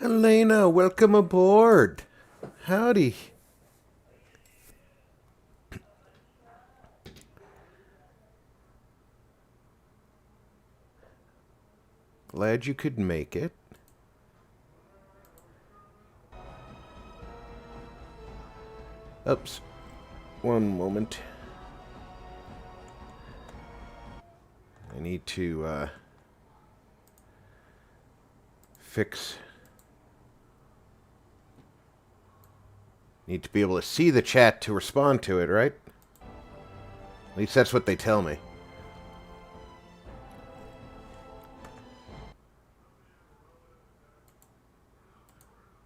Elena, welcome aboard. Howdy. Glad you could make it. Oops. One moment. I need to fix... Need to be able to see the chat to respond to it, right? At least that's what they tell me.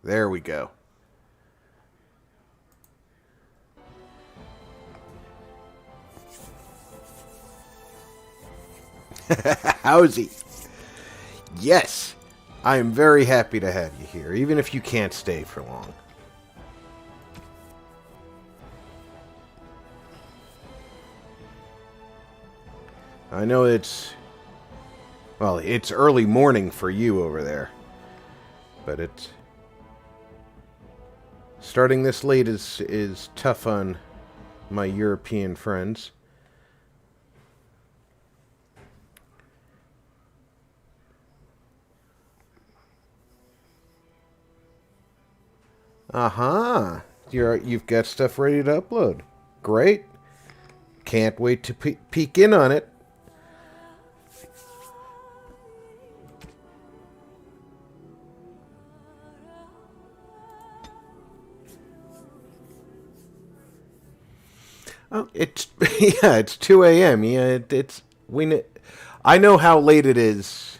There we go. How's he? Yes, I am very happy to have you here, even if you can't stay for long. I know it's... Well, it's early morning for you over there. But it's... Starting this late is tough on my European friends. Uh-huh. You've got stuff ready to upload. Great. Can't wait to peek in on it. Oh, it's yeah, it's 2 a.m. Yeah, I know how late it is.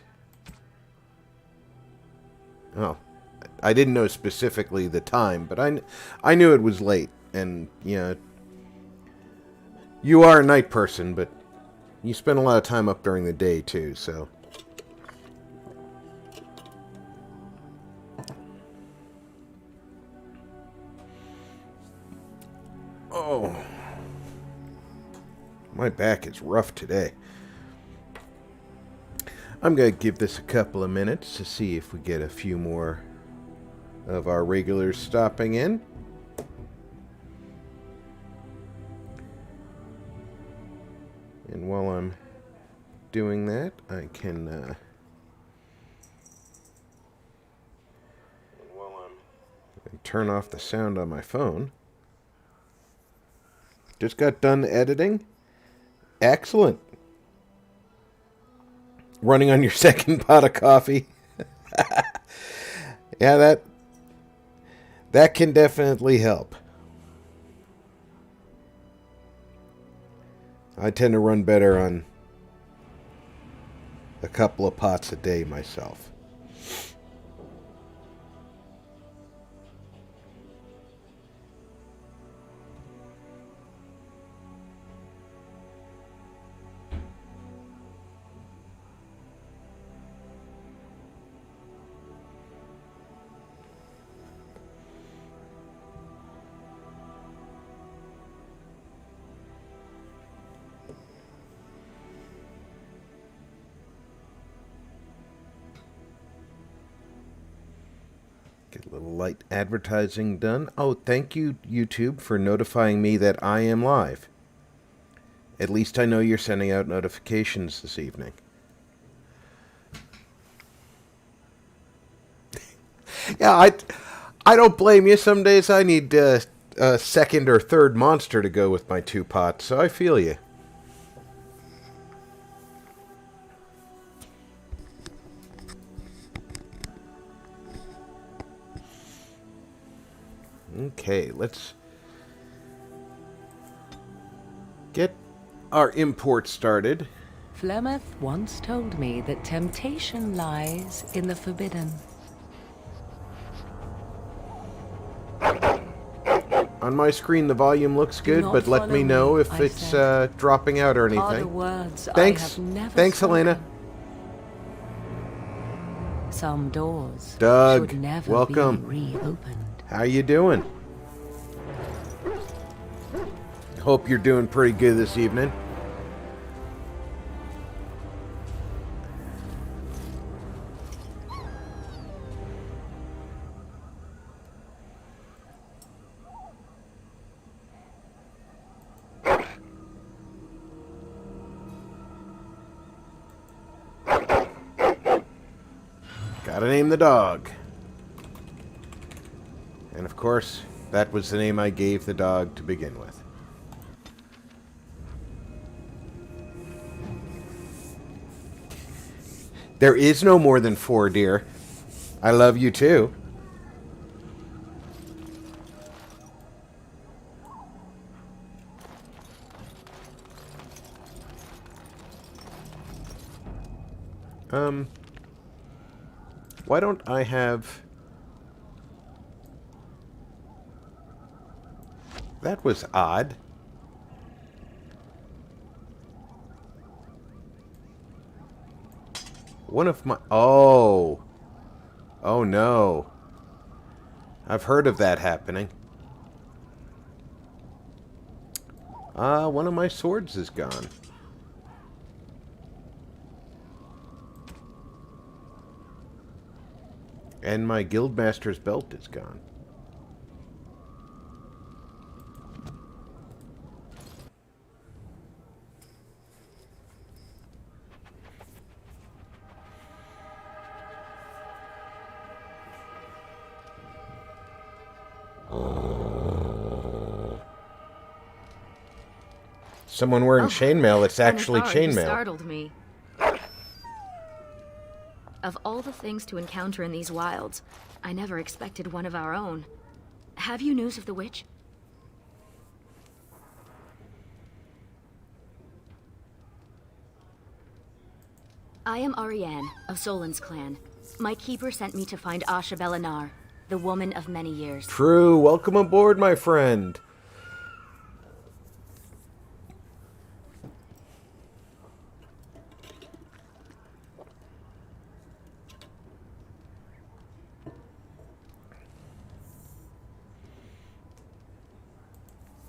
Oh, I didn't know specifically the time, but I knew it was late, and yeah, you are a night person, but you spend a lot of time up during the day too, so. Oh. My back is rough today. I'm going to give this a couple of minutes to see if we get a few more of our regulars stopping in. And while I'm doing that, I can turn off the sound on my phone. Just got done editing. Excellent. Running on your second pot of coffee. Yeah, that can definitely help. I tend to run better on a couple of pots a day myself. Get a little light advertising done. Oh, thank you, YouTube, for notifying me that I am live. At least I know you're sending out notifications this evening. Yeah, I don't blame you. Some days I need a second or third monster to go with my 2 pots, so I feel you. Okay, let's get our import started. Flemeth once told me that temptation lies in the forbidden. On my screen, the volume looks good, but let me know if it's dropping out or anything. Thanks, Helena. Some doors Doug, should never welcome. be reopened. How you doing? Hope you're doing pretty good this evening. Gotta name the dog. And of course, that was the name I gave the dog to begin with. There is no more than 4, dear. I love you too. Why don't I have... That was odd. One of my... Oh. Oh, no. I've heard of that happening. One of my swords is gone. And my guildmaster's belt is gone. Someone wearing chainmail. It's actually chainmail. You startled me. Of all the things to encounter in these wilds, I never expected one of our own. Have you news of the witch? I am Ariane, of Solon's clan. My keeper sent me to find Asha Belinar, the woman of many years. True. Welcome aboard, my friend.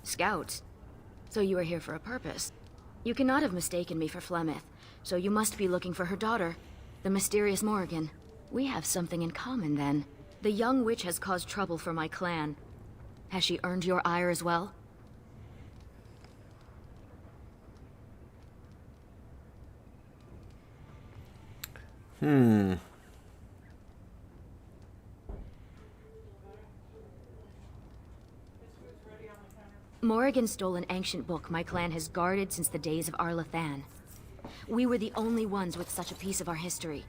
Scouts? So you are here for a purpose. You cannot have mistaken me for Flemeth, so you must be looking for her daughter, the mysterious Morrigan. We have something in common, then. The young witch has caused trouble for my clan. Has she earned your ire as well? Morrigan stole an ancient book my clan has guarded since the days of Arlathan. We were the only ones with such a piece of our history.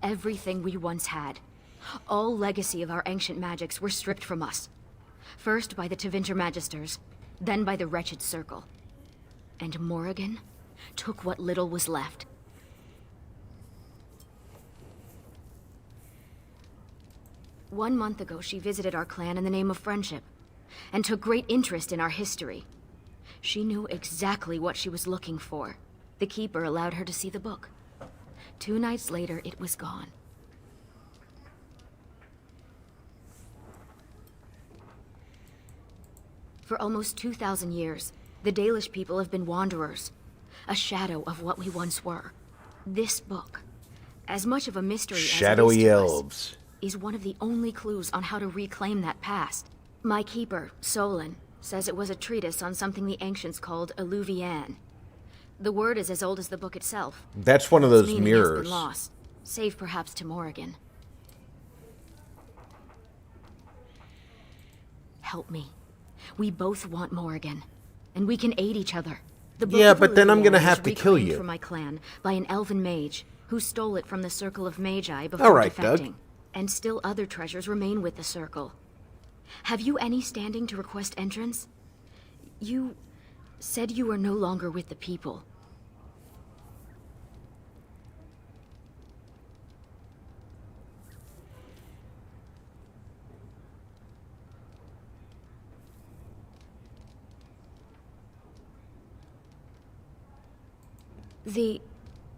Everything we once had, all legacy of our ancient magics, were stripped from us. First by the Tevinter Magisters, then by the wretched Circle. And Morrigan took what little was left. One month ago, she visited our clan in the name of friendship, and took great interest in our history. She knew exactly what she was looking for. The Keeper allowed her to see the book. 2 nights later, it was gone. For almost 2,000 years, the Dalish people have been wanderers, a shadow of what we once were. This book, as much of a mystery as it is Shadowy to us, elves. is one of the only clues on how to reclaim that past. My keeper, Solon, says it was a treatise on something the ancients called Alluvian. The word is as old as the book itself. That's one of Its those meaning has mirrors. been lost, save perhaps to Morrigan. Help me. We both want Morrigan, and we can aid each other. The book Yeah, of but then I'm Alluvian gonna was have to kill reclaimed you. for my clan by an elven mage who stole it from the Circle of Magi before All right, defecting. Doug. And still other treasures remain with the Circle. Have you any standing to request entrance? You said you were no longer with the people.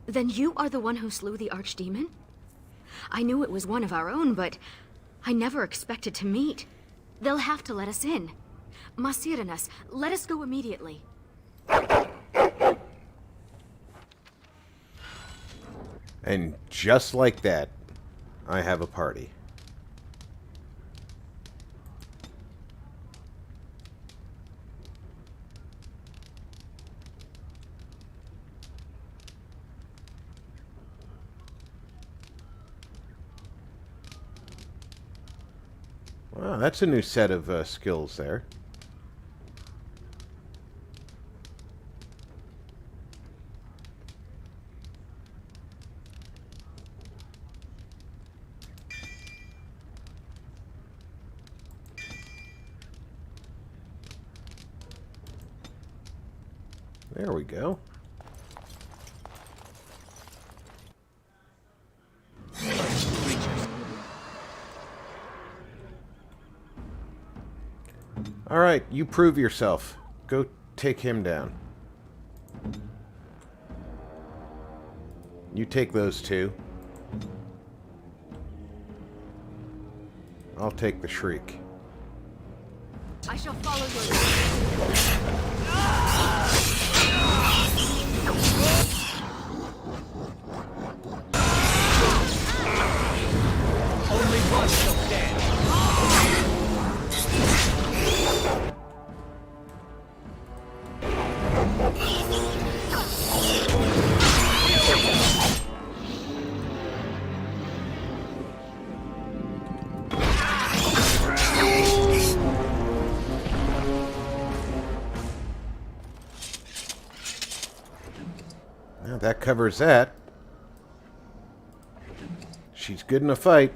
Then you are the one who slew the Archdemon? I knew it was one of our own, but I never expected to meet. They'll have to let us in. Masiranas, let us go immediately. And just like that, I have a party. that's a new set of skills there. There we go. Alright, you prove yourself. Go take him down. You take those two. I'll take the Shriek. I shall follow your lead. Only one shall stand. Now that covers that. She's good in a fight.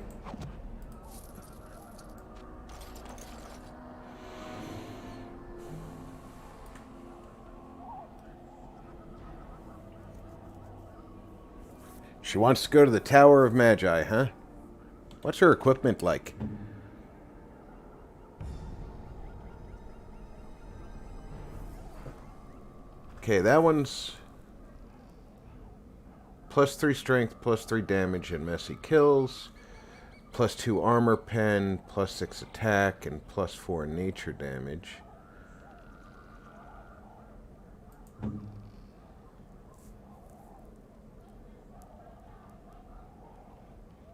She wants to go to the Tower of Magi, huh? What's her equipment like? Okay, that one's +3 strength, +3 damage and messy kills, +2 armor pen, +6 attack, and +4 nature damage.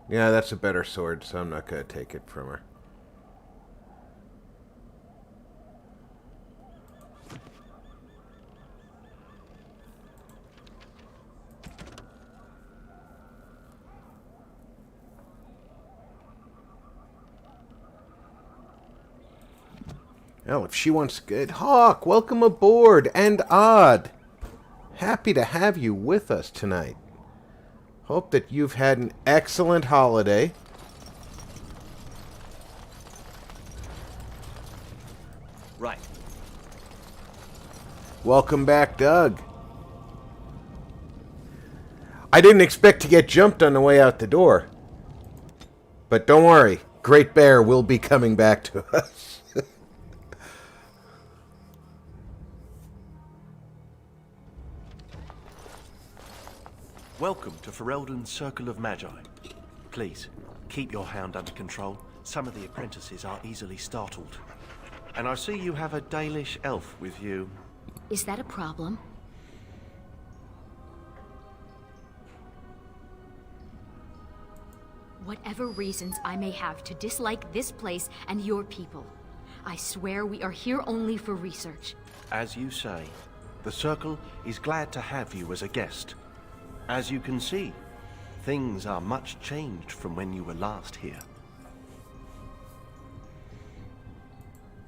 Yeah, that's a better sword, so I'm not going to take it from her. Well, if she wants good... Hawk, welcome aboard! And Odd! Happy to have you with us tonight. Hope that you've had an excellent holiday. Right. Welcome back, Doug. I didn't expect to get jumped on the way out the door. But don't worry, Great Bear will be coming back to us. Welcome to Ferelden's Circle of Magi. Please, keep your hound under control. Some of the apprentices are easily startled. And I see you have a Dalish elf with you. Is that a problem? Whatever reasons I may have to dislike this place and your people, I swear we are here only for research. As you say, the Circle is glad to have you as a guest. As you can see, things are much changed from when you were last here.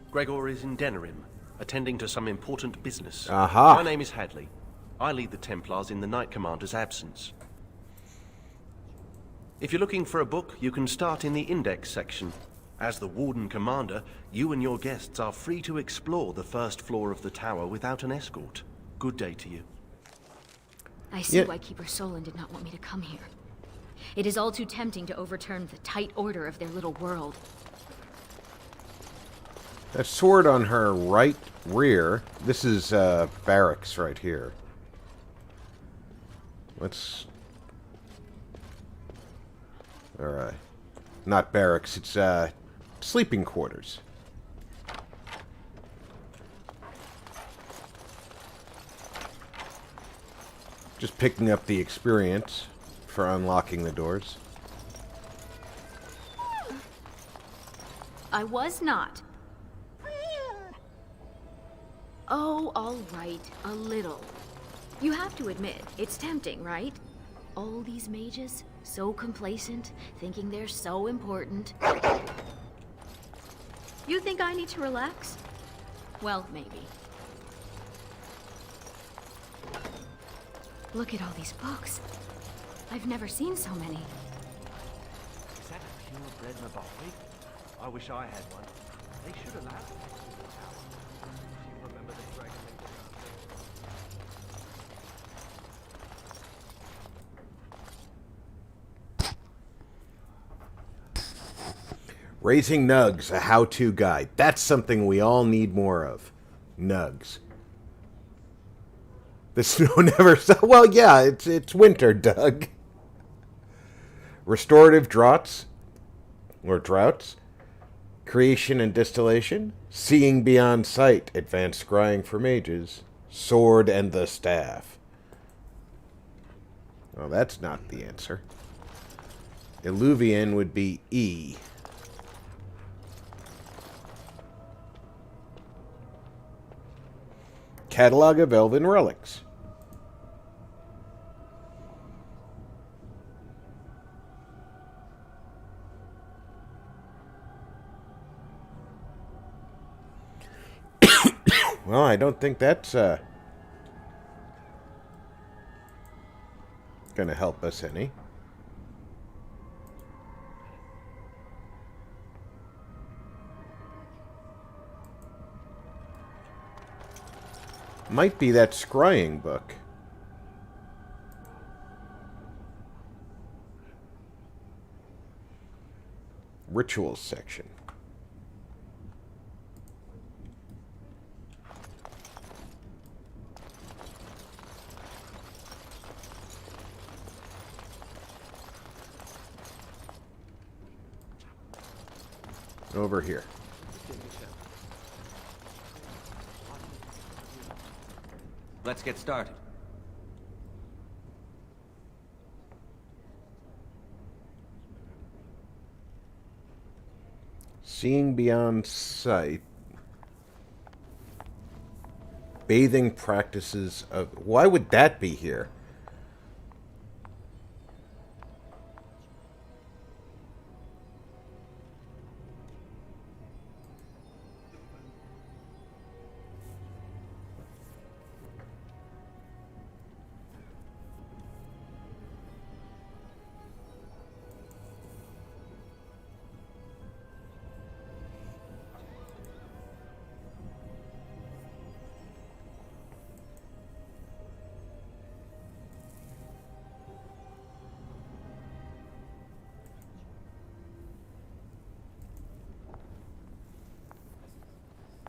Gregor is in Denerim, attending to some important business. Aha! My name is Hadley. I lead the Templars in the Knight Commander's absence. If you're looking for a book, you can start in the Index section. As the Warden Commander, you and your guests are free to explore the first floor of the tower without an escort. Good day to you. I see why Keeper Solon did not want me to come here. It is all too tempting to overturn the tight order of their little world. That sword on her right rear. This is barracks right here. Let's... Alright. Not barracks, it's sleeping quarters. Just picking up the experience for unlocking the doors. I was not. Oh, all right, a little. You have to admit, it's tempting, right? All these mages, so complacent, thinking they're so important. You think I need to relax? Well, maybe. Look at all these books. I've never seen so many. Is that a purebred Mabari? I wish I had one. They should allow it. You remember the dragon they were Raising Nugs, a how-to guide. That's something we all need more of. Nugs. The snow never stops. Well, yeah, it's winter, Doug. Restorative draughts. Or droughts. Creation and distillation. Seeing beyond sight. Advanced scrying for mages. Sword and the staff. Well, that's not the answer. Illuvian would be E. Catalog of Elven Relics. Well, I don't think that's gonna help us any. Might be that scrying book. Rituals section. Over here. Let's get started. Seeing beyond sight. Bathing practices of... Why would that be here?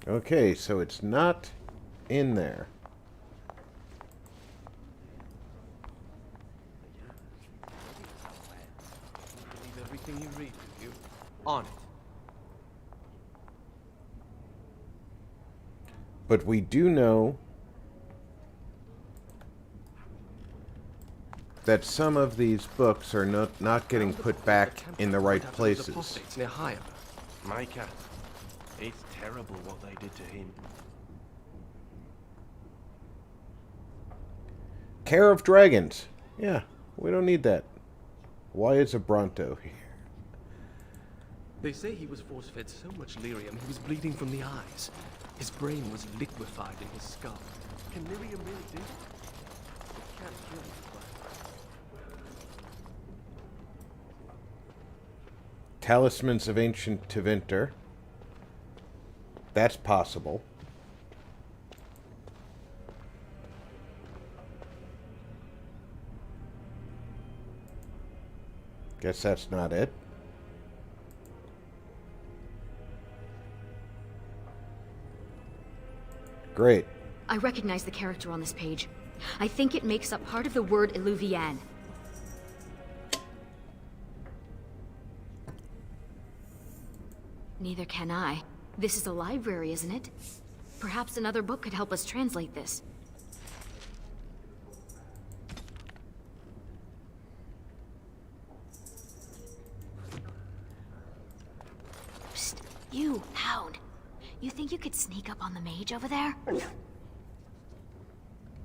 Okay, so it's not in there. Believe everything you read, do you? On it. But we do know that some of these books are not getting put back in the right places. near Higher. My cat. It's terrible what they did to him. Care of Dragons. Yeah, we don't need that. Why is a Bronto here? They say he was force-fed so much lyrium he was bleeding from the eyes. His brain was liquefied in his skull. Can lyrium really do that? It can't kill you, Talismans of Ancient Tevinter. That's possible. Guess that's not it. Great. I recognize the character on this page. I think it makes up part of the word Illuvian. Neither can I. This is a library, isn't it? Perhaps another book could help us translate this. Psst, you, Hound. You think you could sneak up on the mage over there?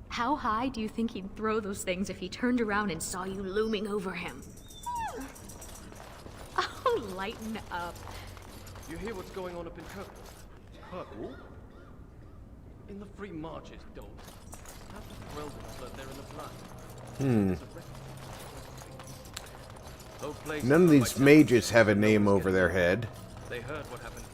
How high do you think he'd throw those things if he turned around and saw you looming over him? Oh, lighten up. You hear what's going on up in Kirkwall? Kirkwall? In the Free Marches, don't. Half the Weldons learned there in the blood. Those places None of look these like mages have a no name one's over getting their out. head. They heard what happened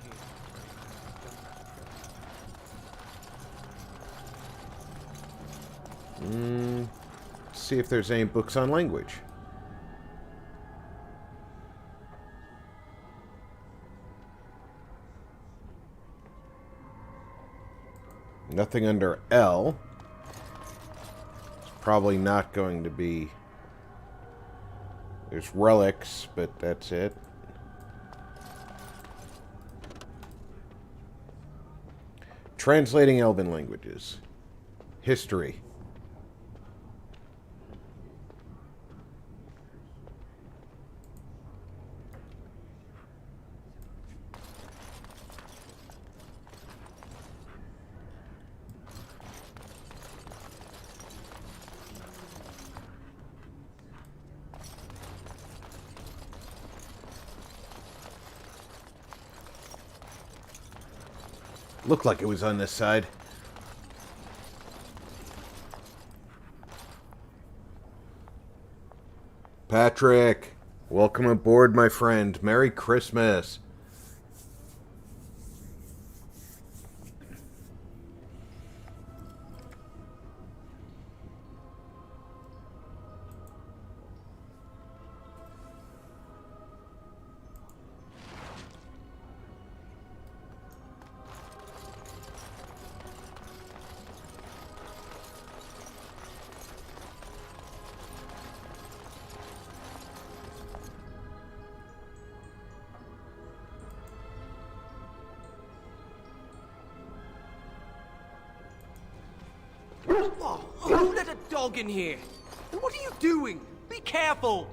here. See if there's any books on language. Nothing under L. It's probably not going to be... There's relics, but that's it. Translating Elven languages. History. Looked like it was on this side. Patrick, welcome aboard, my friend. Merry Christmas. Oh, who let a dog in here? And what are you doing? Be careful!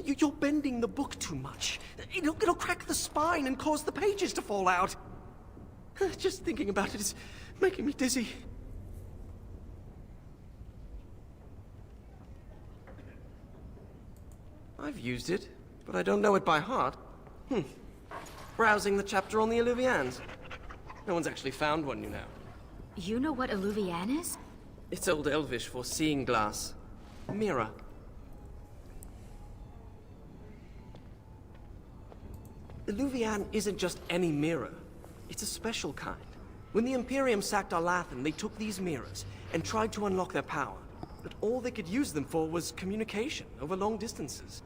You're bending the book too much. It'll crack the spine and cause the pages to fall out. Just thinking about it is making me dizzy. I've used it, but I don't know it by heart. Browsing the chapter on the Illuvians. No one's actually found one, you know. You know what Illuvian is? It's Old Elvish for seeing glass. Mirror. Illuvian isn't just any mirror. It's a special kind. When the Imperium sacked Arlathan, they took these mirrors and tried to unlock their power. But all they could use them for was communication over long distances.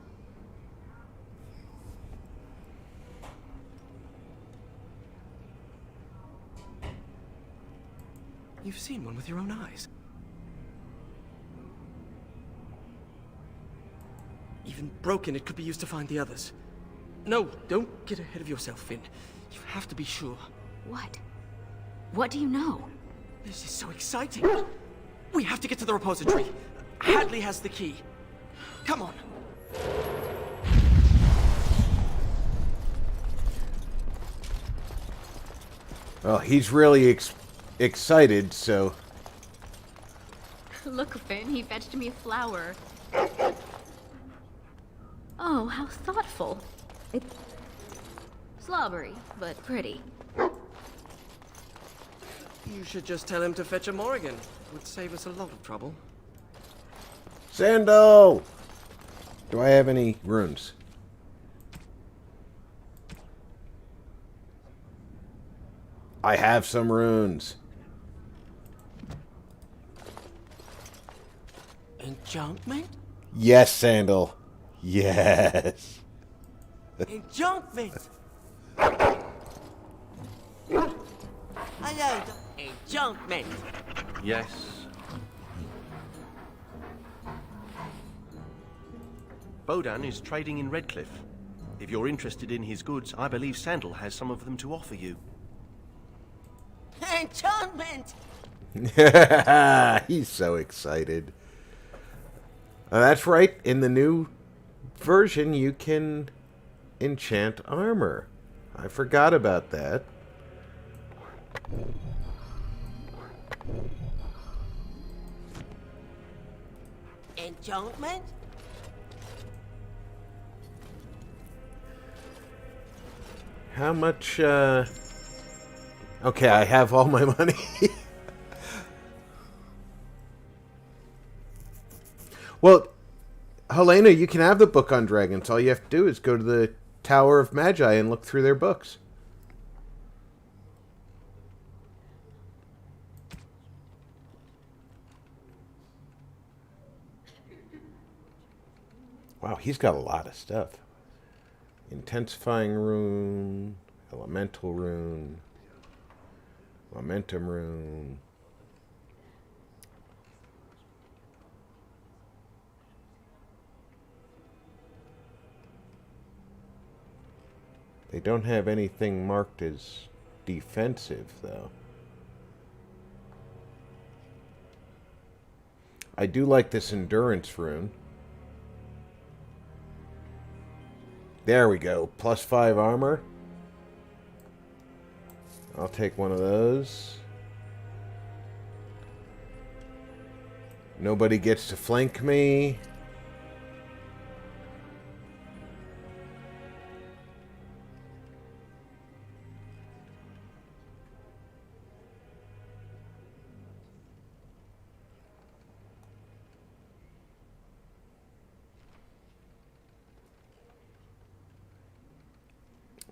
You've seen one with your own eyes. Even broken, it could be used to find the others. No, don't get ahead of yourself, Finn. You have to be sure. What? What do you know? This is so exciting. We have to get to the repository. Hadley has the key. Come on. Well, he's really excited, so... Look, Finn, he fetched me a flower. Oh, how thoughtful. It's slobbery, but pretty. You should just tell him to fetch a Morrigan. It would save us a lot of trouble. Sandal! Do I have any runes? I have some runes. Enchantment? Yes, Sandal. Yes. Enchantment! Hello, enchantment! Yes. Bodan is trading in Redcliffe. If you're interested in his goods, I believe Sandal has some of them to offer you. Enchantment! He's so excited. That's right. In the new version, you can enchant armor. I forgot about that. Enchantment? How much, Okay, I have all my money. Well, Helena, you can have the book on dragons. All you have to do is go to the Tower of Magi and look through their books. Wow, he's got a lot of stuff. Intensifying rune, elemental rune, momentum rune. They don't have anything marked as defensive, though. I do like this endurance rune. There we go. +5 armor. I'll take one of those. Nobody gets to flank me.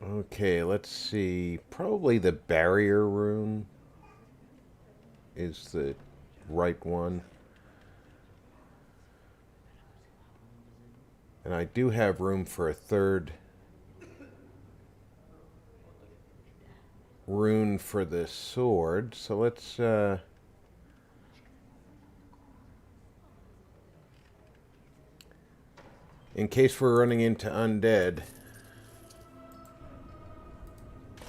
Okay, let's see. Probably the barrier rune is the right one. And I do have room for a third rune for the sword. So let's in case we're running into undead.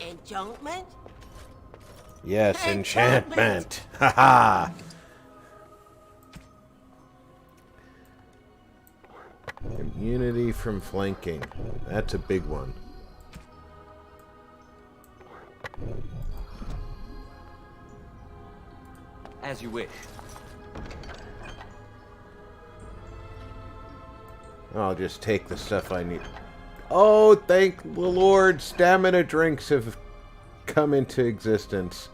Enchantment? Yes, enchantment. Haha. Immunity from flanking. That's a big one. As you wish. I'll just take the stuff I need. Oh, thank the Lord, stamina drinks have come into existence.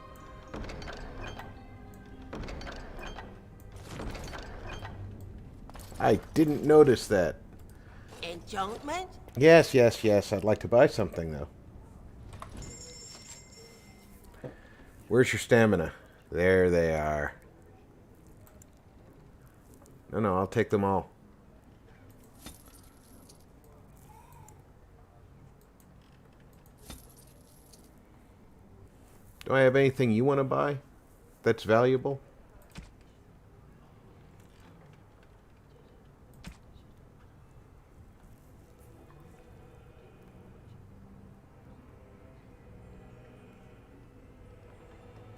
I didn't notice that. Enchantment? Yes, yes, yes. I'd like to buy something, though. Where's your stamina? There they are. No, I'll take them all. Do I have anything you want to buy that's valuable?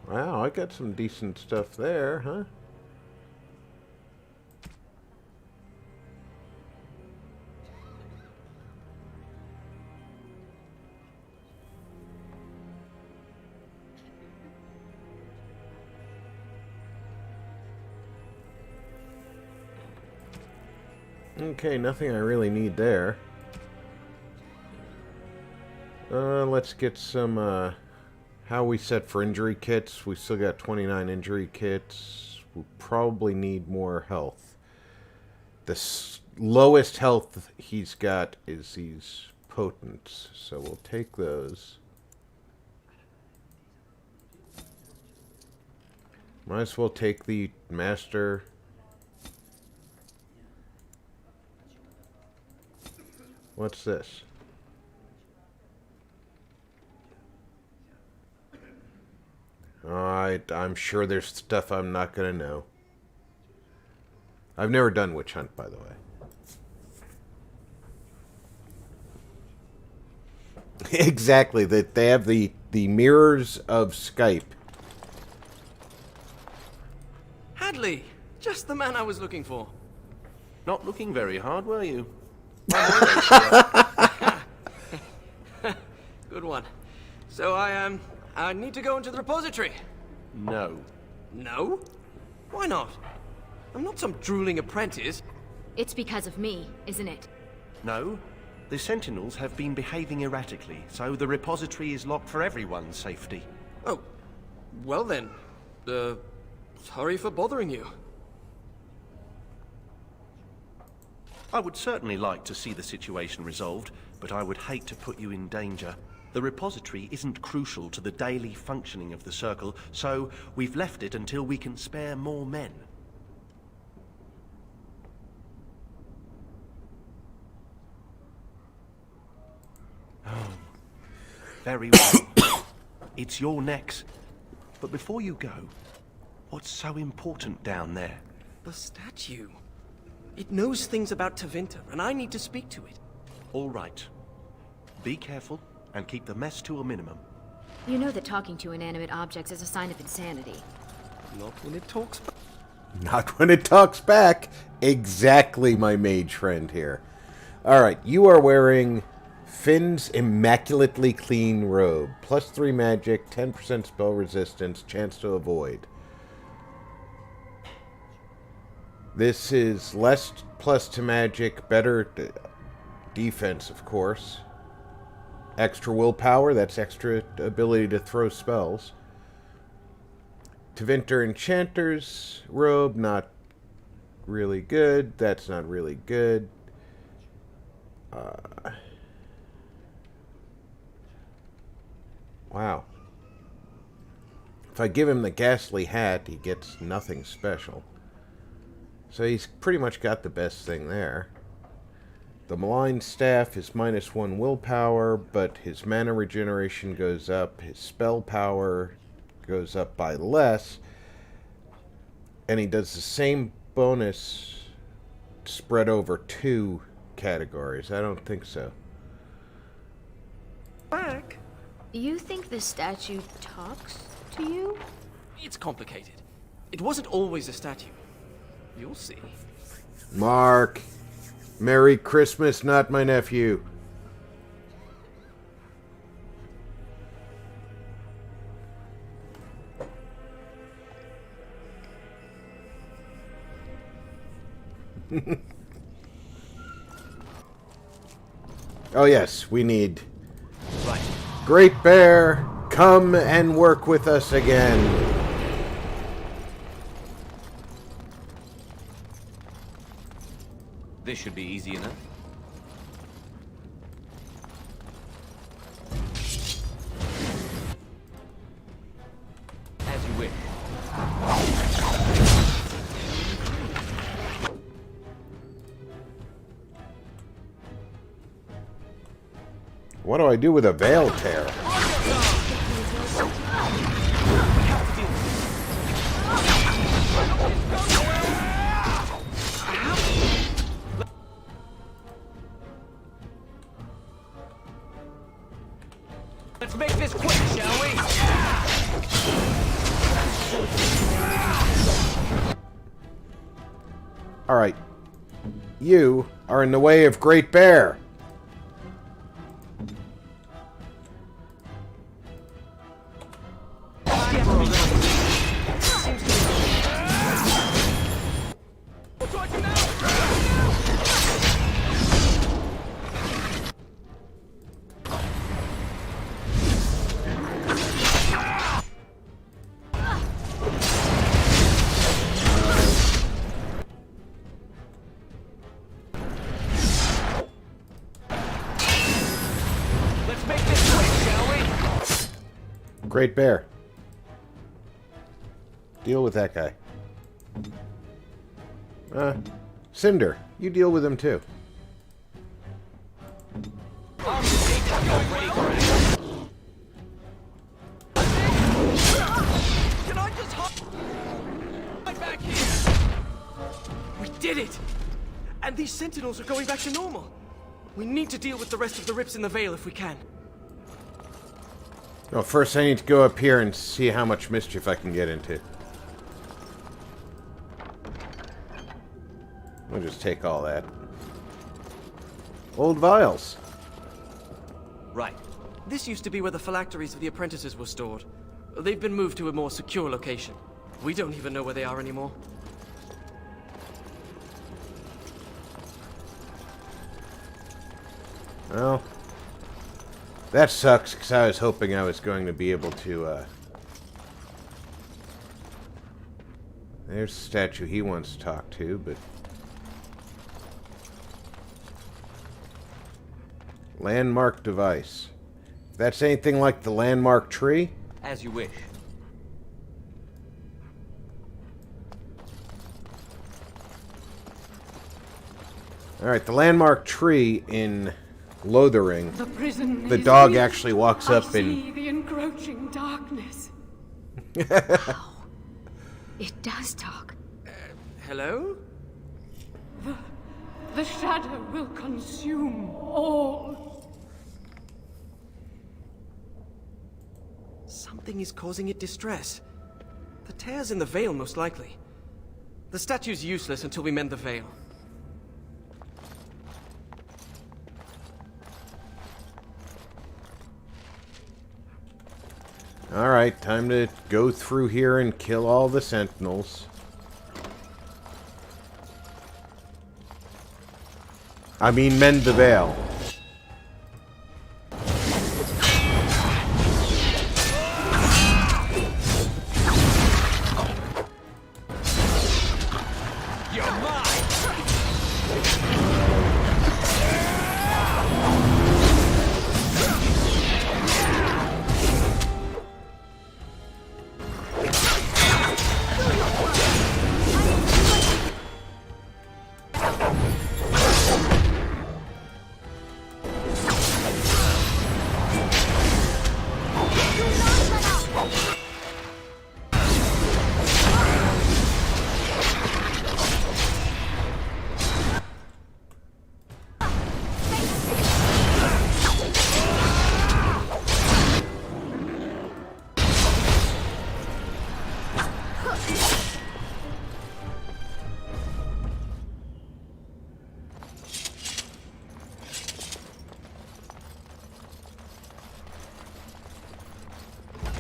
Wow, I got some decent stuff there, huh? Okay, nothing I really need there. Let's get some, how we set for injury kits. We still got 29 injury kits. We probably need more health. The lowest health he's got is these potents, so we'll take those. Might as well take the master. What's this? Alright, I'm sure there's stuff I'm not gonna know. I've never done Witch Hunt, by the way. Exactly, that they have the mirrors of Skype. Hadley! Just the man I was looking for. Not looking very hard, were you? Good one. So I need to go into the repository. No. No? Why not? I'm not some drooling apprentice. It's because of me, isn't it? No? The Sentinels have been behaving erratically, so the repository is locked for everyone's safety. Oh, well then. Sorry for bothering you. I would certainly like to see the situation resolved, but I would hate to put you in danger. The repository isn't crucial to the daily functioning of the Circle, so we've left it until we can spare more men. Oh, very well. It's your necks. But before you go, what's so important down there? The statue. It knows things about Tevinter, and I need to speak to it. All right. Be careful and keep the mess to a minimum. You know that talking to inanimate objects is a sign of insanity. Not when it talks back. Not when it talks back. Exactly, my mage friend here. Alright, you are wearing Finn's immaculately clean robe. +3 magic, 10% spell resistance, chance to avoid. This is less plus to magic, better defense, of course. Extra willpower, that's extra ability to throw spells. Tevinter Enchanter's robe, not really good. That's not really good. Wow. If I give him the ghastly hat, he gets nothing special. So he's pretty much got the best thing there. The malign staff is -1 willpower, but his mana regeneration goes up, his spell power goes up by less, and he does the same bonus spread over 2 categories. I don't think so. Back? You think the statue talks to you? It's complicated. It wasn't always a statue. You'll see. Mark, Merry Christmas, not my nephew. Oh yes, we need Right. Great Bear, come and work with us again. This should be easy enough. As you wish. What do I do with a veil tear? Let's make this quick, shall we? Alright. You are in the way of Great Bear. Let's make this quick, shall we? Great Bear. Deal with that guy. Cinder, you deal with him too. Can I just hide back here? We did it! And these sentinels are going back to normal. We need to deal with the rest of the rips in the veil if we can. Well, first I need to go up here and see how much mischief I can get into. I'll just take all that. Old vials. Right. This used to be where the phylacteries of the apprentices were stored. They've been moved to a more secure location. We don't even know where they are anymore. Well, that sucks, because I was hoping I was going to be able to, There's the statue he wants to talk to, but... Landmark device. If that's anything like the landmark tree... As you wish. Alright, the landmark tree in Lothering, The prison the is dog real. actually walks I up see and... the encroaching darkness. It does talk. Hello? The shadow will consume all. Something is causing it distress. The tears in the veil, most likely. The statue's useless until we mend the veil. Alright, time to go through here and kill all the sentinels. I mean, mend the veil.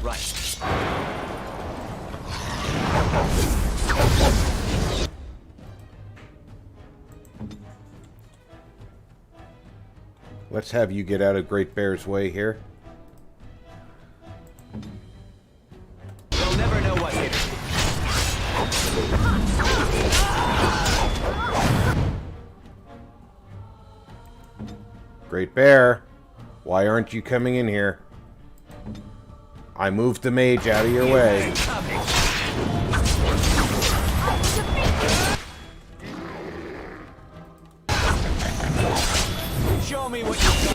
Right. Let's have you get out of Great Bear's way here. You'll never know what hit me. Great Bear, why aren't you coming in here? I moved the mage out of your way. Show me what you got.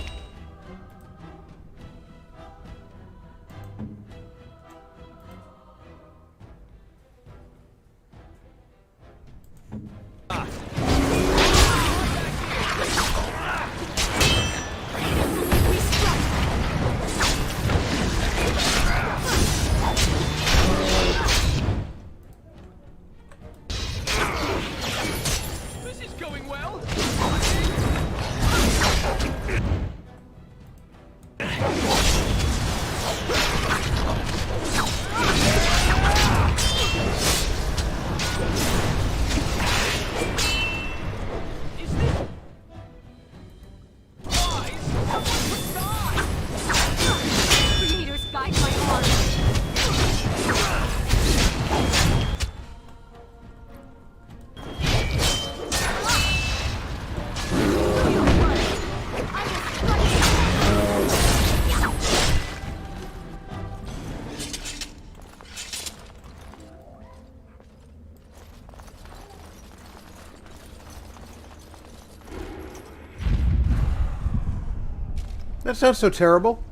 This is going well. Creators guide my arms. That's not so terrible.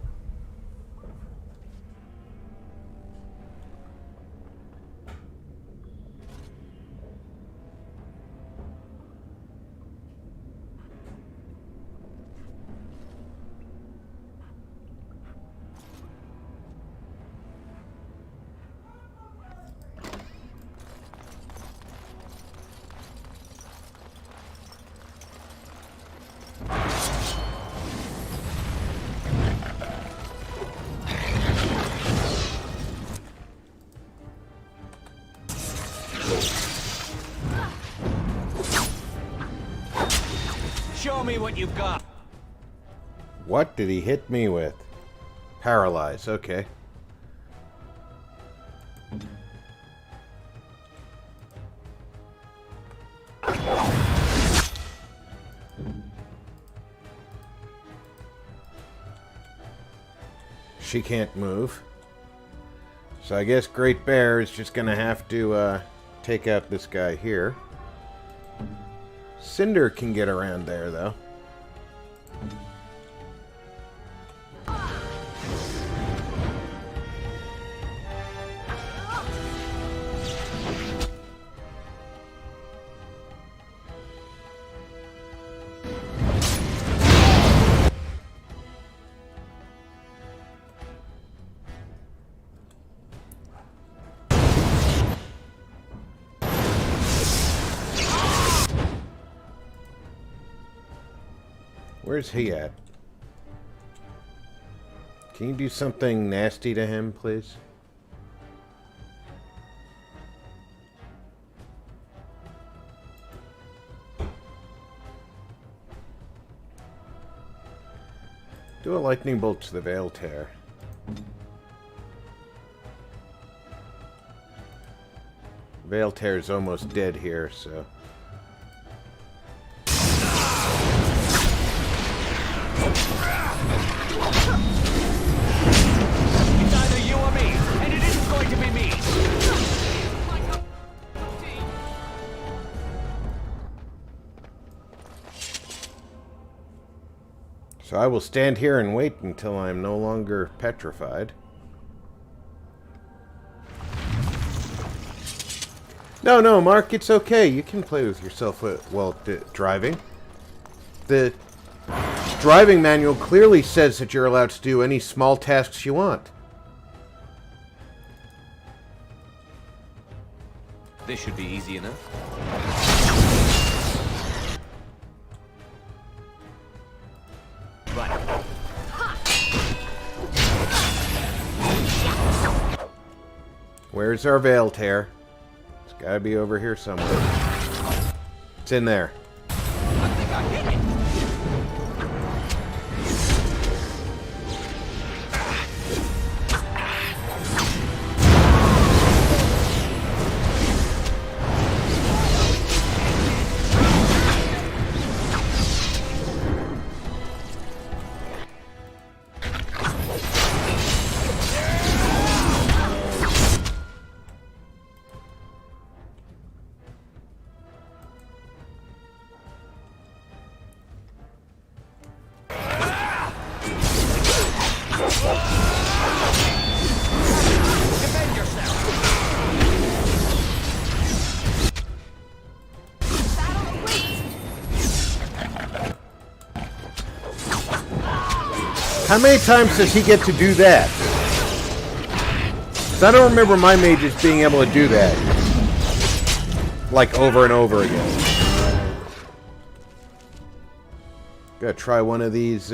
Show me what you've got. What did he hit me with? Paralyze, okay. She can't move. So I guess Great Bear is just gonna have to take out this guy here. Cinder can get around there, though. Where's he at? Can you do something nasty to him, please? Do a lightning bolt to the Veil Tear. Veil Tear is almost dead here, so... It's either you or me, and it isn't going to be me! So I will stand here and wait until I am no longer petrified. No, Mark, it's okay. You can play with yourself while driving. The driving manual clearly says that you're allowed to do any small tasks you want. This should be easy enough. Right. Where's our Veil Tear? It's gotta be over here somewhere. It's in there. I think I hit it! Defend yourself! How many times does he get to do that? 'Cause I don't remember my mages being able to do that. Like over and over again. Gotta try one of these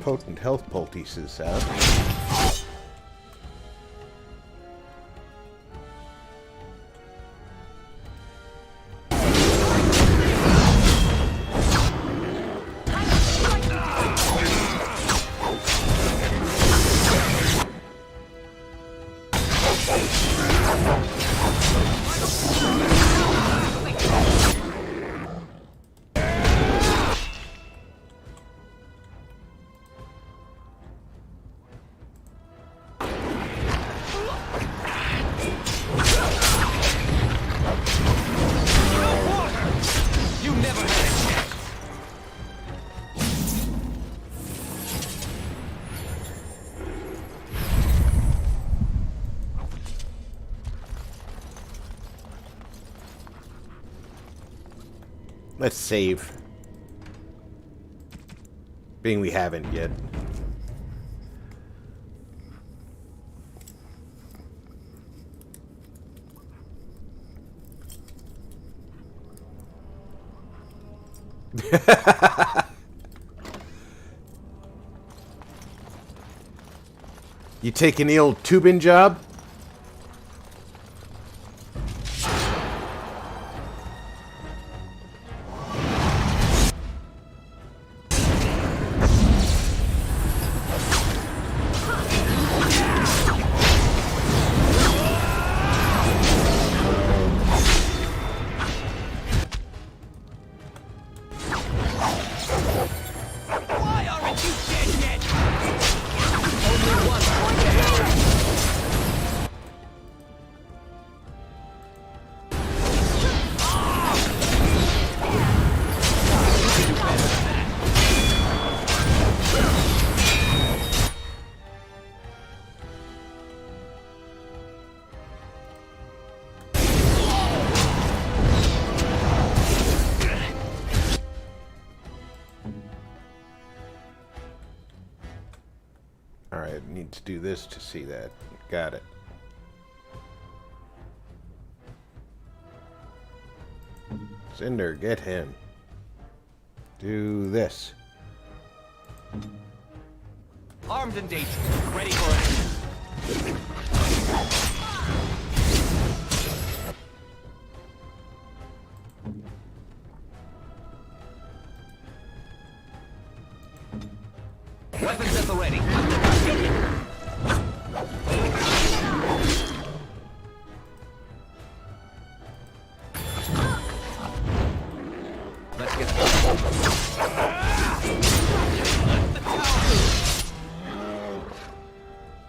potent health poultices out. You never had a chance! Let's save. Being we haven't yet. You taking the old tubing job? Alright, need to do this to see that. Got it. Cinder, get him. Do this. Armed and dangerous. Ready for action. Weapons at the ready. Let's get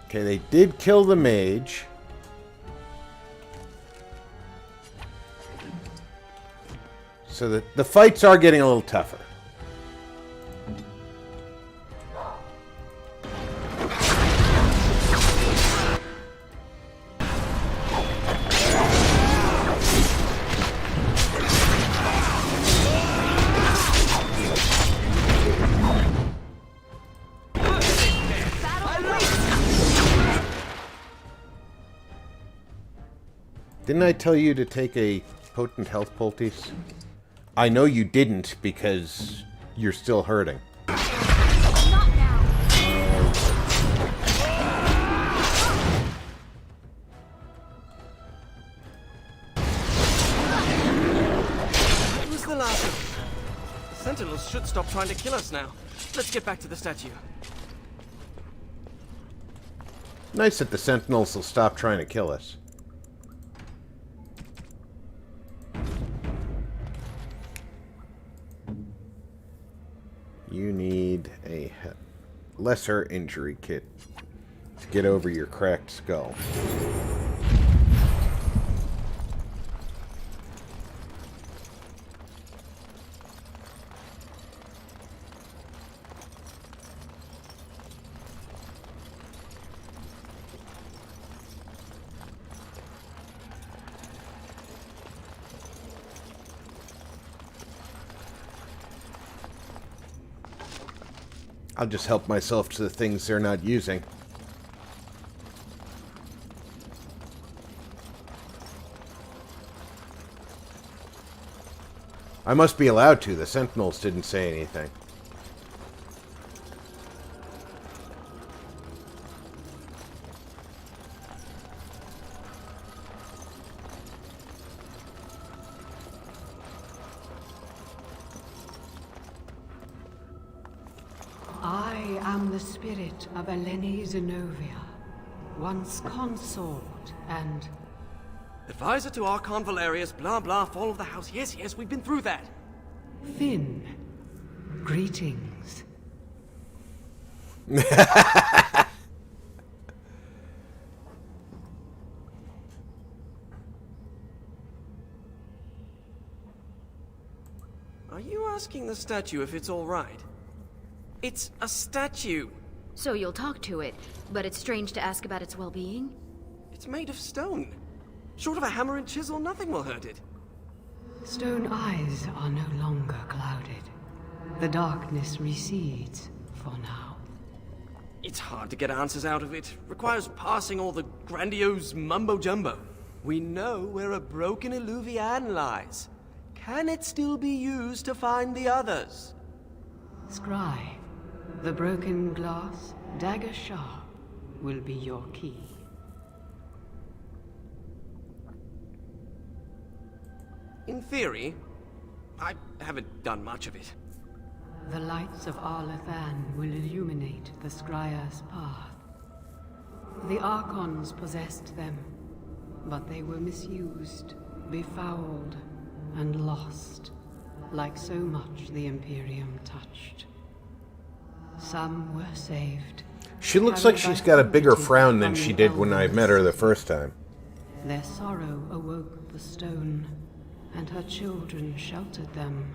Okay, they did kill the mage. So the fights are getting a little tougher. Didn't I tell you to take a potent health poultice? I know you didn't because you're still hurting. Not now. Who's the last of them? The Sentinels should stop trying to kill us now. Let's get back to the statue. Nice that the Sentinels will stop trying to kill us. You need a lesser injury kit to get over your cracked skull. I'll just help myself to the things they're not using. I must be allowed to. The Sentinels didn't say anything. I am the spirit of Eleni Zenobia, once consort and... Advisor to Archon Valerius, blah blah, fall of the house. Yes, yes, we've been through that. Finn. Greetings. Are you asking the statue if it's all right? It's a statue. So you'll talk to it, but it's strange to ask about its well-being? It's made of stone. Short of a hammer and chisel, nothing will hurt it. Stone eyes are no longer clouded. The darkness recedes for now. It's hard to get answers out of it. Requires parsing all the grandiose mumbo-jumbo. We know where a broken Illuvian lies. Can it still be used to find the others? Scry, the broken glass, dagger sharp, will be your key. In theory, I haven't done much of it. The lights of Arlathan will illuminate the Scrya's path. The Archons possessed them, but they were misused, befouled, and lost, like so much the Imperium touched. Some were saved. She looks like she's got a bigger frown than she did when I met her the first time. Their sorrow awoke the stone, and her children sheltered them.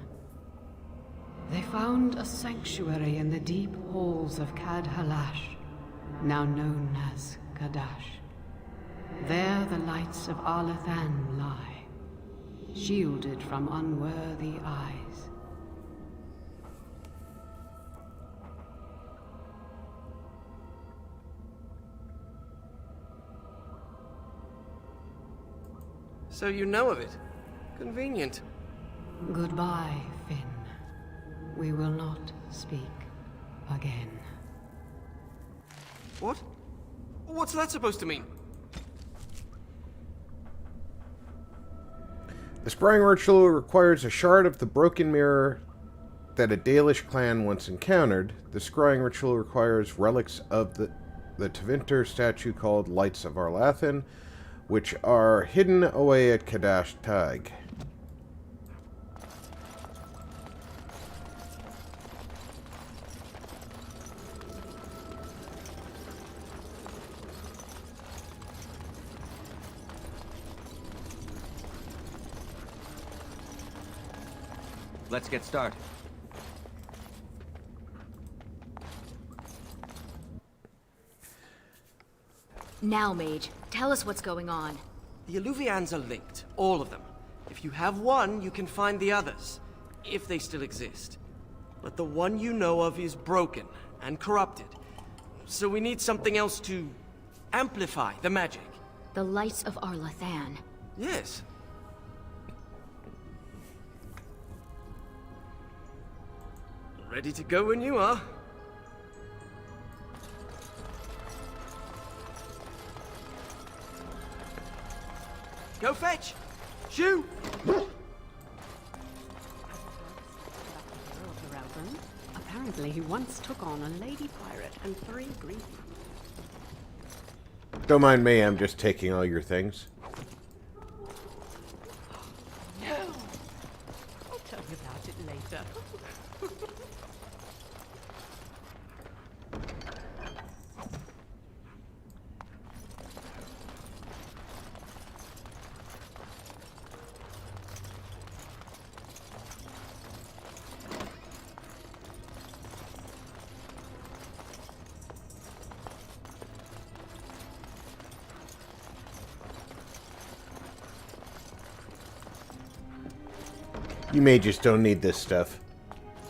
They found a sanctuary in the deep halls of Cad Halash, now known as Kadash. There the lights of Arlathan lie, shielded from unworthy eyes. So you know of it. Convenient. Goodbye, Finn. We will not speak again. What? What's that supposed to mean? The scrying ritual requires a shard of the broken mirror that a Dalish clan once encountered. The scrying ritual requires relics of the Tevinter statue called Lights of Arlathan, which are hidden away at Kadash Taig. Let's get started. Now, Mage, tell us what's going on. The Alluvians are linked, all of them. If you have one, you can find the others, if they still exist. But the one you know of is broken and corrupted. So we need something else to amplify the magic. The Lights of Arlathan. Yes. Ready to go when you are. Go fetch! Shoo! Apparently he once took on a lady pirate and 3 grief. Don't mind me, I'm just taking all your things. No! I'll tell you about it later. You mages don't need this stuff.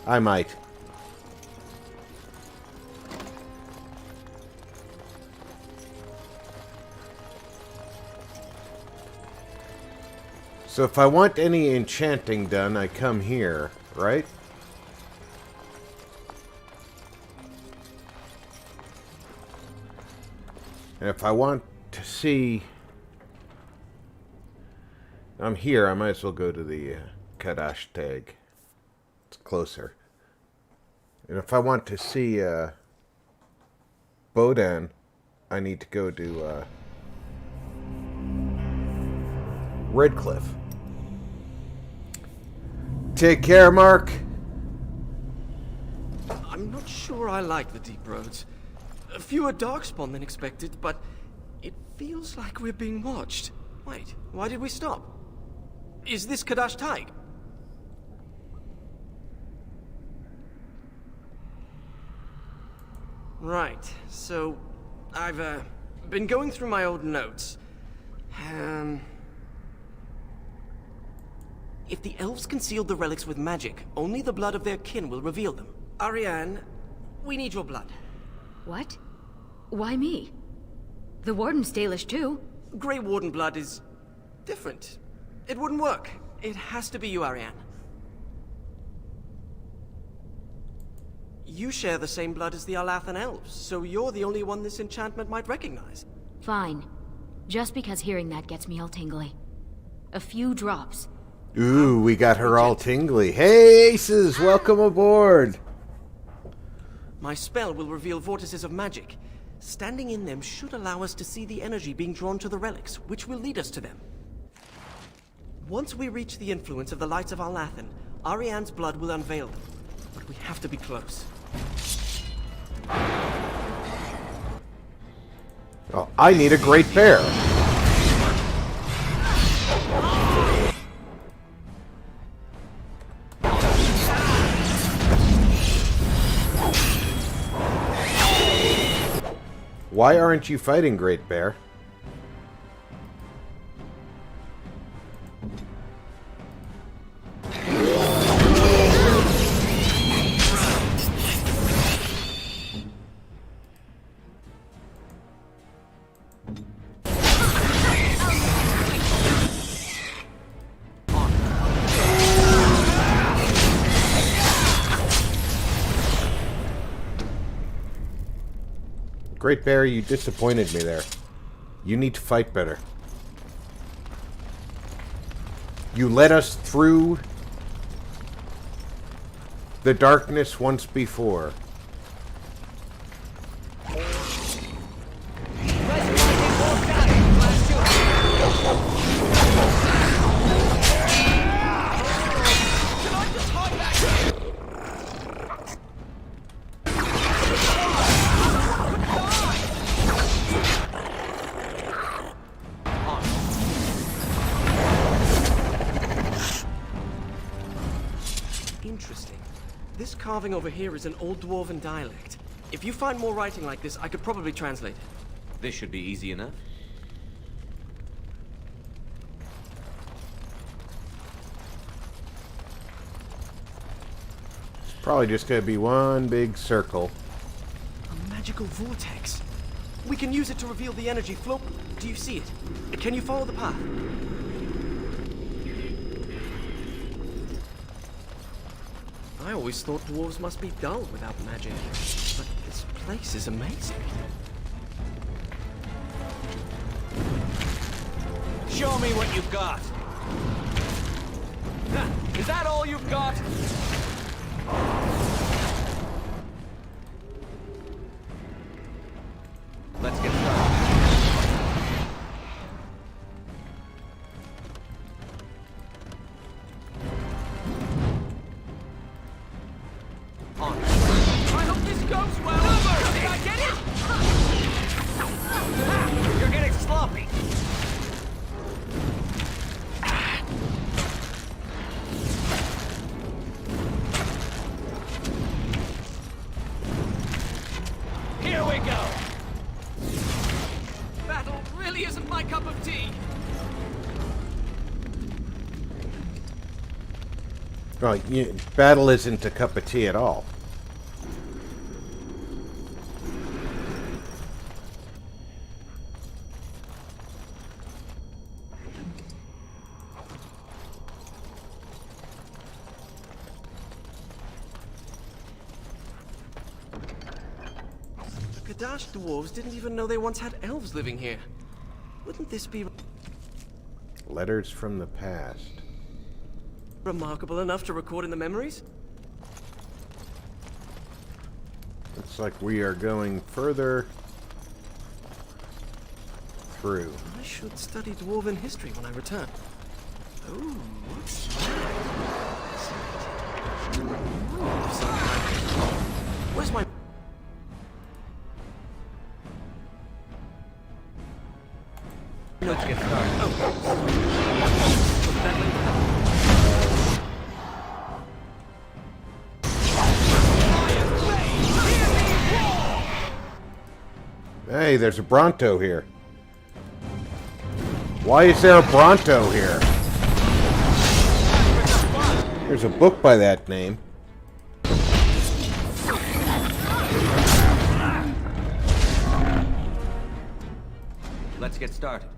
I might. So if I want any enchanting done, I come here, right? And if I want to see... I'm here, I might as well go to the Kadash Taig. It's closer. And if I want to see Bodan, I need to go to Redcliffe. Take care, Mark. I'm not sure I like the deep roads. Fewer darkspawn than expected, but it feels like we're being watched. Wait, why did we stop? Is this Kadash Taig? Right, so I've been going through my old notes. If the elves concealed the relics with magic, only the blood of their kin will reveal them. Ariane, we need your blood. What? Why me? The Warden's Dalish too. Grey Warden blood is different. It wouldn't work. It has to be you, Ariane. You share the same blood as the Arlathan elves, so you're the only one this enchantment might recognize. Fine. Just because hearing that gets me all tingly. A few drops. Ooh, we got her all tingly. Hey, Aces, welcome aboard. My spell will reveal vortices of magic. Standing in them should allow us to see the energy being drawn to the relics, which will lead us to them. Once we reach the influence of the Lights of Arlathan, Ariane's blood will unveil them. But we have to be close. Oh, I need a great bear. Why aren't you fighting, Great Bear? Great Barry, you disappointed me there. You need to fight better. You led us through the darkness once before. Interesting. This carving over here is an old dwarven dialect. If you find more writing like this, I could probably translate it. This should be easy enough. Probably just gonna be one big circle. A magical vortex. We can use it to reveal the energy flow. Do you see it? Can you follow the path? I always thought dwarves must be dull without magic, but this place is amazing. Show me what you've got. Is that all you've got? Let's get started. I hope this goes well. Did I get it? You're getting sloppy. Here we go. Battle really isn't my cup of tea. Well, battle isn't a cup of tea at all. The Kadash dwarves didn't even know they once had elves living here. Wouldn't this be Letters from the past. remarkable enough to record in the memories? Looks like we are going further through. I should study dwarven history when I return. Oh, what's that? Where's my... Let's get started. Hey, there's a Bronto here. Why is there a Bronto here? There's a book by that name. Let's get started.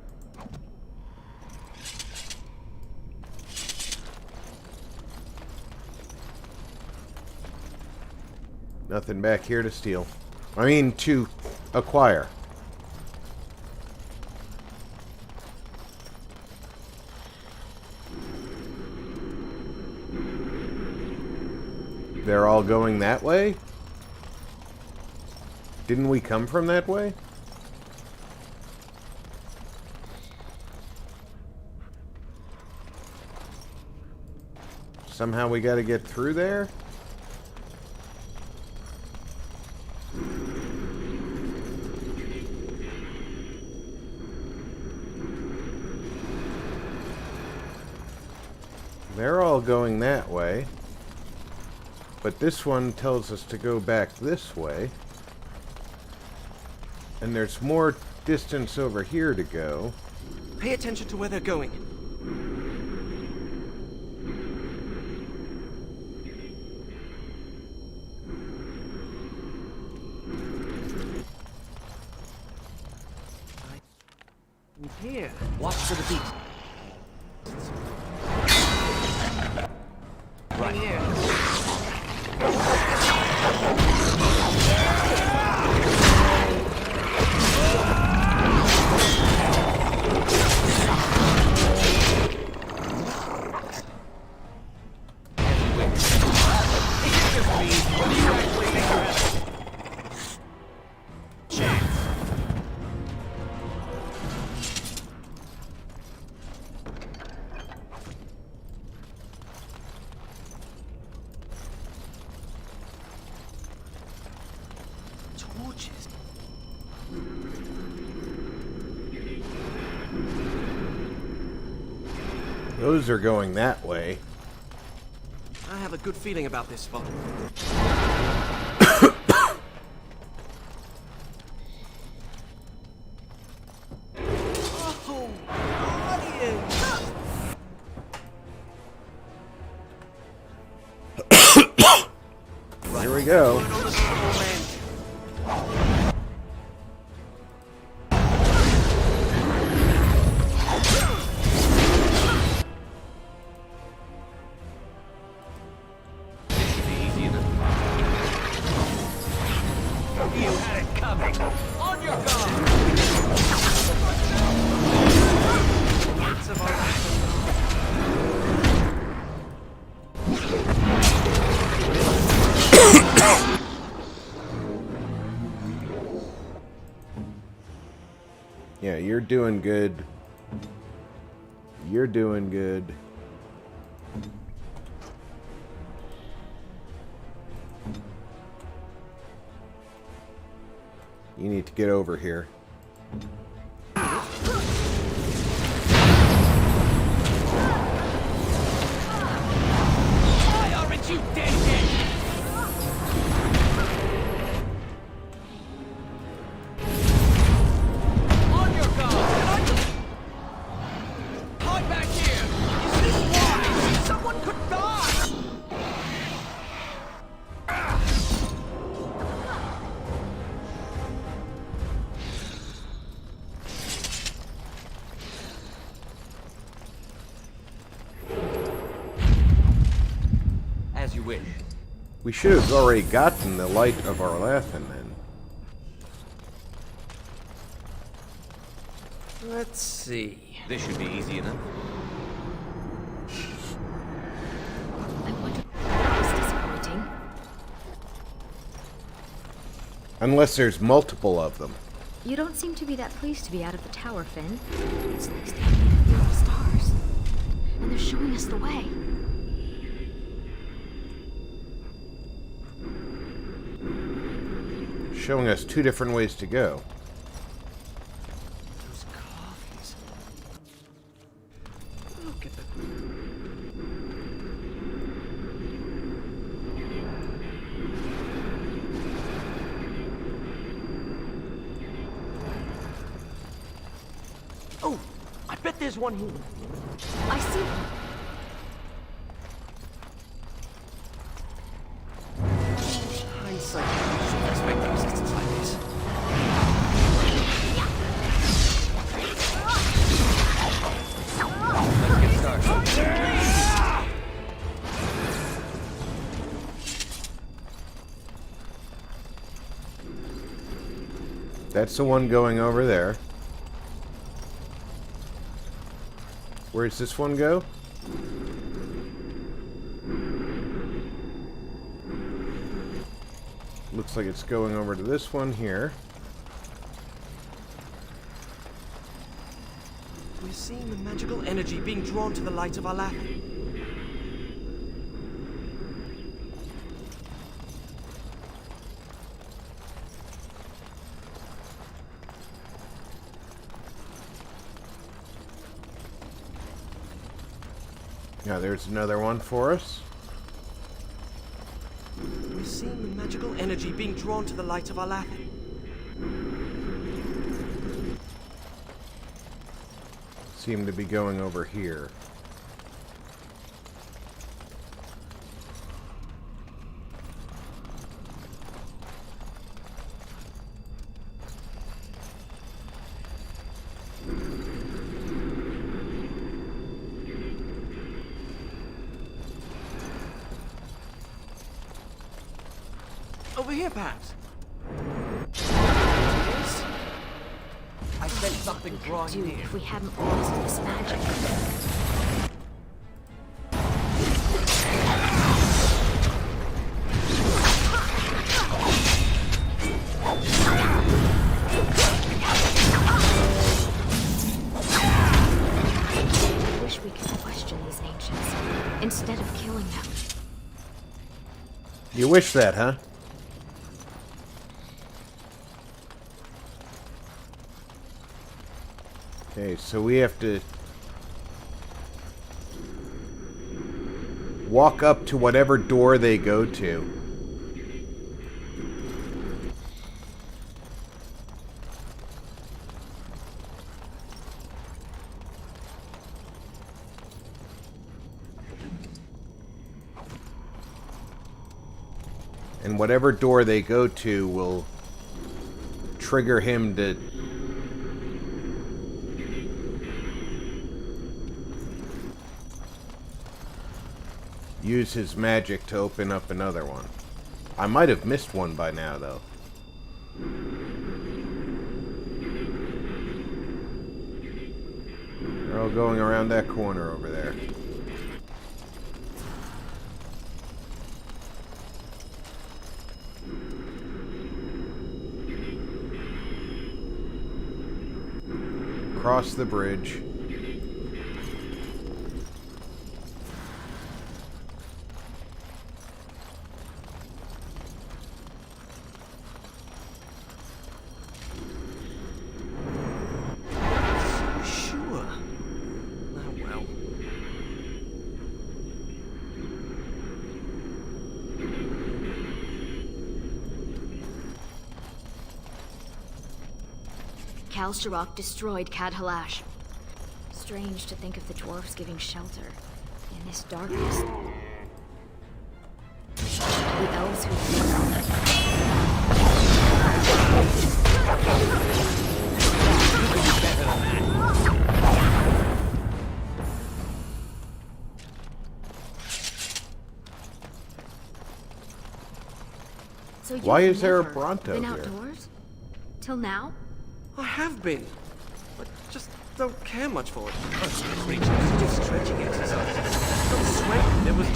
Nothing back here to steal. I mean, to acquire. They're all going that way? Didn't we come from that way? Somehow we gotta get through there? They're all going that way. But this one tells us to go back this way. And there's more distance over here to go. Pay attention to where they're going. Here. Watch for the beat. Right here. torches. Those are going that way. I have a good feeling about this spot. Oh, audience! Here we go. On the small end. This should be easy enough. You had it coming. On your guard. Lots of our Yeah, you're doing good. You're doing good. You need to get over here. Why aren't you dead yet? On your guard! Hide back here! Is this wise? Someone could die! As you wish. We should have already gotten the light of Arlathan then. Let's see. This should be easy enough. I wonder. That was disappointing. Unless there's multiple of them. You don't seem to be that pleased to be out of the tower, Finn. It's like standing in a field of stars. And they're showing us the way. Showing us two different ways to go. Those coffees. Look at the... Oh, I bet there's one here. I see. Hindsight, I shouldn't expect resistance like this. Let's get started. That's the one going over there. Where's this one go? Looks like it's going over to this one here. We're seeing the magical energy being drawn to the light of Arlathan. Now there's another one for us. We're seeing the magical energy being drawn to the light of Arlathan. Seem to be going over here. Over here, perhaps. I sense something drawing Dude, near. if we hadn't lost this magic. I wish we could question these ancients instead of killing them. You wish that, huh? Okay, so we have to walk up to whatever door they go to. And whatever door they go to will trigger him to use his magic to open up another one. I might have missed one by now, though. They're all going around that corner over there. Cross the bridge. Sure. Oh well. Kal Shirok destroyed Cad Halash. Strange to think of the dwarves giving shelter in this darkness. The elves who... So you've Why is there a never Bronto been here? outdoors? Till now? I have been. I just don't care much for it. Most creatures do stretching exercises. Don't sweat. There was...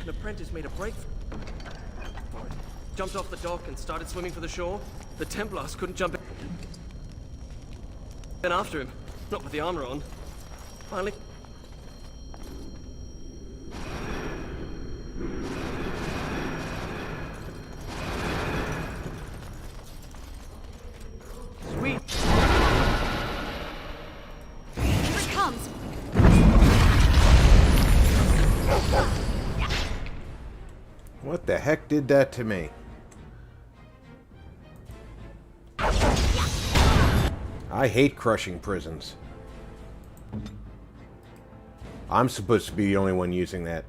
An apprentice made a break for it. Jumped off the dock and started swimming for the shore. The Templars couldn't jump in after him. Not with the armor on. Finally... Sweet! Here it comes! What the heck did that to me? I hate crushing prisons. I'm supposed to be the only one using that.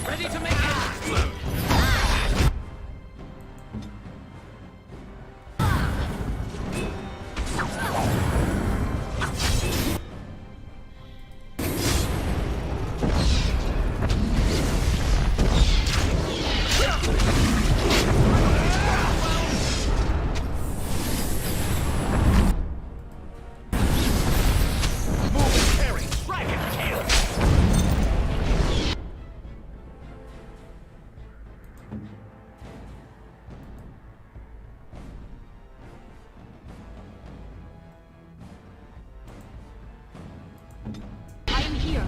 Ready to make it explode! I am here.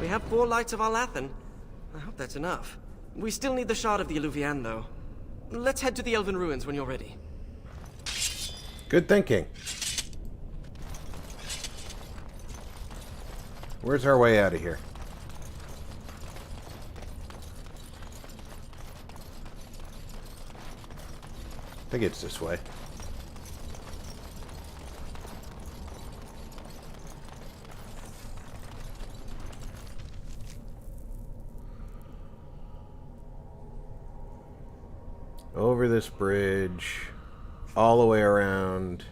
We have 4 lights of Alathan. I hope that's enough. We still need the shard of the Eluvian, though. Let's head to the Elven Ruins when you're ready. Good thinking. Where's our way out of here? I think it's this way. Over this bridge, all the way around,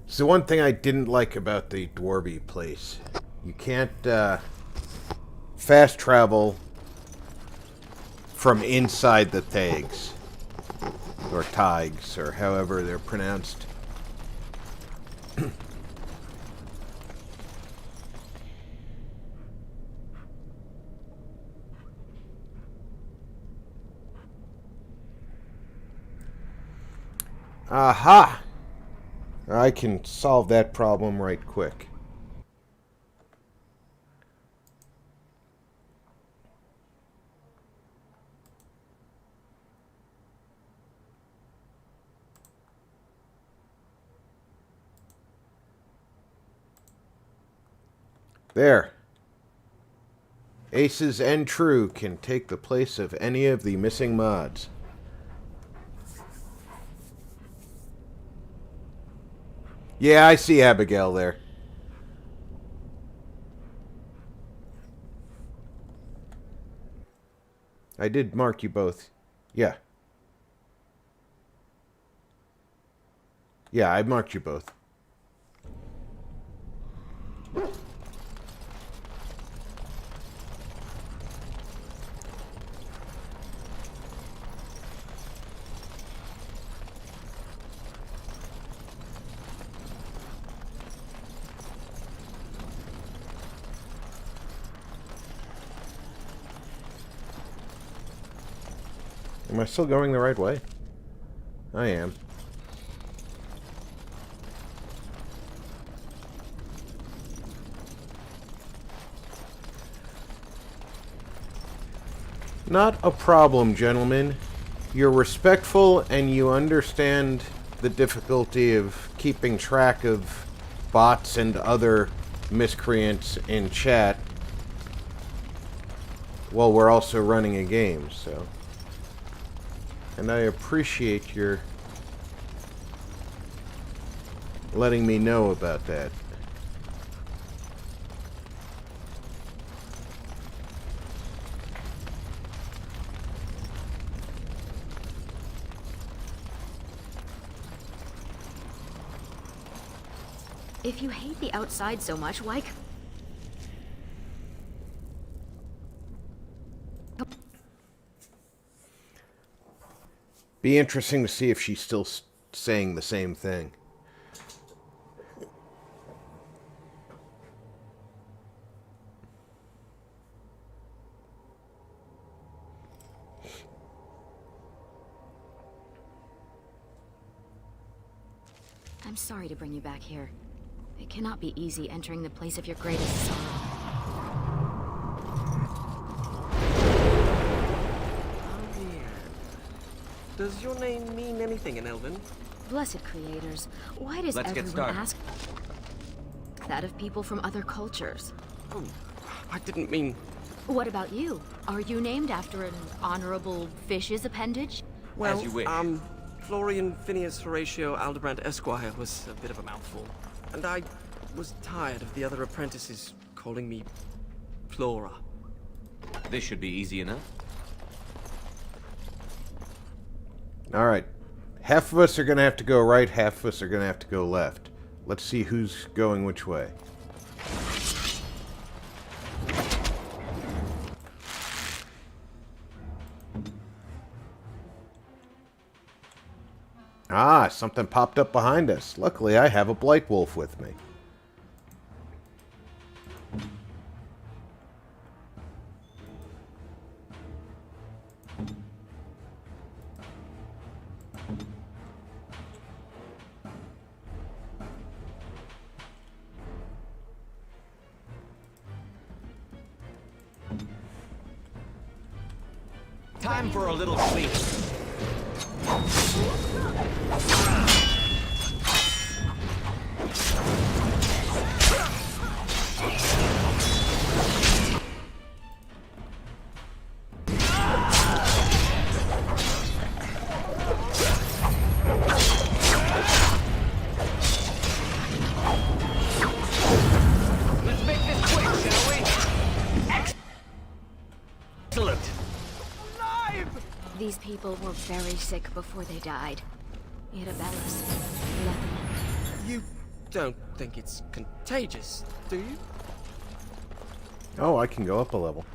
It's the one thing I didn't like about the Dwarby place. You can't fast travel from inside the Thags. Or Tigers, or however they're pronounced. Aha! I can solve that problem right quick. There. Aces and True can take the place of any of the missing mods. Yeah, I see Abigail there. I did mark you both. Yeah. Yeah, I marked you both. Am I still going the right way? I am. Not a problem, gentlemen. You're respectful and you understand the difficulty of keeping track of bots and other miscreants in chat while we're also running a game, so... And I appreciate your letting me know about that. If you hate the outside so much, why... Be interesting to see if she's still saying the same thing. I'm sorry to bring you back here. It cannot be easy entering the place of your greatest sorrow. Does your name mean anything in Elven? Blessed creators, why does Let's get everyone started. ask that of people from other cultures? Oh, I didn't mean... What about you? Are you named after an honorable fish's appendage? Well, As you wish. Florian Phineas Horatio Aldebrand Esquire was a bit of a mouthful. And I was tired of the other apprentices calling me Flora. This should be easy enough. Alright. Half of us are going to have to go right, half of us are going to have to go left. Let's see who's going which way. Ah, something popped up behind us. Luckily, I have a Blight Wolf with me. Time for a little sleep. Let's make this quick, shall we? Excellent. These people were very sick before they died. Irabellis left them. You don't think it's contagious, do you? Oh, I can go up a level.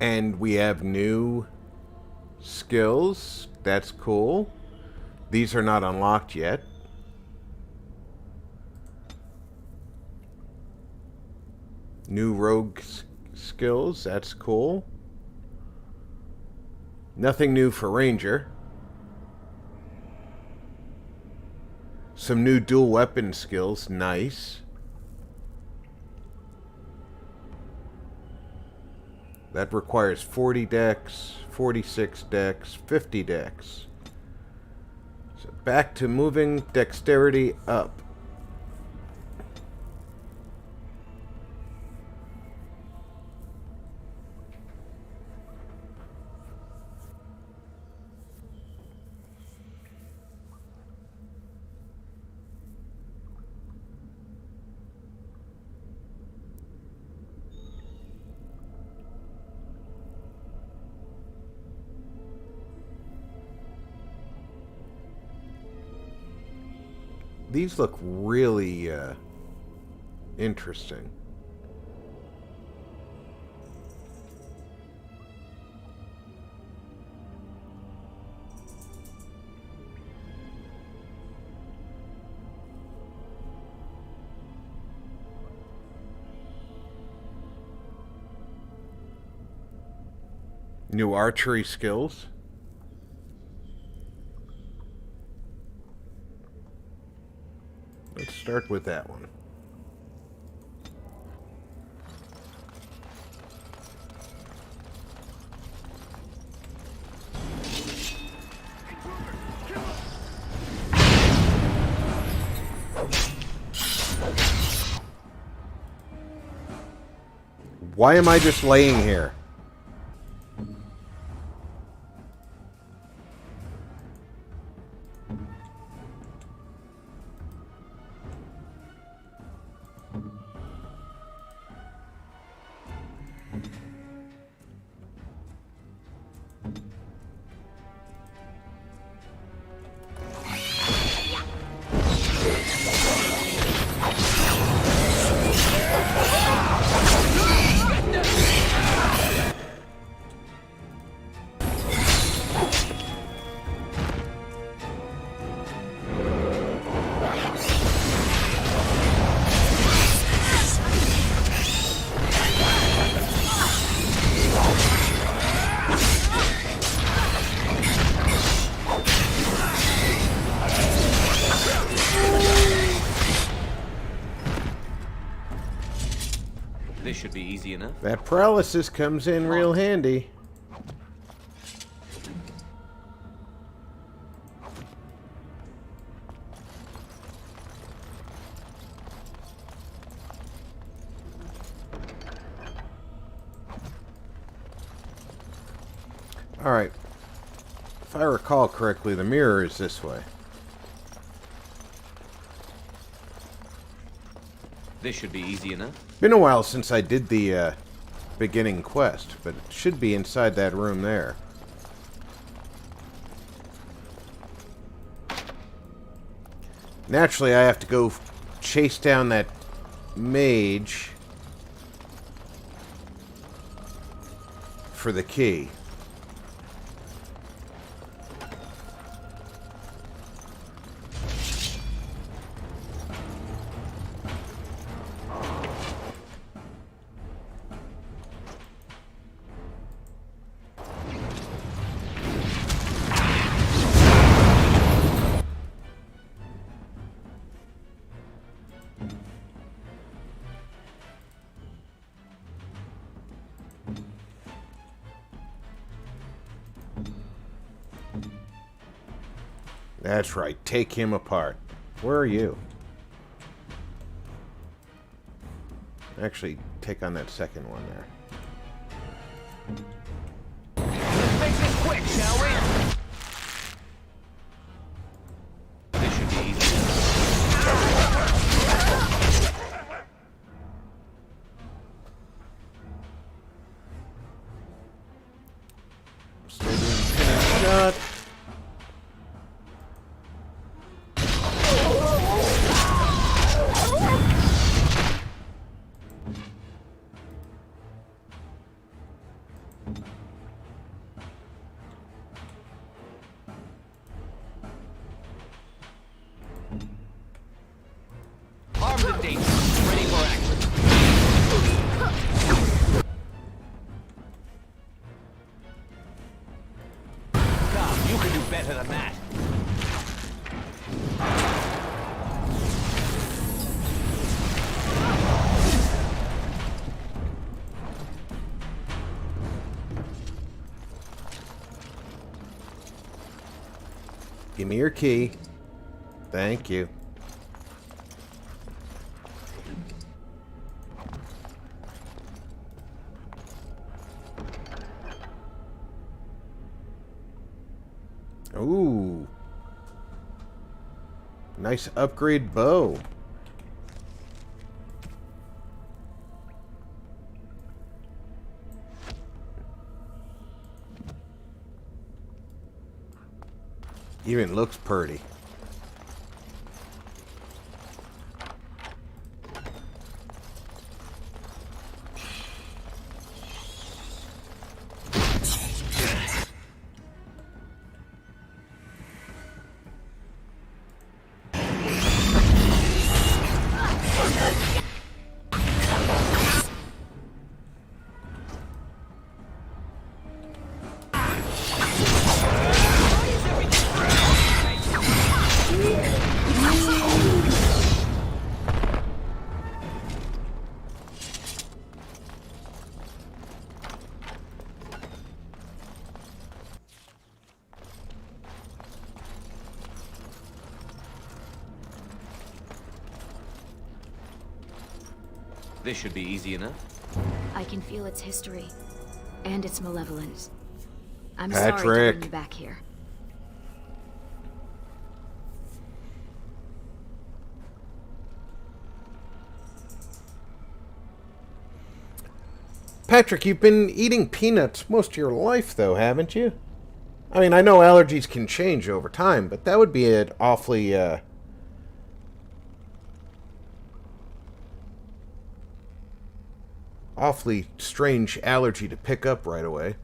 And we have new skills. That's cool. These are not unlocked yet. New rogue skills. That's cool. Nothing new for Ranger. Some new dual weapon skills. Nice. That requires 40 dex, 46 dex, 50 dex. So back to moving dexterity up. These look really interesting. New archery skills. Let's start with that one. Why am I just laying here? This should be easy enough. That paralysis comes in real handy. Alright. If I recall correctly, the mirror is this way. This should be easy enough. Been a while since I did the beginning quest, but it should be inside that room there. Naturally, I have to go chase down that mage for the key. That's right, take him apart. Where are you? Actually, take on that second one there. Make this quick, shall we? This should be easy. Still doing finish shot. Armed and dangerous. Ready for action. Come, you can do better than that. Give me your key. Thank you. Ooh. Nice upgrade bow. Even looks pretty. This should be easy enough. I can feel its history and its malevolence. I'm sorry to Patrick. bring you back here. Patrick, you've been eating peanuts most of your life, though, haven't you? I mean, I know allergies can change over time, but that would be an awfully, awfully strange allergy to pick up right away.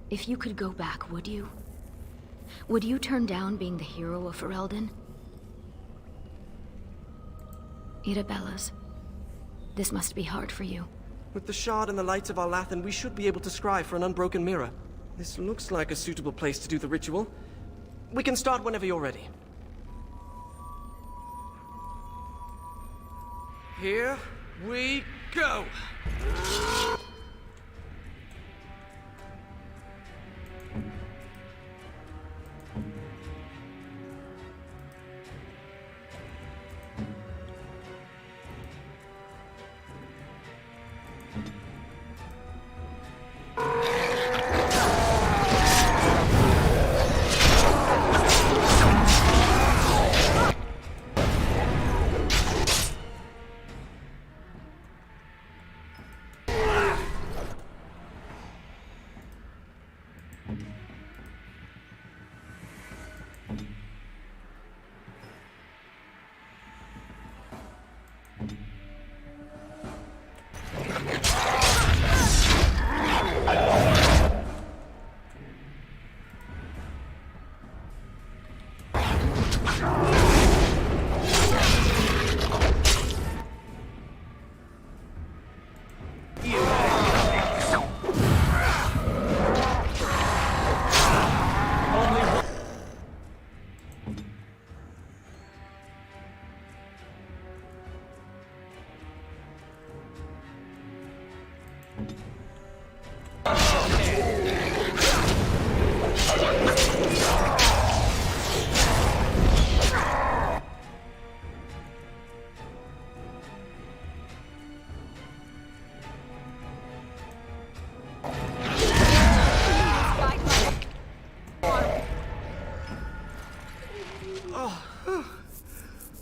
If you could go back, would you? Would you turn down being the hero of Ferelden? Irabellas, this must be hard for you. With the shard and the lights of our Lathan, we should be able to scry for an unbroken mirror. This looks like a suitable place to do the ritual. We can start whenever you're ready. Here we go!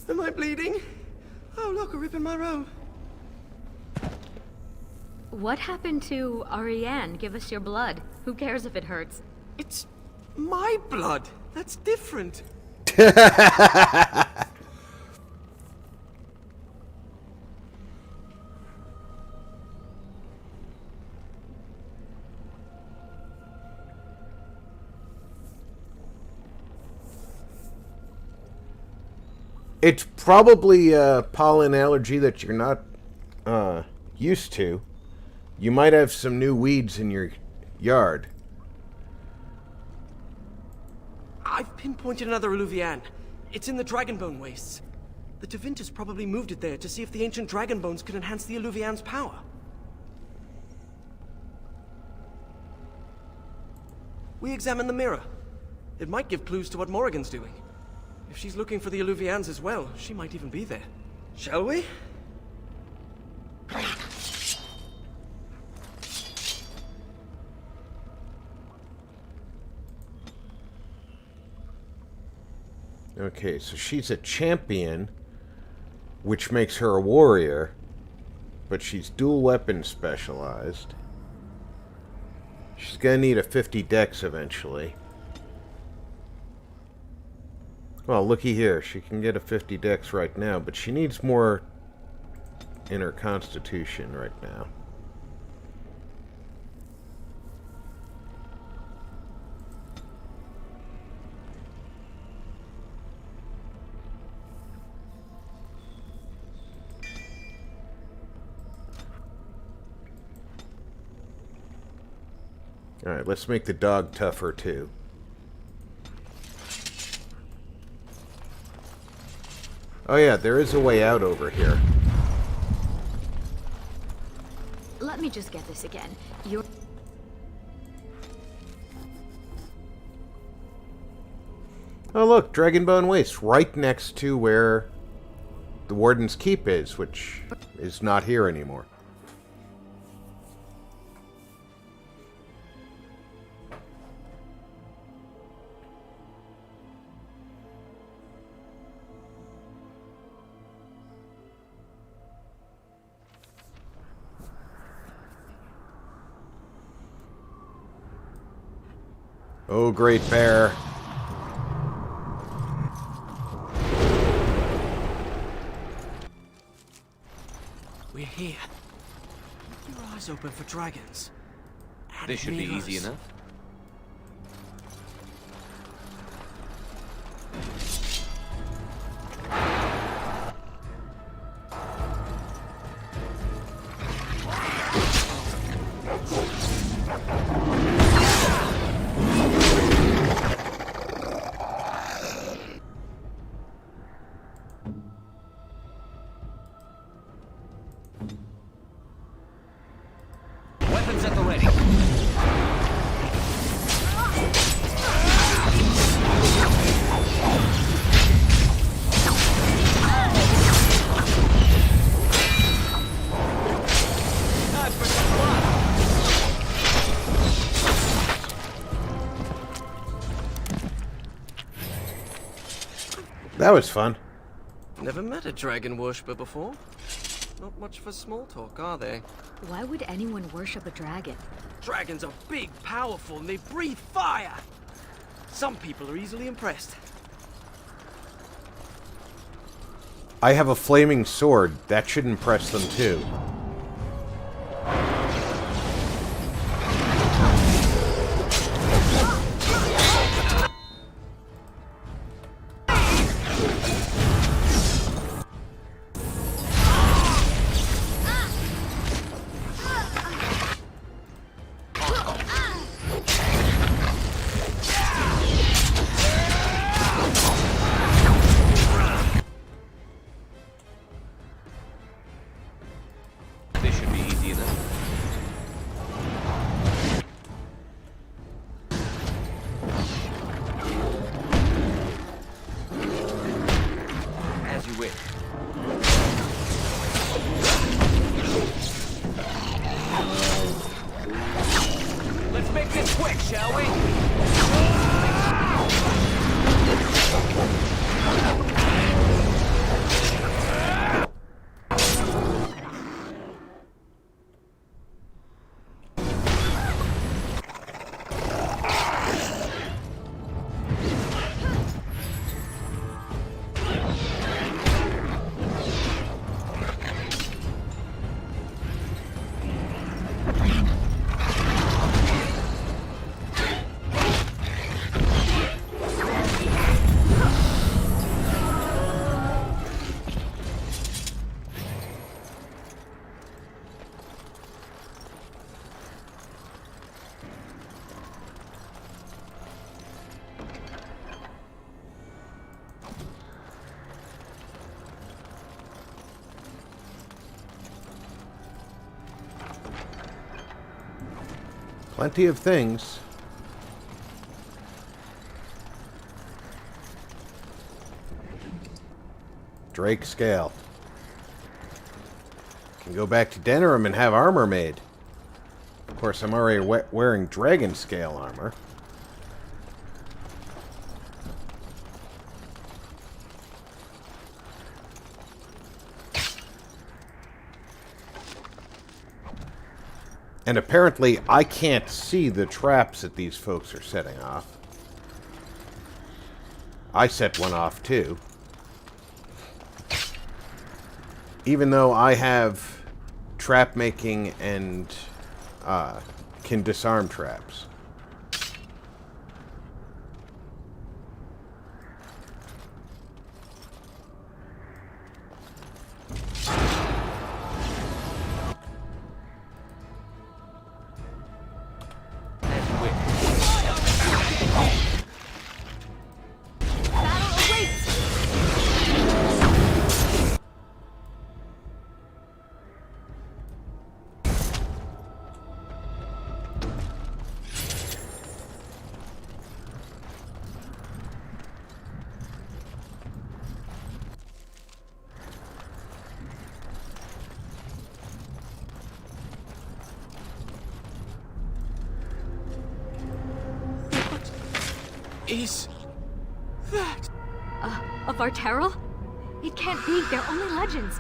Am I bleeding? Oh, look, a rip in my robe. What happened to Ariane? Give us your blood. Who cares if it hurts? It's My blood? That's different. It's probably a pollen allergy that you're not used to. You might have some new weeds in your yard. I've pinpointed another Illuvian. It's in the Dragonbone wastes. The Tevintus probably moved it there to see if the ancient Dragonbones could enhance the Illuvian's power. We examine the mirror. It might give clues to what Morrigan's doing. If she's looking for the Illuvians as well, she might even be there. Shall we? Okay, so she's a champion, which makes her a warrior, but she's dual weapon specialized. She's gonna need a 50 dex eventually. Well, looky here. She can get a 50 dex right now, but she needs more in her constitution right now. Alright, let's make the dog tougher too. Oh yeah, there is a way out over here. Let me just get this again. You're... Oh look, Dragonbone Waste, right next to where the Warden's Keep is, which is not here anymore. Oh, Great Bear. We're here. Keep your eyes open for dragons. And This should be mirrors. easy enough. Weapons at the ready. That was fun. Never met a dragon worshipper before. Not much for small talk, are they? Why would anyone worship a dragon? Dragons are big, powerful, and they breathe fire! Some people are easily impressed. I have a flaming sword. That should impress them too. This should be easy enough. As you wish. Let's make this quick, shall we? Plenty of things. Drake scale. Can go back to Denerim and have armor made. Of course, I'm already wearing dragon scale armor. And apparently, I can't see the traps that these folks are setting off. I set one off, too. Even though I have trap making and can disarm traps. Is that? Of our Terrell? It can't be, they're only legends.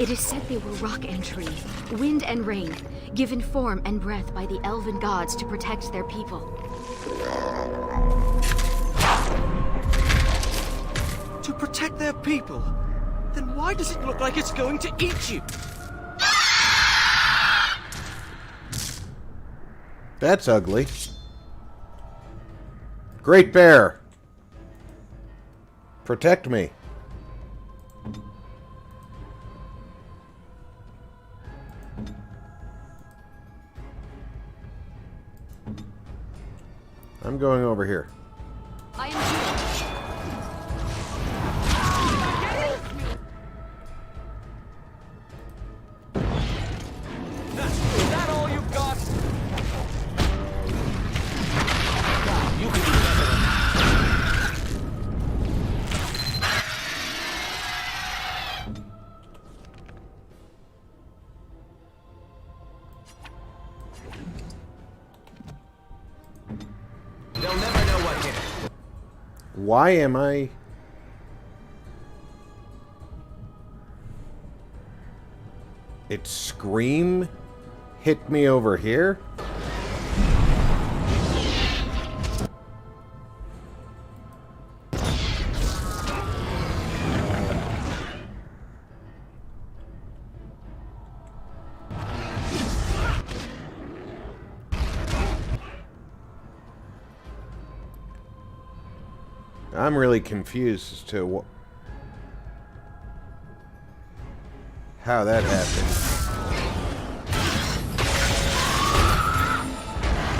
It is said they were rock and tree, wind and rain, given form and breath by the elven gods to protect their people. To protect their people? Then why does it look like it's going to eat you? That's ugly. Great Bear! Protect me. I'm going over here. I am here. Is that all you've got? You can do better than that. They'll never know what hit it. Why am I... Its scream hit me over here? I'm really confused as to how that happened.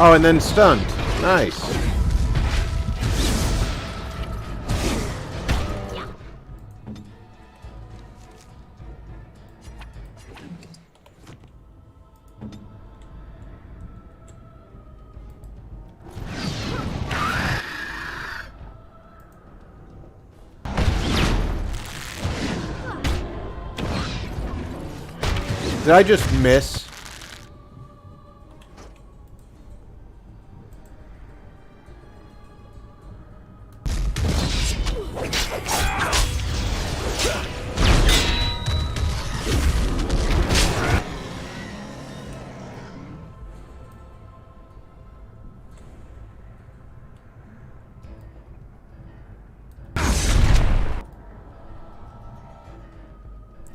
Oh, and then stunned. Nice. Did I just miss?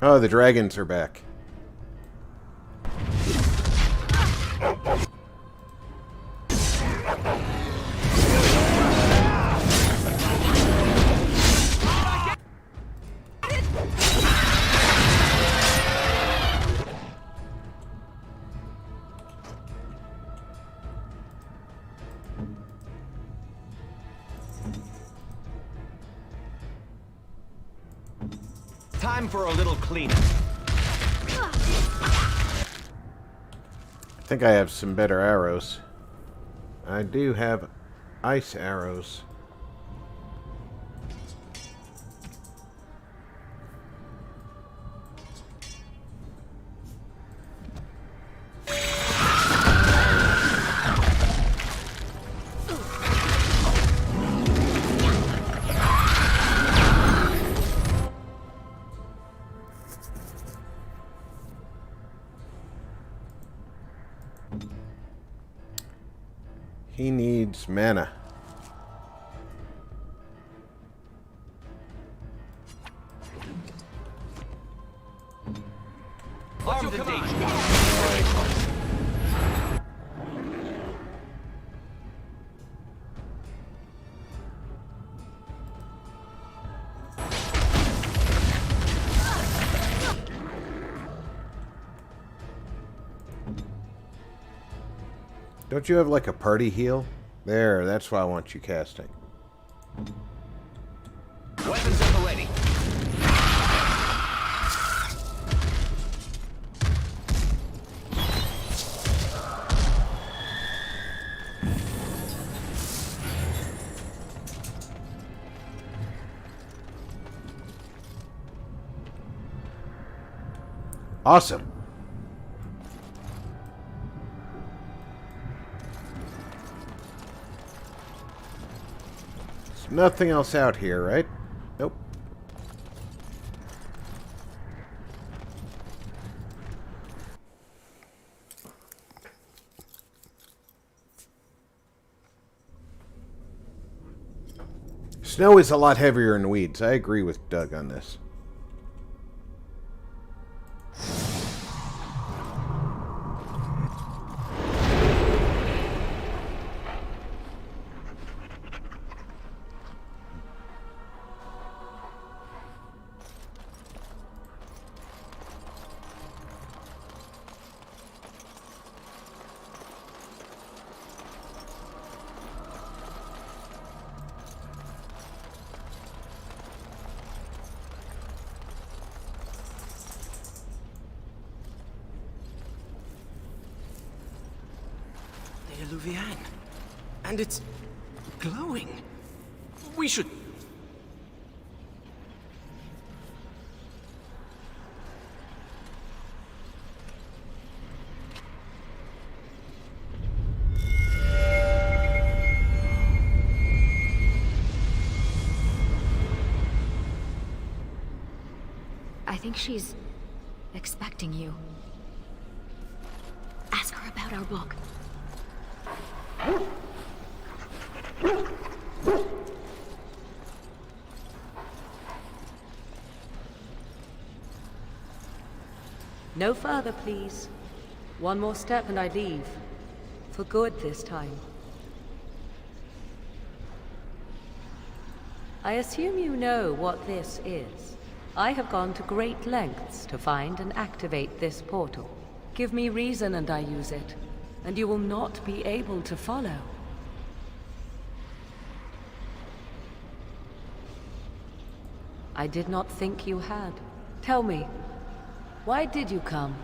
Oh, the dragons are back. Time for a little cleanup. I think I have some better arrows. I do have ice arrows. He needs mana. What's your command? Don't you have like a party heal? There, that's what I want you casting. Weapons at the ready. Awesome. There's nothing else out here, right? Nope. Snow is a lot heavier in weeds. I agree with Doug on this. Luvian. And it's glowing. We should... I think she's expecting you. Ask her about our book. No further, please. One more step and I leave. For good this time. I assume you know what this is. I have gone to great lengths to find and activate this portal. Give me reason and I use it, and you will not be able to follow. I did not think you had. Tell me, why did you come?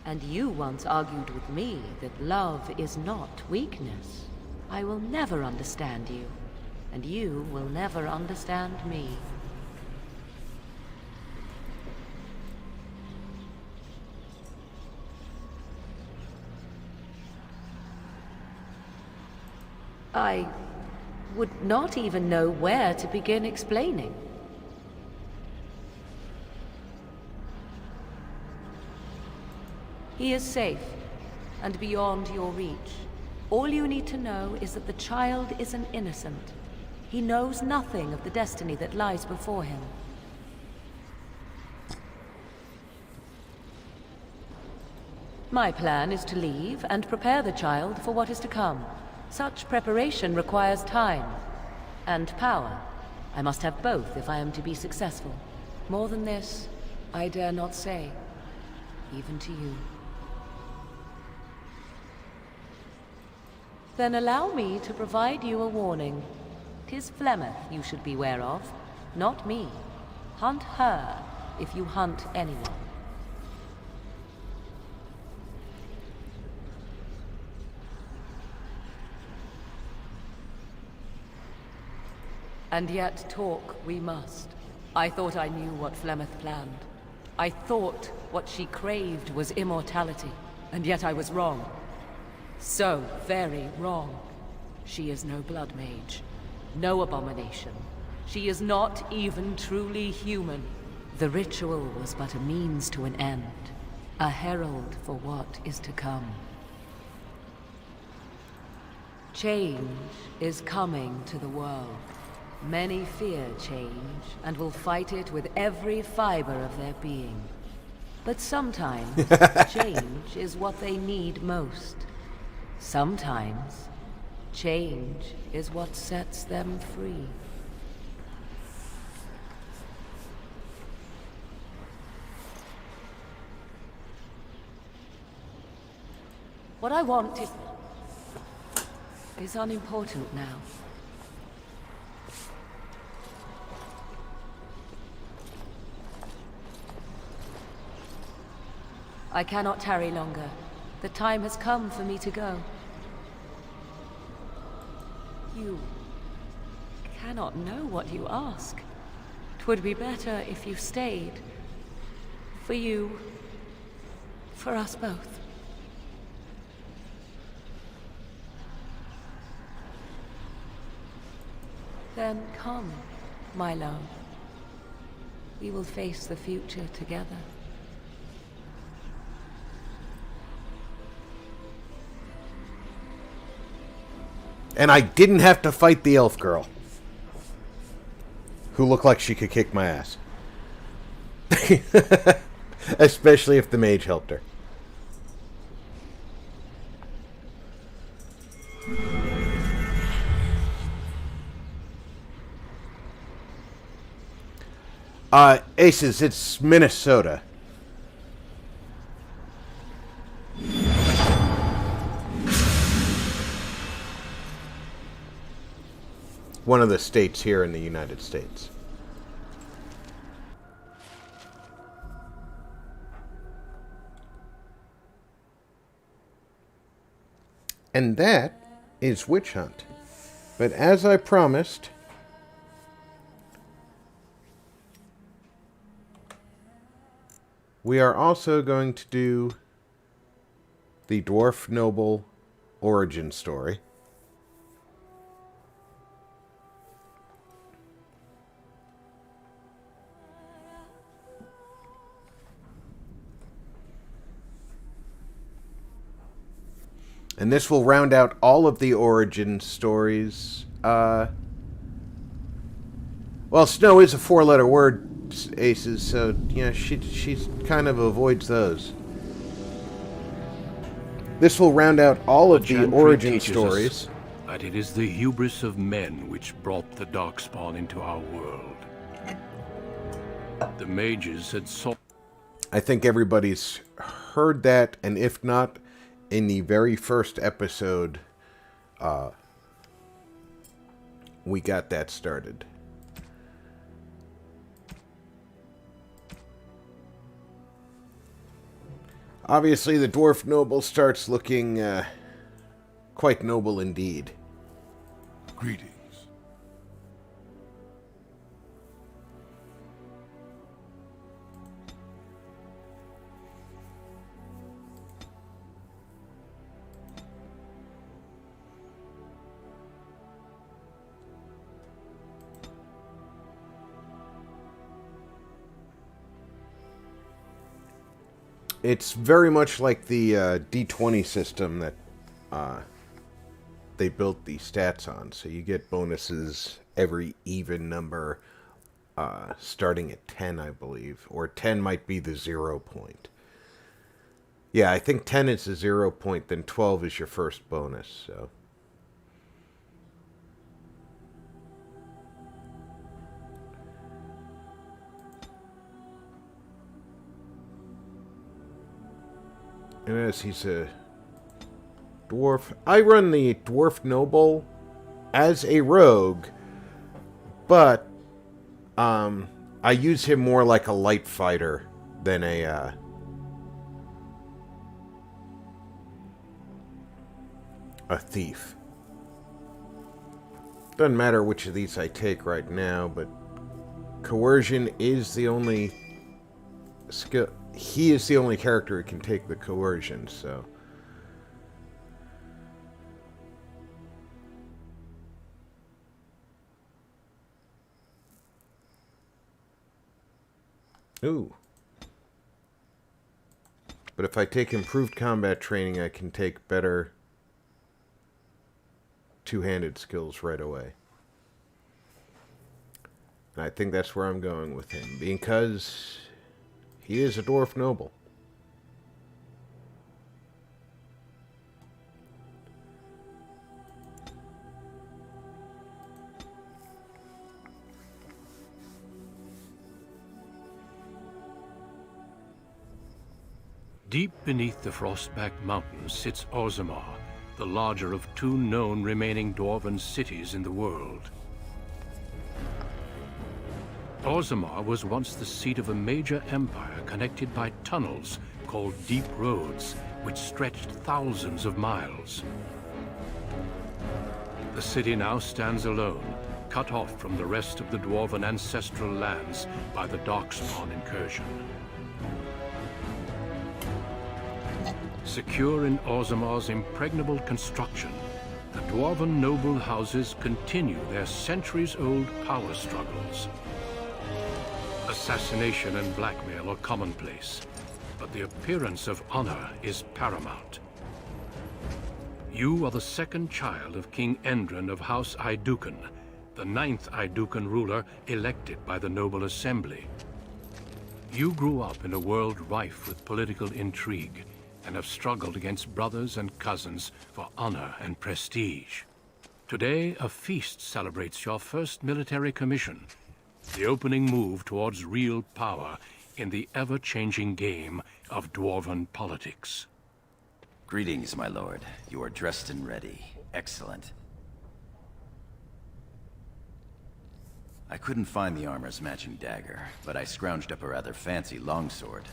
And you once argued with me that love is not weakness. I will never understand you, and you will never understand me. I would not even know where to begin explaining. He is safe, and beyond your reach. All you need to know is that the child is an innocent. He knows nothing of the destiny that lies before him. My plan is to leave and prepare the child for what is to come. Such preparation requires time and power. I must have both if I am to be successful. More than this, I dare not say, even to you. Then allow me to provide you a warning. 'Tis Flemeth you should beware of. not me. Hunt her if you hunt anyone. And yet talk we must. I thought I knew what Flemeth planned. I thought what she craved was immortality, and yet I was wrong. So very wrong. She is no blood mage, no abomination. She is not even truly human. The ritual was but a means to an end, a herald for what is to come. Change is coming to the world. Many fear change, and will fight it with every fiber of their being. But sometimes, change is what they need most. Sometimes, change is what sets them free. What I want is unimportant now. I cannot tarry longer. The time has come for me to go. You cannot know what you ask. 'Twould be better if you stayed. For you. For us both. Then come, my love. We will face the future together. And I didn't have to fight the elf girl, who looked like she could kick my ass. Especially if the mage helped her. Aces, it's Minnesota. One of the states here in the United States. And that is Witch Hunt. But as I promised, we are also going to do the Dwarf Noble origin story. And this will round out all of the origin stories. Well, Snow is a four-letter word, Aces, so, you know, she kind of avoids those. This will round out all of the origin stories. That it is the hubris of men which brought the Darkspawn into our world. The mages had sought... I think everybody's heard that, and if not, in the very first episode, we got that started. Obviously, the Dwarf Noble starts looking quite noble indeed. Greetings. It's very much like the D20 system that they built the stats on. So you get bonuses every even number, starting at 10, I believe. Or 10 might be the 0 point. Yeah, I think 10 is the 0 point, then 12 is your first bonus, so... And as he's a dwarf, I run the Dwarf Noble as a rogue, but I use him more like a light fighter than a thief. Doesn't matter which of these I take right now, but coercion is the only skill. He is the only character who can take the coercion, so. Ooh. But if I take improved combat training, I can take better two-handed skills right away. And I think that's where I'm going with him, because he is a dwarf noble. Deep beneath the Frostback Mountains sits Orzammar, the larger of two known remaining dwarven cities in the world. Orzammar was once the seat of a major empire connected by tunnels called Deep Roads, which stretched thousands of miles. The city now stands alone, cut off from the rest of the dwarven ancestral lands by the Darkspawn incursion. Secure in Orzammar's impregnable construction, the dwarven noble houses continue their centuries-old power struggles. Assassination and blackmail are commonplace, but the appearance of honor is paramount. You are the second child of King Endrin of House Aidukan, the 9th Aidukan ruler elected by the Noble Assembly. You grew up in a world rife with political intrigue, and have struggled against brothers and cousins for honor and prestige. Today, a feast celebrates your first military commission, the opening move towards real power in the ever-changing game of dwarven politics. Greetings, my lord. You are dressed and ready. Excellent. I couldn't find the armor's matching dagger, but I scrounged up a rather fancy longsword.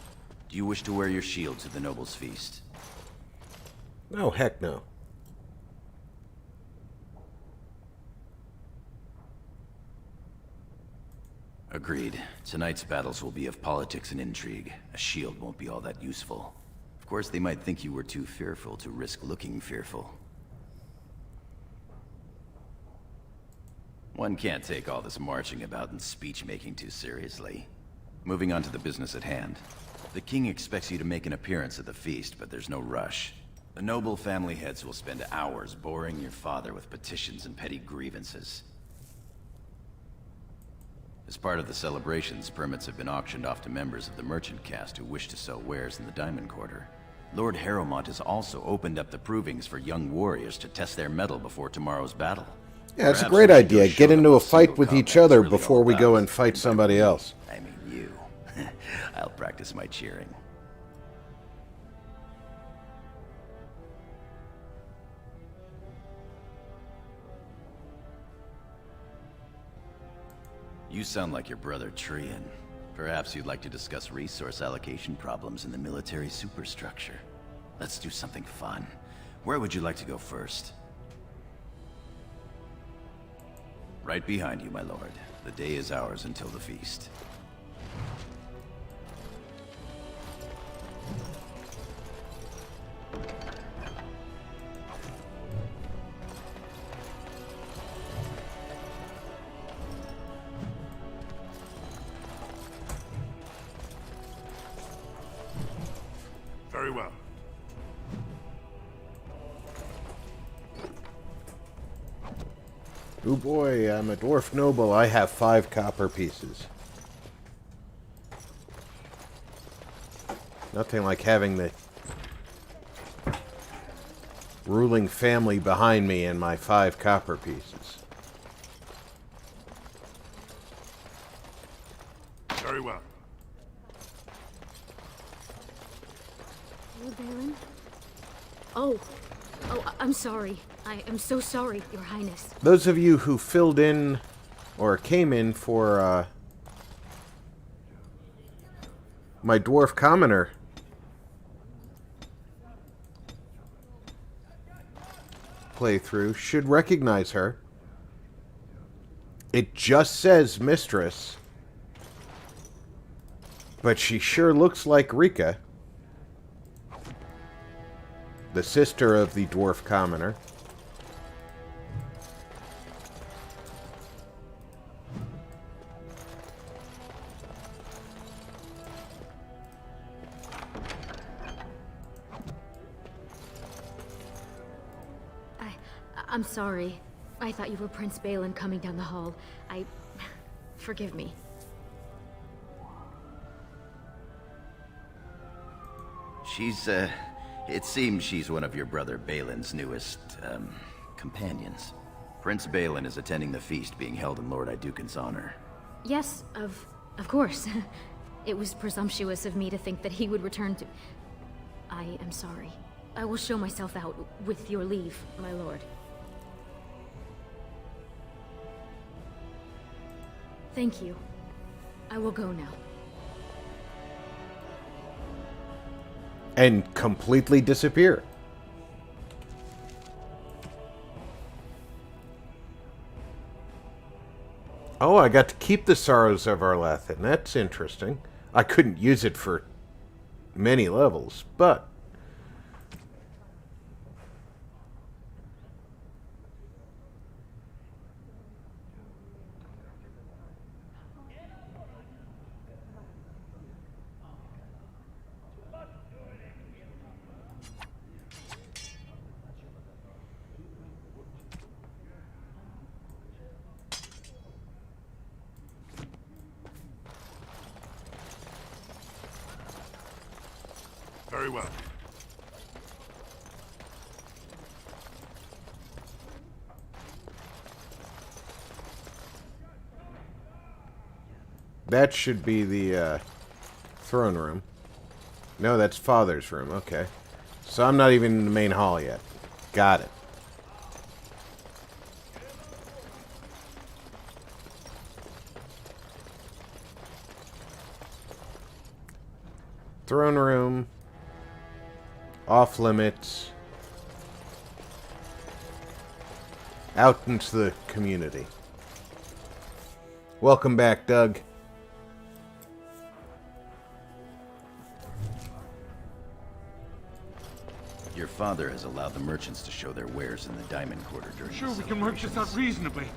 Do you wish to wear your shield to the noble's feast? No, heck no. Agreed. Tonight's battles will be of politics and intrigue. A shield won't be all that useful. Of course, they might think you were too fearful to risk looking fearful. One can't take all this marching about and speech-making too seriously. Moving on to the business at hand. The king expects you to make an appearance at the feast, but there's no rush. The noble family heads will spend hours boring your father with petitions and petty grievances. As part of the celebrations, permits have been auctioned off to members of the merchant caste who wish to sell wares in the Diamond Quarter. Lord Harrowmont has also opened up the provings for young warriors to test their mettle before tomorrow's battle. Yeah, it's a great idea. Get into a fight with each other before we go and fight somebody else. I mean you. I'll practice my cheering. You sound like your brother Trian. Perhaps you'd like to discuss resource allocation problems in the military superstructure. Let's do something fun. Where would you like to go first? Right behind you, my lord. The day is ours until the feast. Very well. Oh boy, I'm a dwarf noble. I have 5 copper pieces. Nothing like having the ruling family behind me and my 5 copper pieces. Very well. Lord Balin? Oh, I'm sorry. I am so sorry, Your Highness. Those of you who filled in or came in for my dwarf commoner playthrough should recognize her. It just says mistress, but she sure looks like Rika, the sister of the dwarf commoner. I'm sorry. I thought you were Prince Balin coming down the hall. Forgive me. It seems she's one of your brother Balin's newest, companions. Prince Balin is attending the feast being held in Lord Iduken's honor. Yes, of course. It was presumptuous of me to think that he would return to... I am sorry. I will show myself out, with your leave, my lord. Thank you. I will go now. And completely disappear. Oh, I got to keep the Sorrows of Arlathan. That's interesting. I couldn't use it for many levels, but... Very well. That should be the throne room. No, that's Father's room. Okay. So I'm not even in the main hall yet. Got it. Throne room. Off limits. Out into the community. Welcome back, Doug. Your father has allowed the merchants to show their wares in the Diamond Quarter during Sure, we can work this out reasonably.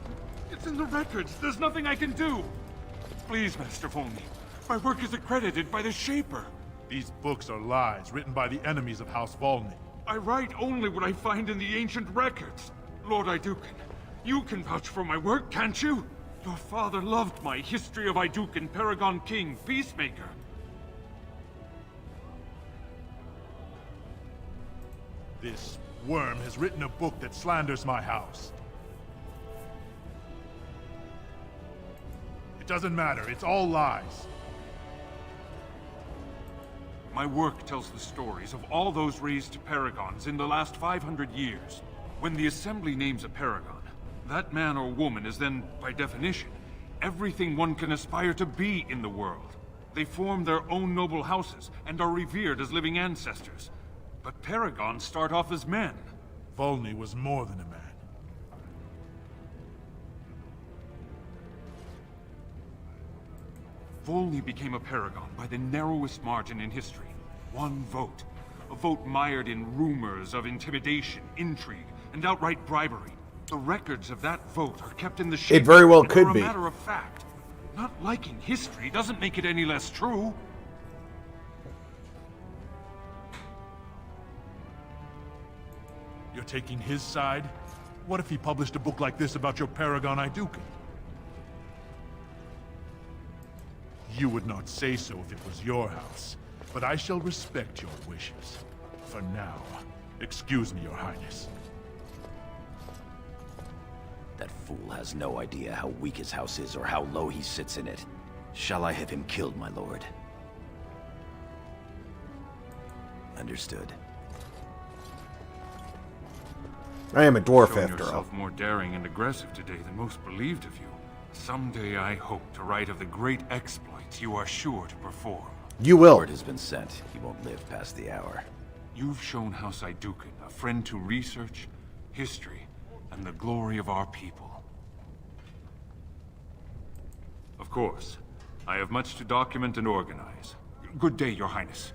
It's in the records. There's nothing I can do. Please, Master Volney. My work is accredited by the Shaper. These books are lies written by the enemies of House Volney. I write only what I find in the ancient records. Lord Iduken, you can vouch for my work, can't you? Your father loved my History of Iduken, Paragon King, Peacemaker. This worm has written a book that slanders my house. It doesn't matter, it's all lies. My work tells the stories of all those raised paragons in the last 500 years. When the Assembly names a paragon, that man or woman is then, by definition, everything one can aspire to be in the world. They form their own noble houses and are revered as living ancestors. But paragons start off as men. Volney was more than a man. Volney became a paragon by the narrowest margin in history. One vote. A vote mired in rumors of intimidation, intrigue, and outright bribery. The records of that vote are kept in the shade. It very well could be. For a matter of fact, not liking history doesn't make it any less true. You're taking his side? What if he published a book like this about your paragon Iduken? You would not say so if it was your house, but I shall respect your wishes. For now, excuse me, Your Highness. That fool has no idea how weak his house is or how low he sits in it. Shall I have him killed, my lord? Understood. I am a dwarf Showing after all. yourself more daring and aggressive today than most believed of you. Someday I hope to write of the great exploits you are sure to perform. You will. Word has been sent. He won't live past the hour. You've shown House Idukan a friend to research, history, and the glory of our people. Of course, I have much to document and organize. Good day, Your Highness,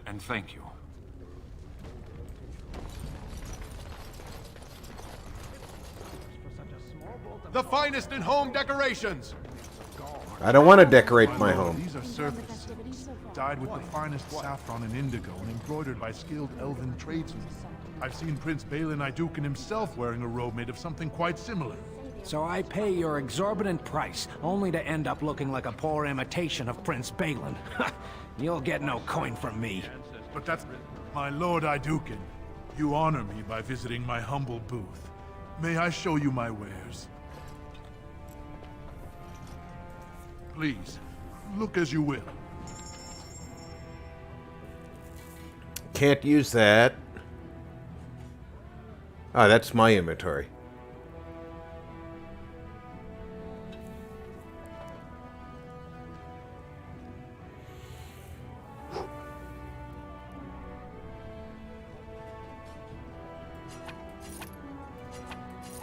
and thank you. The finest in home decorations! I don't want to decorate my home. These are surface silks, dyed with the finest saffron and indigo and embroidered by skilled elven tradesmen. I've seen Prince Balin Idukan himself wearing a robe made of something quite similar. So I pay your exorbitant price, only to end up looking like a poor imitation of Prince Balin. You'll get no coin from me. But that's... My Lord Idukan, you honor me by visiting my humble booth. May I show you my wares? Please, look as you will. Can't use that. Ah, that's my inventory.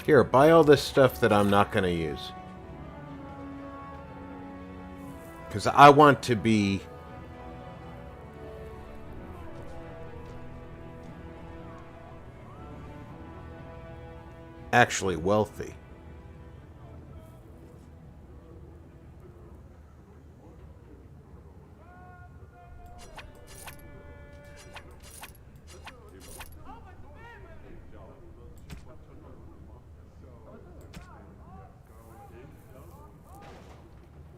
Here, buy all this stuff that I'm not going to use. Because I want to be... actually wealthy.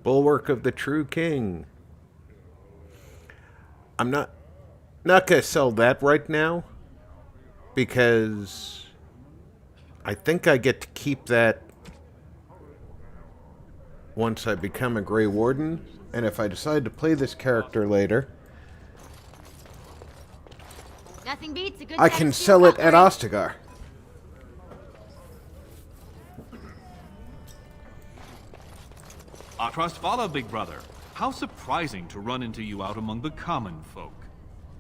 Bulwark of the true king. I'm not gonna sell that right now because I think I get to keep that once I become a Grey Warden, and if I decide to play this character later, Nothing beats a good I can sell it at Ostagar. Our trust follow, big brother. How surprising to run into you out among the common folk.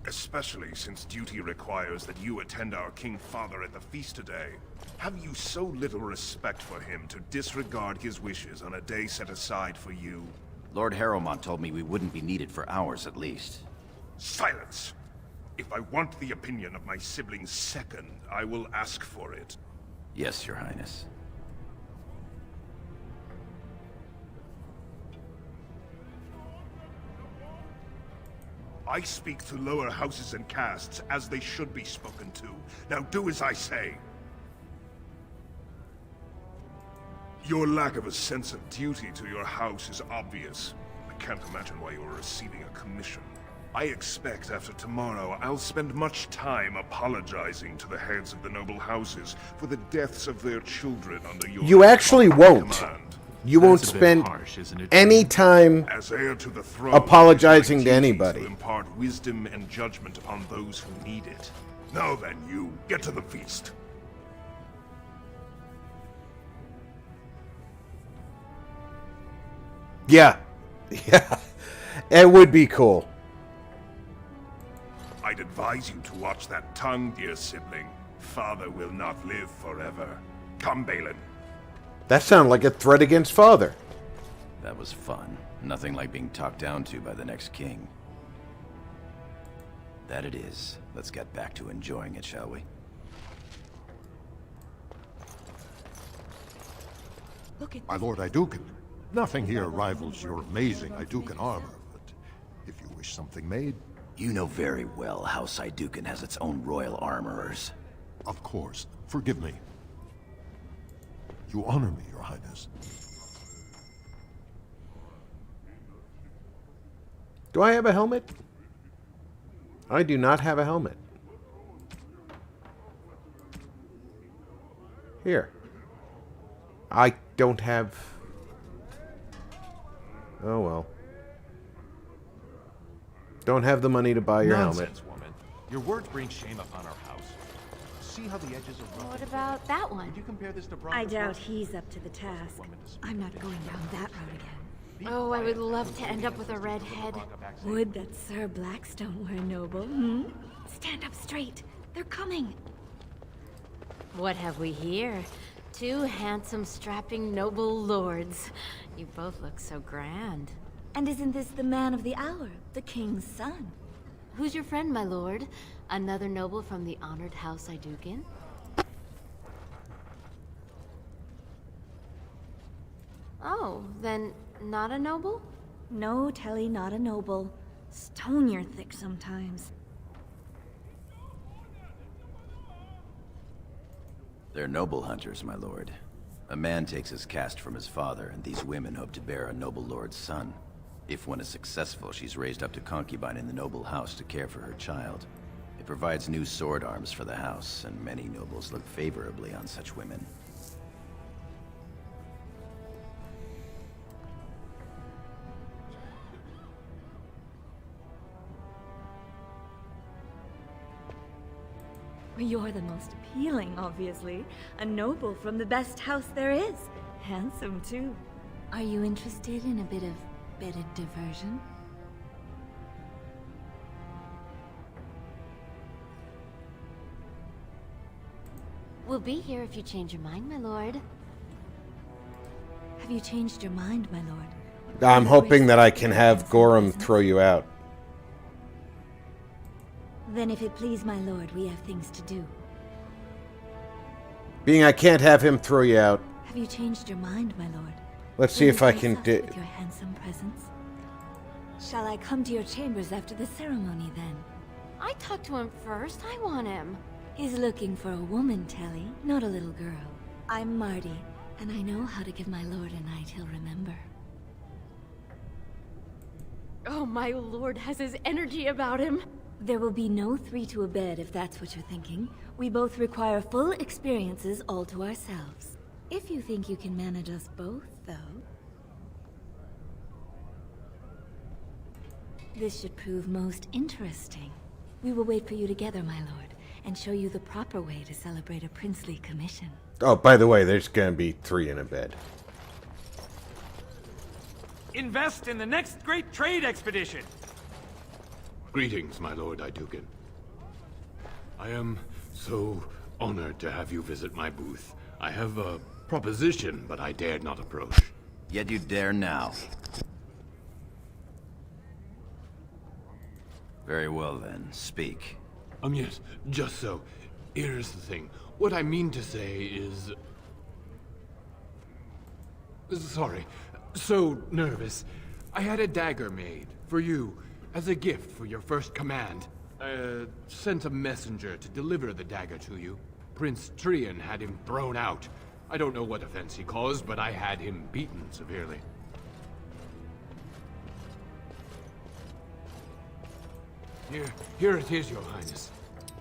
Especially since duty requires that you attend our King Father at the feast today. Have you so little respect for him to disregard his wishes on a day set aside for you? Lord Harrowmont told me we wouldn't be needed for hours at least. Silence! If I want the opinion of my sibling's second, I will ask for it. Yes, Your Highness. I speak to lower houses and castes as they should be spoken to. Now do as I say. Your lack of a sense of duty to your house is obvious. I can't imagine why you are receiving a commission. I expect after tomorrow I'll spend much time apologizing to the heads of the noble houses for the deaths of their children under your You actually won't. command. You won't spend any time As heir to the throne, apologizing it is my to duty anybody. To impart wisdom and judgment upon those who need it. Now then, you get to the feast. Yeah. Yeah. It would be cool. I'd advise you to watch that tongue, dear sibling. Father will not live forever. Come, Balin. That sounded like a threat against father. That was fun. Nothing like being talked down to by the next king. That it is. Let's get back to enjoying it, shall we? Look at My Lord Idukan, nothing here rivals your amazing Idukan armor, but if you wish something made... You know very well House Idukan has its own royal armorers. Of course. Forgive me. You honor me, Your Highness. Do I have a helmet? I do not have a helmet. Here. I don't have... Oh well. Don't have the money to buy your Nonsense, helmet. woman. Your words bring shame upon our house. See how the edges are rough. What about that one? Would you compare this to I Bronco's doubt work? he's up to the task. I'm not going down that road again. Oh, I would love to end up with a redhead. Would that Sir Blackstone were a noble, hmm? Stand up straight. They're coming. What have we here? Two handsome, strapping, noble lords. You both look so grand. And isn't this the man of the hour, the king's son? Who's your friend, my lord? Another noble from the honored House Iduken? Oh, then not a noble? No, Telly, not a noble. Stone you're thick sometimes. They're noble hunters, my lord. A man takes his caste from his father, and these women hope to bear a noble lord's son. If one is successful, she's raised up to concubine in the noble house to care for her child. It provides new sword arms for the house, and many nobles look favorably on such women. You're the most appealing, obviously. A noble from the best house there is. Handsome, too. Are you interested in a bit of bedded diversion? We'll be here if you change your mind, my lord. Have you changed your mind, my lord? I'm hoping that I can have Gorham throw you out. Then if it please my lord, we have things to do. Being I can't have him throw you out. Have you changed your mind, my lord? Let's see if I can do... With your handsome presence? Shall I come to your chambers after the ceremony, then? I talked to him first. I want him. He's looking for a woman, Telly, not a little girl. I'm Marty, and I know how to give my lord a night he'll remember. Oh, my lord has his energy about him. There will be no three to a bed, if that's what you're thinking. We both require full experiences all to ourselves. If you think you can manage us both, though... This should prove most interesting. We will wait for you together, my lord, and show you the proper way to celebrate a princely commission. Oh, by the way, there's gonna be 3 in a bed. Invest in the next great trade expedition! Greetings, my lord Iduken. I am so honored to have you visit my booth. I have a proposition, but I dared not approach. Yet you dare now. Very well then, speak. Yes, just so. Here's the thing. What I mean to say is... Sorry. So nervous. I had a dagger made, for you, as a gift for your first command. Sent a messenger to deliver the dagger to you. Prince Trian had him thrown out. I don't know what offense he caused, but I had him beaten severely. Here it is, your highness.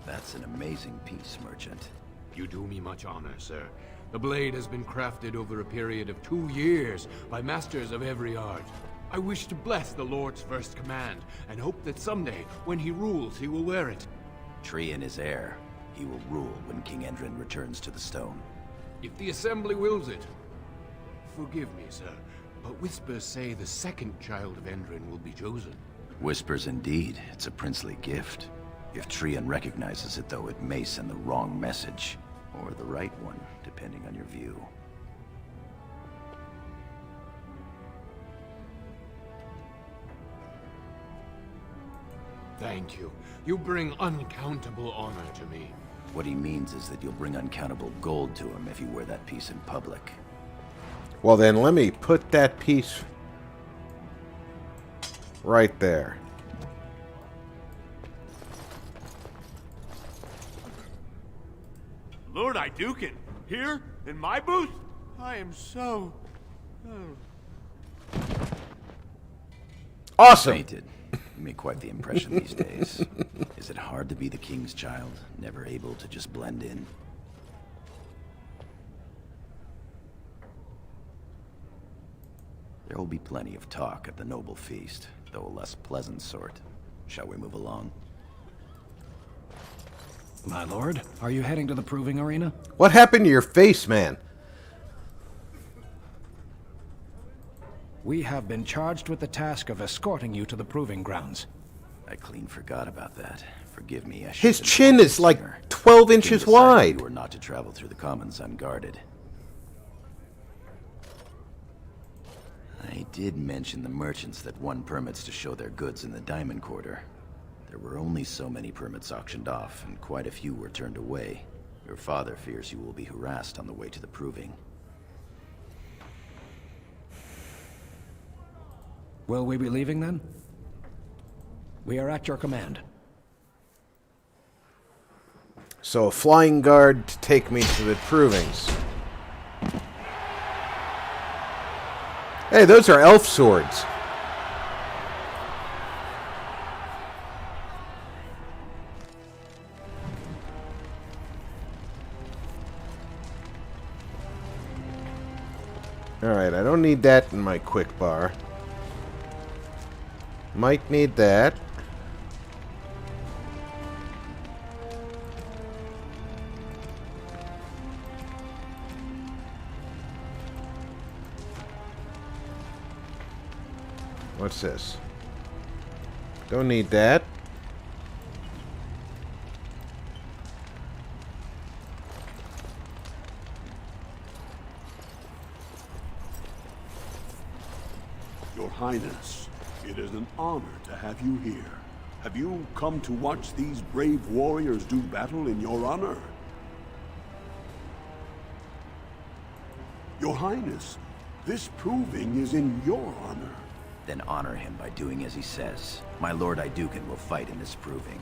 That's an amazing piece, merchant. You do me much honor, sir. The blade has been crafted over a period of 2 years by masters of every art. I wish to bless the Lord's first command, and hope that someday, when he rules, he will wear it. Trian is heir. He will rule when King Endrin returns to the stone. If the Assembly wills it. Forgive me, sir, but whispers say the second child of Endrin will be chosen. Whispers indeed. It's a princely gift. If Trian recognizes it, though, it may send the wrong message. Or the right one, depending on your view. Thank you. You bring uncountable honor to me. What he means is that you'll bring uncountable gold to him if you wear that piece in public. Well then, let me put that piece right there. Lord Iduken, here, in my booth? I am so... Awesome! Painted. You make quite the impression these days. Is it hard to be the king's child, never able to just blend in? There will be plenty of talk at the noble feast, though a less pleasant sort. Shall we move along? My lord, are you heading to the proving arena? What happened to your face, man? We have been charged with the task of escorting you to the proving grounds. I clean forgot about that. Forgive me. His chin is like 12 inches wide. You were not to travel through the commons unguarded. I did mention the merchants that won permits to show their goods in the Diamond Quarter. There were only so many permits auctioned off, and quite a few were turned away. Your father fears you will be harassed on the way to the proving. Will we be leaving then? We are at your command. So a flying guard to take me to the provings. Hey, those are elf swords. Alright, I don't need that in my quick bar. Might need that. What's this? Don't need that. Your Highness, it is an honor to have you here. Have you come to watch these brave warriors do battle in your honor? Your Highness, this proving is in your honor. Then honor him by doing as he says. My Lord Idukan will fight in this proving.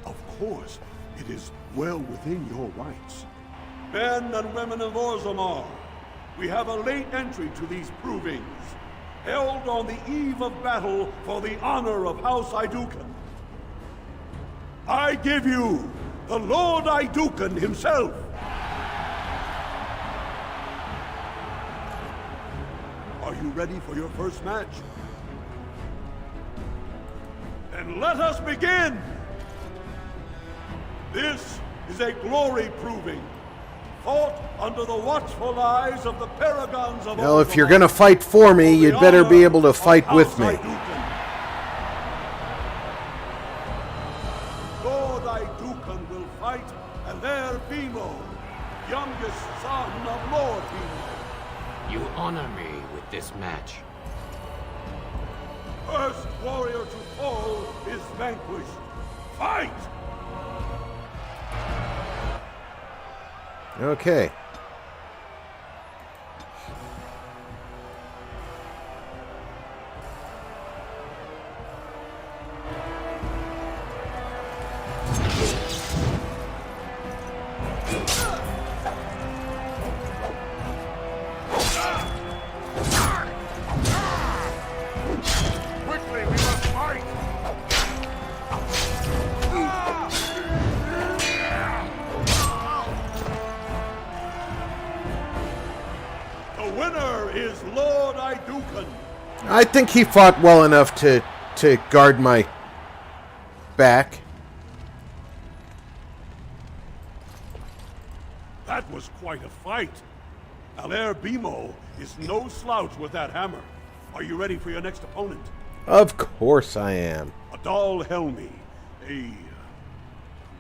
Of course, it is well within your rights. Men and women of Orzammar, we have a late entry to these provings, held on the eve of battle for the honor of House Idukan. I give you the Lord Idukan himself. Are you ready for your first match? Then let us begin! This is a glory proving, fought under the watchful eyes of the paragons of Well, if you're gonna fight for me, you'd better be able to fight with me. Lord Idukan will fight Alair Bimo, youngest son of Lord Bimo. You honor me with this match. First warrior to fall is vanquished. Fight! Okay. Quickly, we must fight! The winner is Lord Idukan. I think he fought well enough to guard my back. That was quite a fight. Alair Bimo is no slouch with that hammer. Are you ready for your next opponent? Of course I am. Adal Helmi, a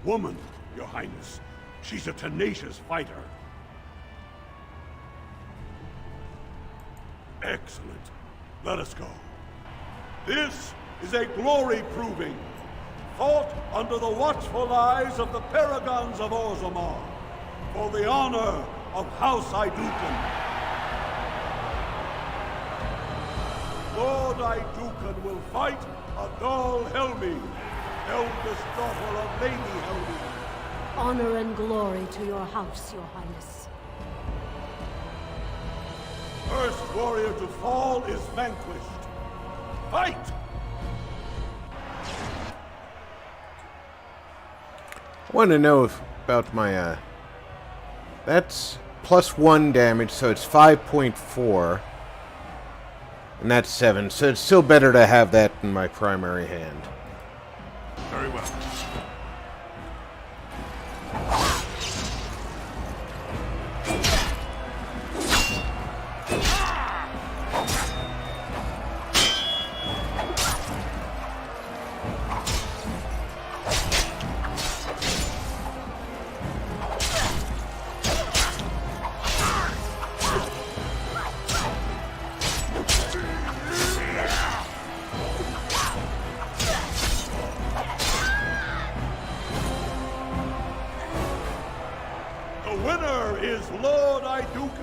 woman, Your Highness. She's a tenacious fighter. Excellent. Let us go. This is a glory proving, fought under the watchful eyes of the paragons of Orzammar, for the honor of House Idukan. Lord Idukan will fight Adal Helmi, eldest daughter of Lady Helmi. Honor and glory to your house, Your Highness. First warrior to fall is vanquished. Fight! I want to know about my, that's +1 damage, so it's 5.4. And that's 7, so it's still better to have that in my primary hand. Very well.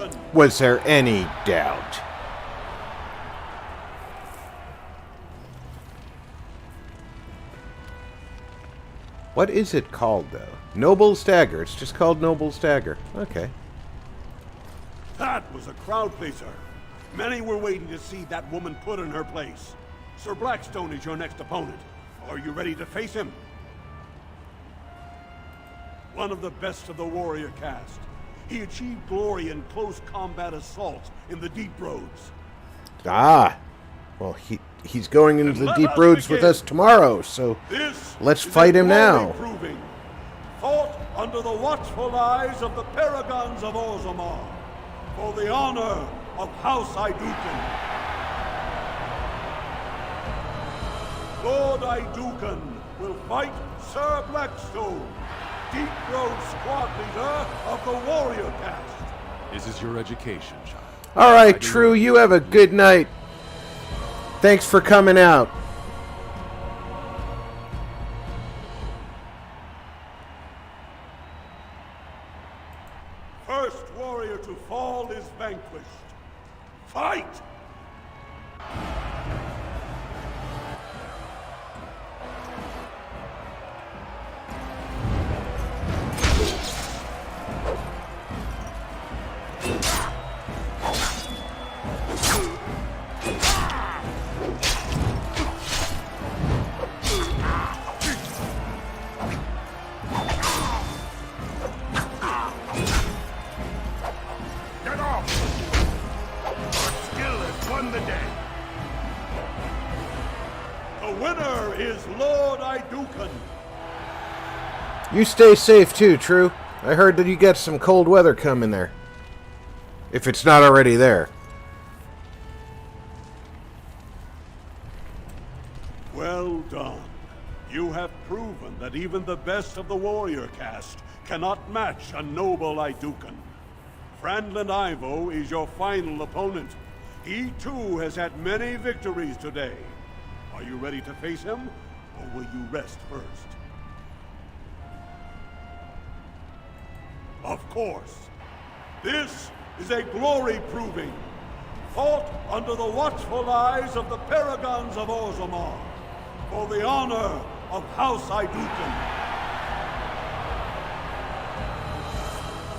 Dukan! Was there any doubt? What is it called, though? Noble's Dagger. It's just called Noble's Dagger. Okay. That was a crowd pleaser. Many were waiting to see that woman put in her place. Sir Blackstone is your next opponent. Are you ready to face him? One of the best of the warrior caste. He achieved glory in close combat assaults in the Deep Roads. Ah. Well, he's going into the Deep Roads with us tomorrow, so let's fight him now. Proving, fought under the watchful eyes of the Paragons of Orzammar, for the honor of House Idukan. Lord Idukan will fight Sir Blackstone, Deep Road squad leader of the warrior caste. This is your education, child. All right, True, you have a good night. Thanks for coming out. First warrior to fall is vanquished. Fight! You stay safe too, True. I heard that you got some cold weather coming there. If it's not already there. Well done. You have proven that even the best of the warrior caste cannot match a noble Idukan. Frandland Ivo is your final opponent. He too has had many victories today. Are you ready to face him, or will you rest first? Of course. This is a glory proving, fought under the watchful eyes of the Paragons of Orzammar, for the honor of House Idukan.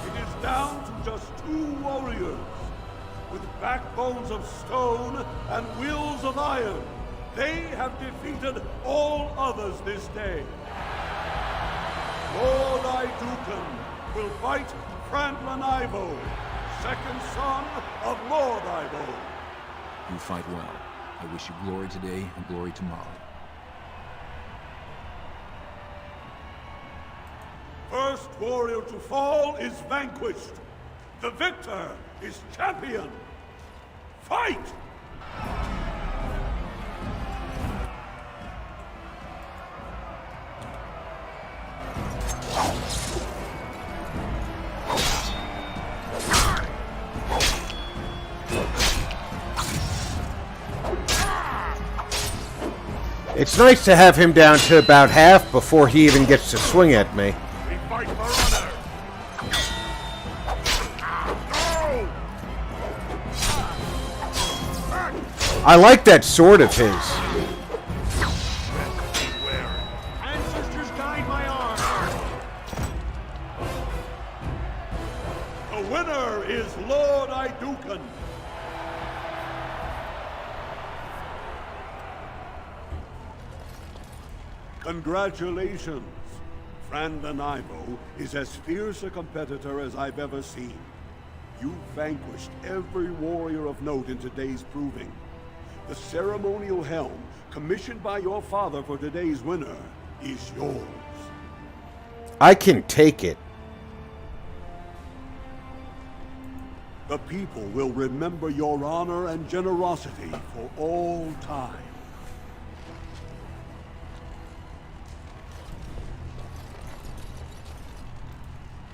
It is down to just 2 warriors, with backbones of stone and wills of iron. They have defeated all others this day. Lord Idukan will fight Frandland Ivo, second son of Lord Ivo. You fight well. I wish you glory today and glory tomorrow. First warrior to fall is vanquished. The victor is champion. Fight! It's nice to have him down to about half before he even gets to swing at me. We fight for honor. I like that sword of his. Ancestors guide my arm. The winner is Lord Idukan. Congratulations. Frandland Ivo is as fierce a competitor as I've ever seen. You vanquished every warrior of note in today's proving. The ceremonial helm, commissioned by your father for today's winner, is yours. I can take it. The people will remember your honor and generosity for all time.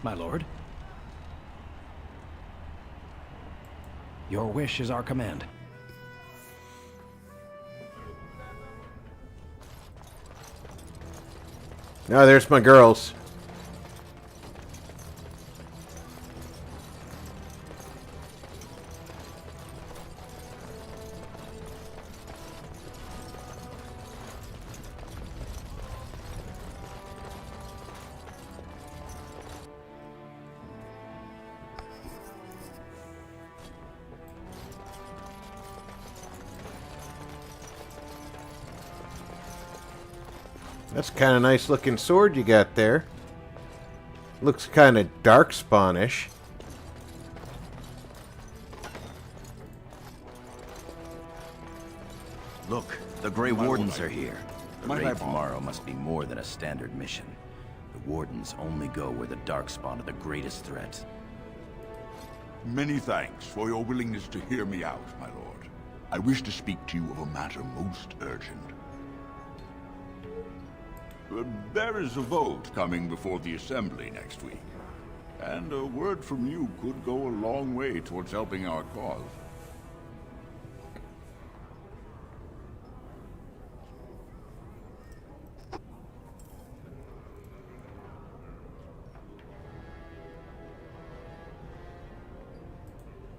My lord. Your wish is our command. Now there's my girls. That's kind of nice looking sword you got there. Looks kind of Darkspawn-ish. Look, the Grey Wardens are here. The raid tomorrow must be more than a standard mission. The Wardens only go where the Darkspawn are the greatest threat. Many thanks for your willingness to hear me out, my lord. I wish to speak to you of a matter most urgent. There is a vote coming before the Assembly next week, and a word from you could go a long way towards helping our cause.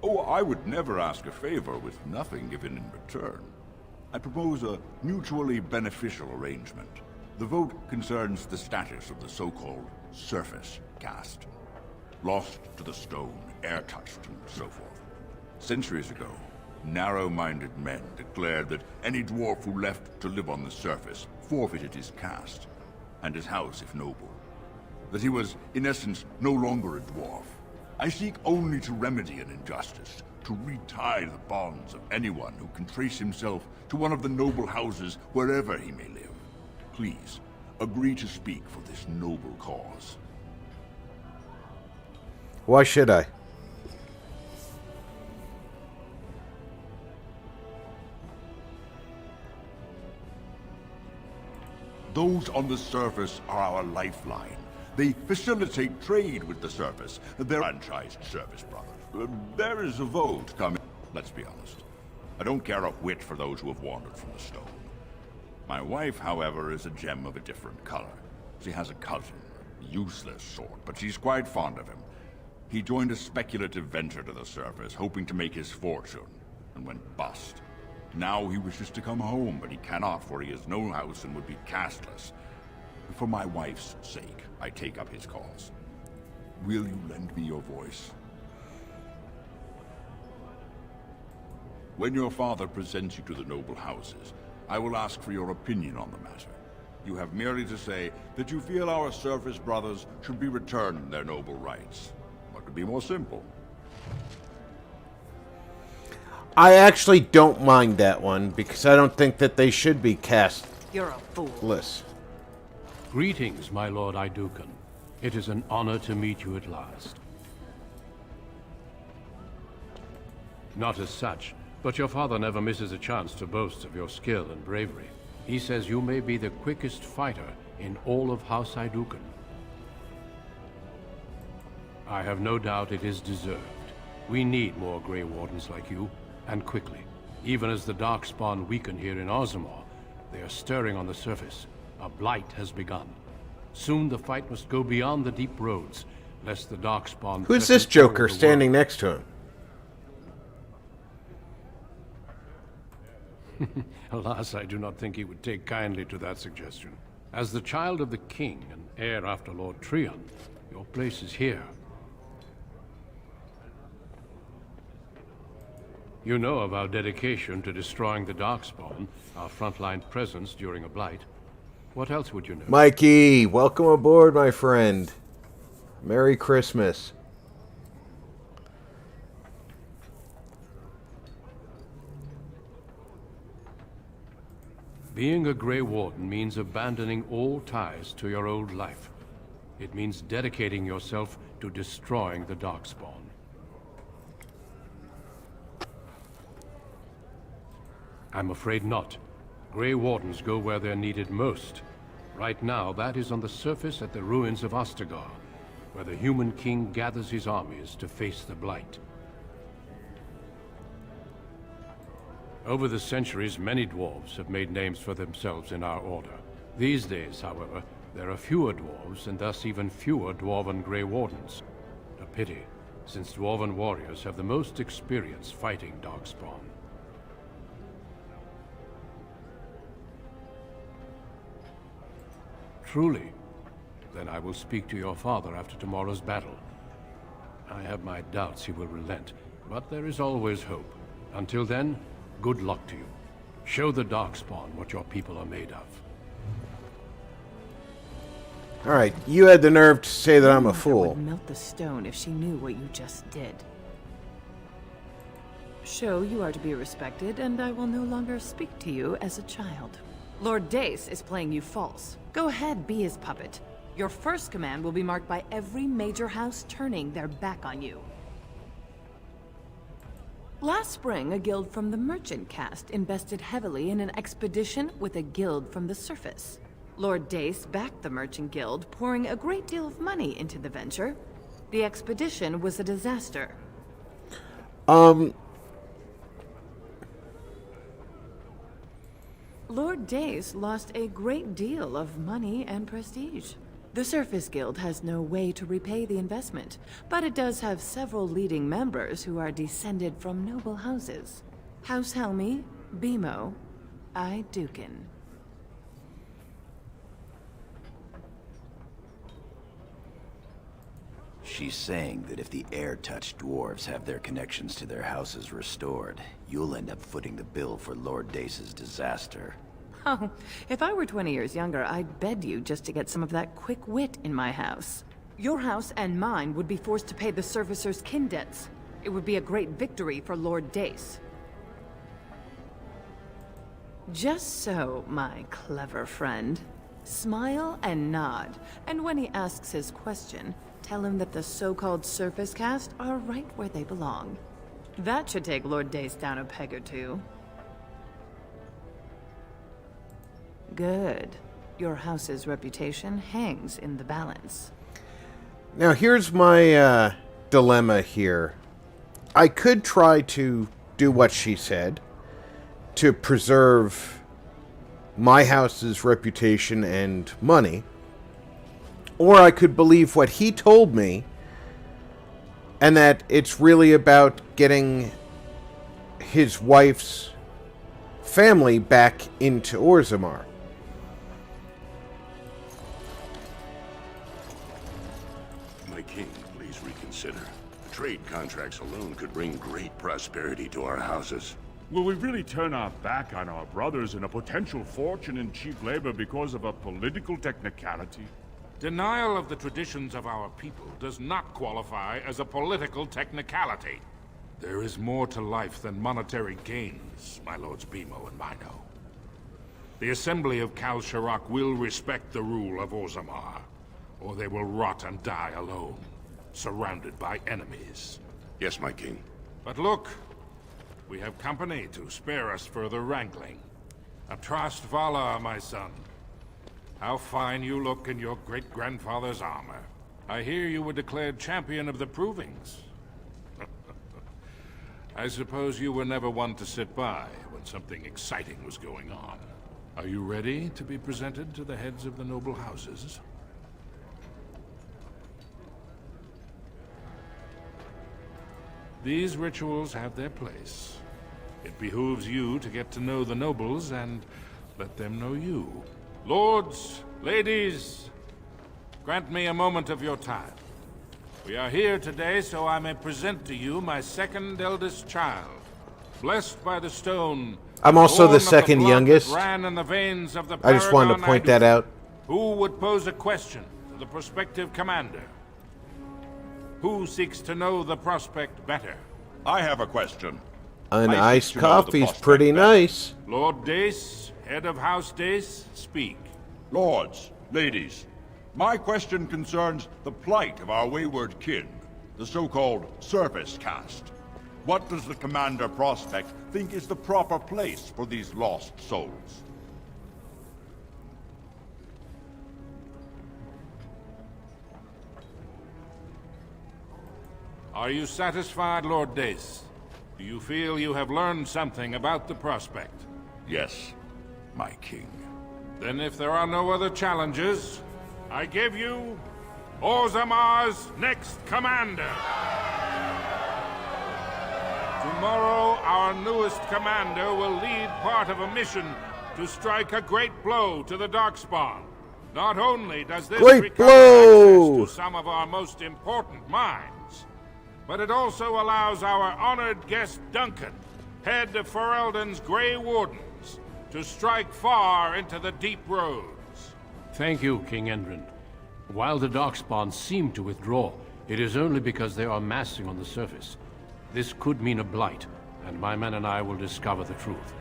Oh, I would never ask a favor with nothing given in return. I propose a mutually beneficial arrangement. The vote concerns the status of the so-called surface caste. Lost to the stone, air-touched, and so forth. Centuries ago, narrow-minded men declared that any dwarf who left to live on the surface forfeited his caste, and his house if noble. That he was, in essence, no longer a dwarf. I seek only to remedy an injustice, to retie the bonds of anyone who can trace himself to one of the noble houses wherever he may live. Please, agree to speak for this noble cause. Why should I? Those on the surface are our lifeline. They facilitate trade with the surface. They're franchised service brothers. There is a vote coming. Let's be honest. I don't care a whit for those who have wandered from the stone. My wife, however, is a gem of a different color. She has a cousin, a useless sort, but she's quite fond of him. He joined a speculative venture to the surface, hoping to make his fortune, and went bust. Now he wishes to come home, but he cannot, for he has no house and would be casteless. For my wife's sake, I take up his cause. Will you lend me your voice? When your father presents you to the noble houses, I will ask for your opinion on the matter. You have merely to say that you feel our surface brothers should be returned their noble rights. What could be more simple? I actually don't mind that one, because I don't think that they should be You're a fool. castless. Greetings, my lord Idukan. It is an honor to meet you at last. Not as such, but your father never misses a chance to boast of your skill and bravery. He says you may be the quickest fighter in all of House Idukan. I have no doubt it is deserved. We need more Grey Wardens like you, and quickly. Even as the Darkspawn weaken here in Orzammar, they are stirring on the surface. A blight has begun. Soon the fight must go beyond the deep roads, lest the Darkspawn... Who's this Joker standing next to him? Alas, I do not think he would take kindly to that suggestion. As the child of the king and heir after Lord Trion, your place is here. You know of our dedication to destroying the Darkspawn, our frontline presence during a blight. What else would you know? Mikey, welcome aboard, my friend. Merry Christmas. Being a Grey Warden means abandoning all ties to your old life. It means dedicating yourself to destroying the Darkspawn. I'm afraid not. Grey Wardens go where they're needed most. Right now, that is on the surface at the ruins of Ostagar, where the human king gathers his armies to face the Blight. Over the centuries, many dwarves have made names for themselves in our order. These days, however, there are fewer dwarves and thus even fewer Dwarven Grey Wardens. A pity, since Dwarven warriors have the most experience fighting Darkspawn. Truly? Then I will speak to your father after tomorrow's battle. I have my doubts he will relent, but there is always hope. Until then, good luck to you. Show the Darkspawn what your people are made of. Alright, you had the nerve to say that I'm a Mother fool. would melt the stone if she knew what you just did. Show you are to be respected, and I will no longer speak to you as a child. Lord Dace is playing you false. Go ahead, be his puppet. Your first command will be marked by every major house turning their back on you. Last spring, a guild from the merchant caste invested heavily in an expedition with a guild from the surface. Lord Dace backed the merchant guild, pouring a great deal of money into the venture. The expedition was a disaster. Lord Dace lost a great deal of money and prestige. The Surface Guild has no way to repay the investment, but it does have several leading members who are descended from noble houses. House Helmi, Bimo, Dukin. She's saying that if the air-touched dwarves have their connections to their houses restored, you'll end up footing the bill for Lord Dace's disaster. Oh, if I were 20 years younger, I'd bed you just to get some of that quick wit in my house. Your house and mine would be forced to pay the Surfacer's kin debts. It would be a great victory for Lord Dace. Just so, my clever friend. Smile and nod, and when he asks his question, tell him that the so-called Surface Caste are right where they belong. That should take Lord Dace down a peg or two. Good. Your house's reputation hangs in the balance. Now, here's my dilemma here. I could try to do what she said to preserve my house's reputation and money, or I could believe what he told me and that it's really about getting his wife's family back into Orzammar. My king, please reconsider. Trade contracts alone could bring great prosperity to our houses. Will we really turn our back on our brothers and a potential fortune in cheap labor because of a political technicality? Denial of the traditions of our people does not qualify as a political technicality. There is more to life than monetary gains, my lords Bimo and Mino. The Assembly of Kal Sharok will respect the rule of Orzammar, or they will rot and die alone, surrounded by enemies. Yes, my king. But look, we have company to spare us further wrangling. Atrast Vala, my son. How fine you look in your great-grandfather's armor. I hear you were declared champion of the Provings. I suppose you were never one to sit by when something exciting was going on. Are you ready to be presented to the heads of the noble houses? These rituals have their place. It behooves you to get to know the nobles and let them know you. Lords, ladies, grant me a moment of your time. We are here today so I may present to you my second eldest child, blessed by the stone. I'm also born the of second blood youngest. that ran in the veins of the I just wanted to Paragon point that out. Who would pose a question to the prospective commander? Who seeks to know the prospect better? I have a question. An I iced seek to know the coffee's prospect pretty better. nice. Lord Dace, head of House Dace, speak. Lords, ladies, my question concerns the plight of our wayward kin, the so-called Surface Caste. What does the Commander Prospect think is the proper place for these lost souls? Are you satisfied, Lord Dace? Do you feel you have learned something about the prospect? Yes, my king. Then if there are no other challenges, I give you Orzammar's next commander. Tomorrow, our newest commander will lead part of a mission to strike a great blow to the Darkspawn. Not only does this Great recover blow! access to some of our most important mines, but it also allows our honored guest Duncan, head of Ferelden's Grey Wardens, to strike far into the deep roads. Thank you, King Endrin. While the darkspawn seem to withdraw, it is only because they are massing on the surface. This could mean a blight, and my men and I will discover the truth.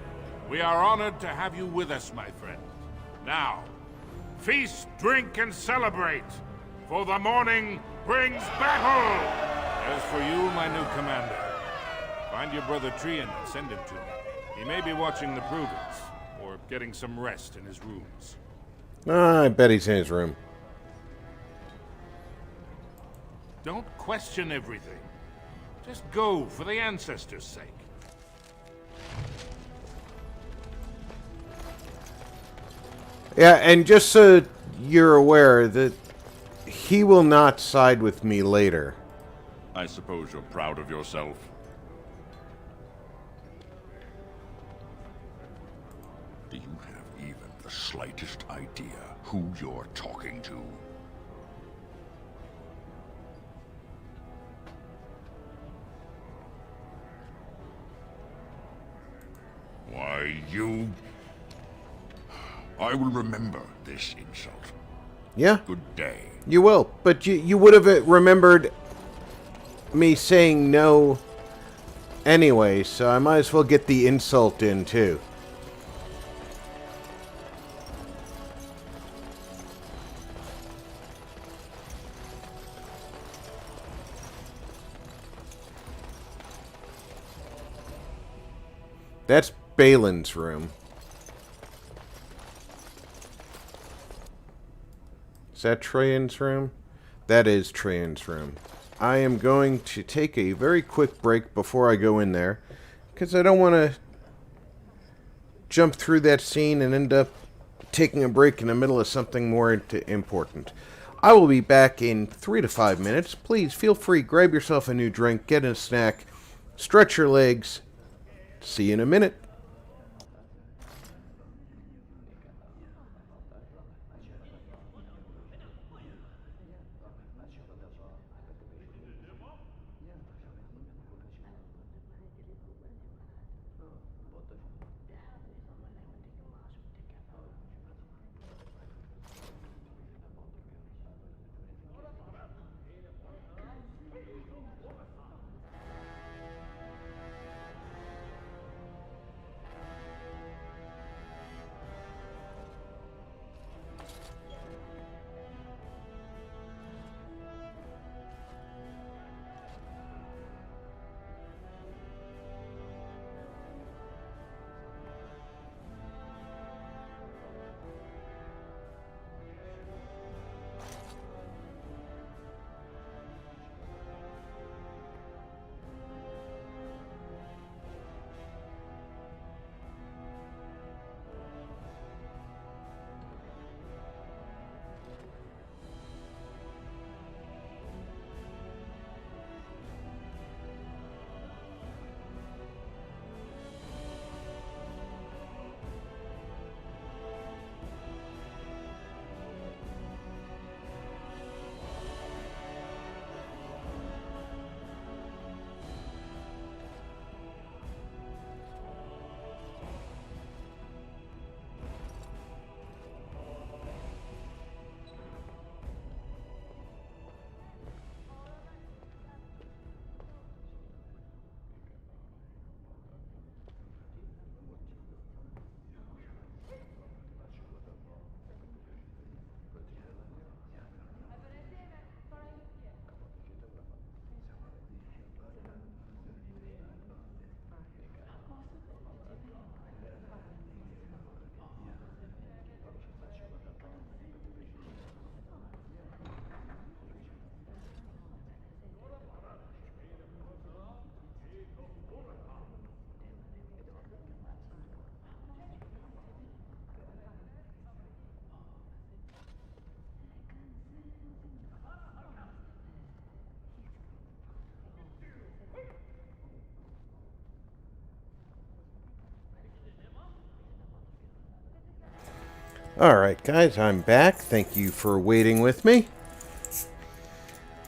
We are honored to have you with us, my friend. Now, feast, drink, and celebrate, for the morning brings battle! As for you, my new commander, find your brother Trian and send him to me. He may be watching the provings, or getting some rest in his rooms. I bet he's in his room. Don't question everything. Just go for the ancestors' sake. Yeah, and just so you're aware that he will not side with me later. I suppose you're proud of yourself. Do you have even the slightest idea who you're talking to? Why, you... I will remember this insult. Yeah? Good day. You will, but you would have remembered me saying no anyway, so I might as well get the insult in too. That's Balin's room. Is that Trian's room? That is Trian's room. I am going to take a very quick break before I go in there, because I don't want to jump through that scene and end up taking a break in the middle of something more important. I will be back in 3 to 5 minutes. Please feel free, grab yourself a new drink, get a snack, stretch your legs. See you in a minute. Alright guys, I'm back. Thank you for waiting with me.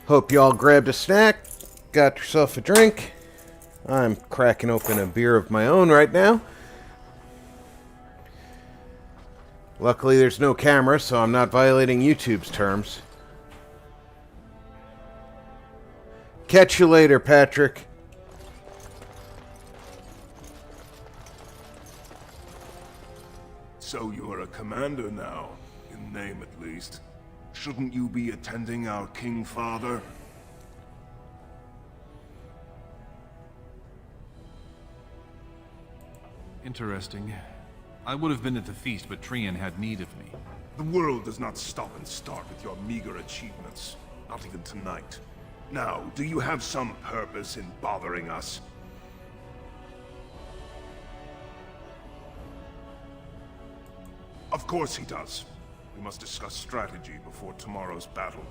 Hope you all grabbed a snack, got yourself a drink. I'm cracking open a beer of my own right now. Luckily there's no camera, so I'm not violating YouTube's terms. Catch you later, Patrick. So you're a commander now, in name at least. Shouldn't you be attending our King Father? Interesting. I would have been at the feast, but Trian had need of me. The world does not stop and start with your meager achievements. Not even tonight. Now, do you have some purpose in bothering us? Of course he does. We must discuss strategy before tomorrow's battle.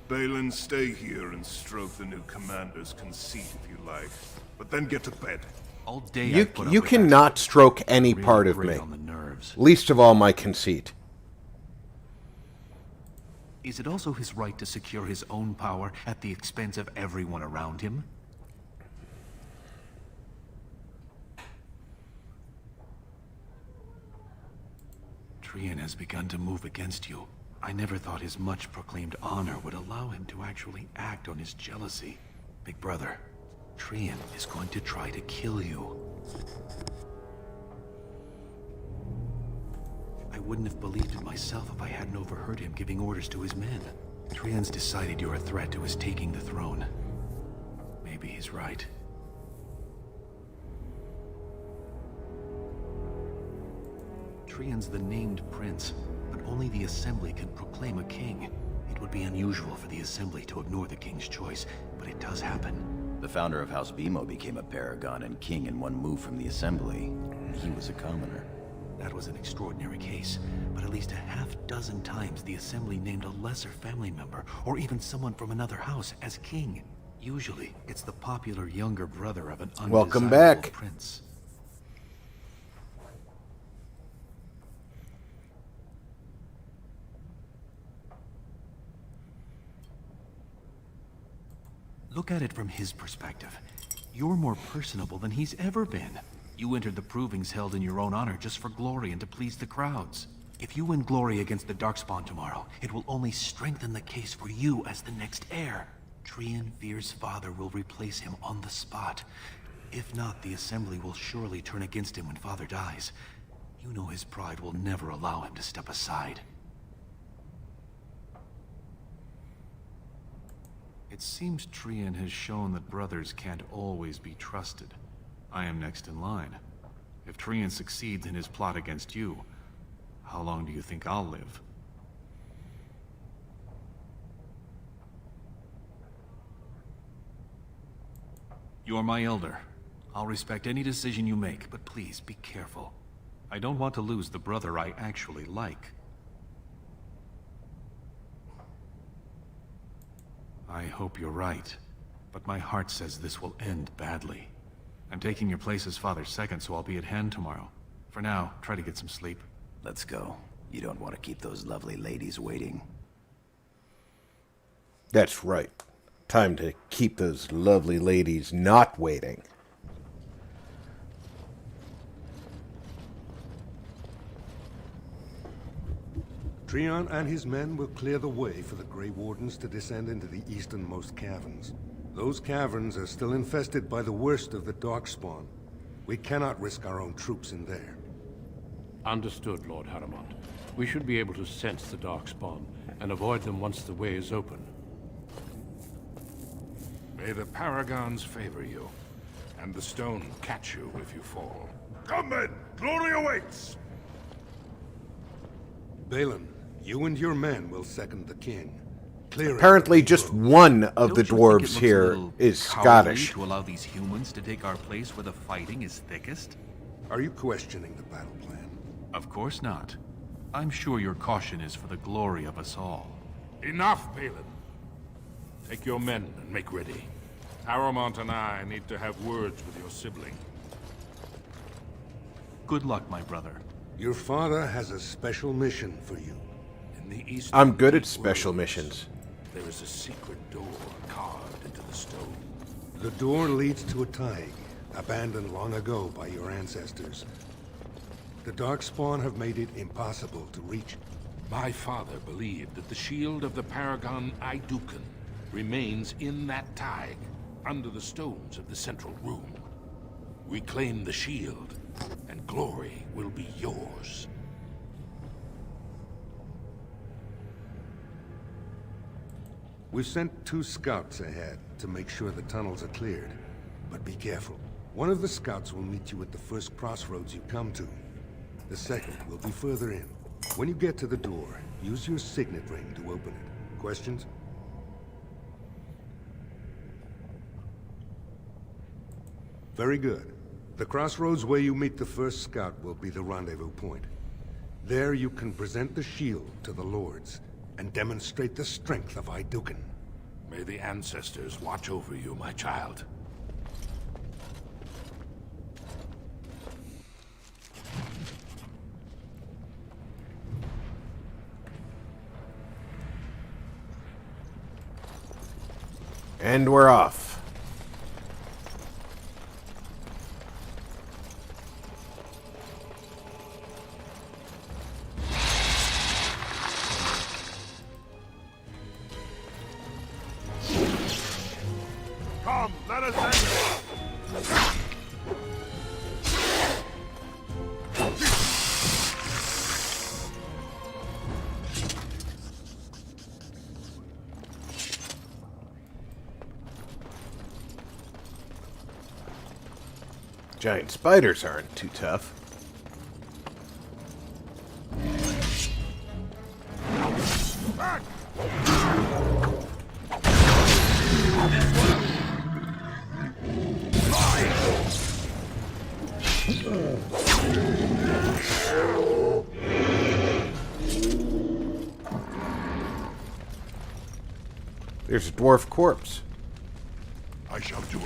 Balin, stay here and stroke the new commander's conceit if you like. But then get to bed. All day You cannot stroke any part of me. Least of all my conceit. Is it also his right to secure his own power at the expense of everyone around him? Trian has begun to move against you. I never thought his much proclaimed honor would allow him to actually act on his jealousy. Big brother, Trian is going to try to kill you. I wouldn't have believed it myself if I hadn't overheard him giving orders to his men. Trian's decided you're a threat to his taking the throne. Maybe he's right. Trian's the named prince, but only the Assembly can proclaim a king. It would be unusual for the Assembly to ignore the king's choice, but it does happen. The founder of House Bimo became a paragon and king in one move from the Assembly. He was a commoner. That was an extraordinary case, but at least a half-dozen times the Assembly named a lesser family member, or even someone from another house, as king. Usually, it's the popular younger brother of an Welcome undesirable back. prince. Look at it from his perspective. You're more personable than he's ever been. You entered the provings held in your own honor just for glory and to please the crowds. If you win glory against the Darkspawn tomorrow, it will only strengthen the case for you as the next heir. Trian fears father will replace him on the spot. If not, the Assembly will surely turn against him when father dies. You know his pride will never allow him to step aside. It seems Trian has shown that brothers can't always be trusted. I am next in line. If Trian succeeds in his plot against you, how long do you think I'll live? You're my elder. I'll respect any decision you make, but please be careful. I don't want to lose the brother I actually like. I hope you're right, but my heart says this will end badly. I'm taking your place as father's second, so I'll be at hand tomorrow. For now, try to get some sleep. Let's go. You don't want to keep those lovely ladies waiting. That's right. Time to keep those lovely ladies not waiting. Trian and his men will clear the way for the Grey Wardens to descend into the easternmost caverns. Those caverns are still infested by the worst of the Darkspawn. We cannot risk our own troops in there. Understood, Lord Haramond. We should be able to sense the Darkspawn and avoid them once the way is open. May the Paragons favor you, and the stone catch you if you fall. Come men! Glory awaits! Balin, you and your men will second the king. Clear Apparently just one of the dwarves here is Scottish. To allow these humans to take our place where the fighting is thickest? Are you questioning the battle plan? Of course not. I'm sure your caution is for the glory of us all. Enough, Balin. Take your men and make ready. Haramond and I need to have words with your sibling. Good luck, my brother. Your father has a special mission for you. In the east, I'm good at special missions. There is a secret door carved into the stone. The door leads to a thaig, abandoned long ago by your ancestors. The Darkspawn have made it impossible to reach. My father believed that the shield of the Paragon Aidukan remains in that thaig. under the stones of the central room. Reclaim the shield, and glory will be yours. We've sent 2 scouts ahead to make sure the tunnels are cleared. But be careful. One of the scouts will meet you at the first crossroads you come to. The second will be further in. When you get to the door, use your signet ring to open it. Questions? Very good. The crossroads where you meet the first scout will be the rendezvous point. There you can present the shield to the lords and demonstrate the strength of Hydukin. May the ancestors watch over you, my child. And we're off. Come, let us end it! Giant spiders aren't too tough. Back! There's a dwarf corpse. I shall do it.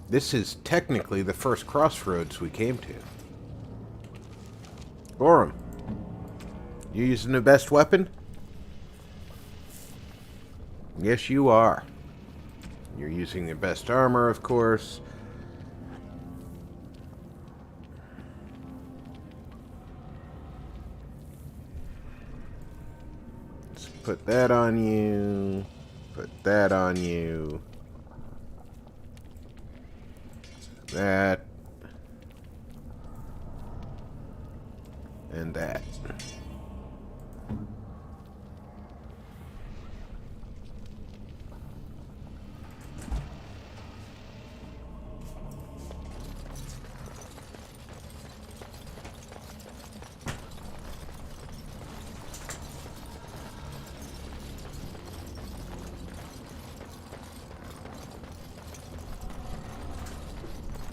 This is technically the first crossroads we came to. Gorham, you using the best weapon? Yes, you are. You're using the best armor, of course. Let's put that on you. Put that on you. That. And that.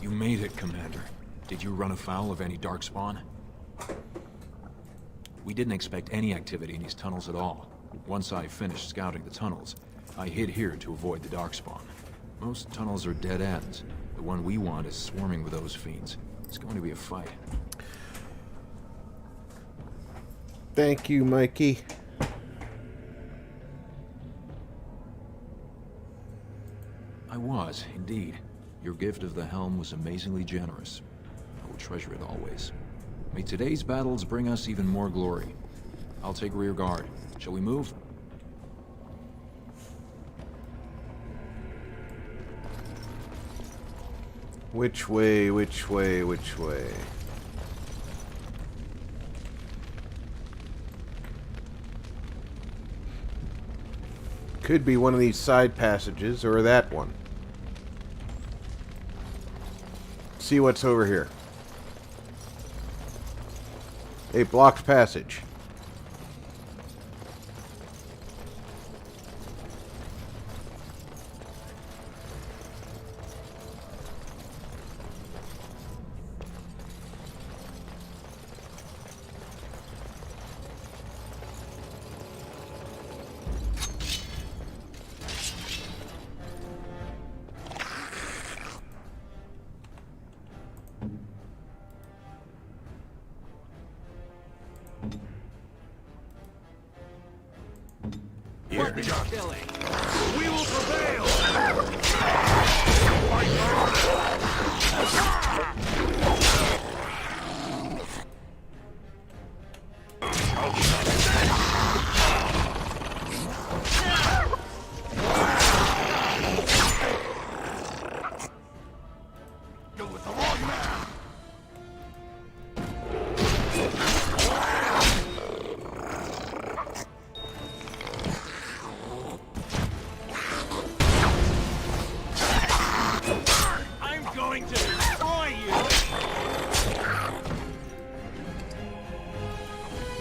You made it, Commander. Did you run afoul of any darkspawn? We didn't expect any activity in these tunnels at all. Once I finished scouting the tunnels, I hid here to avoid the darkspawn. Most tunnels are dead ends. The one we want is swarming with those fiends. It's going to be a fight. Thank you, Mikey. I was, indeed. Your gift of the helm was amazingly generous. I will treasure it always. May today's battles bring us even more glory. I'll take rear guard. Shall we move? Which way, which way, which way? Could be one of these side passages or that one. See what's over here. A blocked passage. Here be done. We will prevail!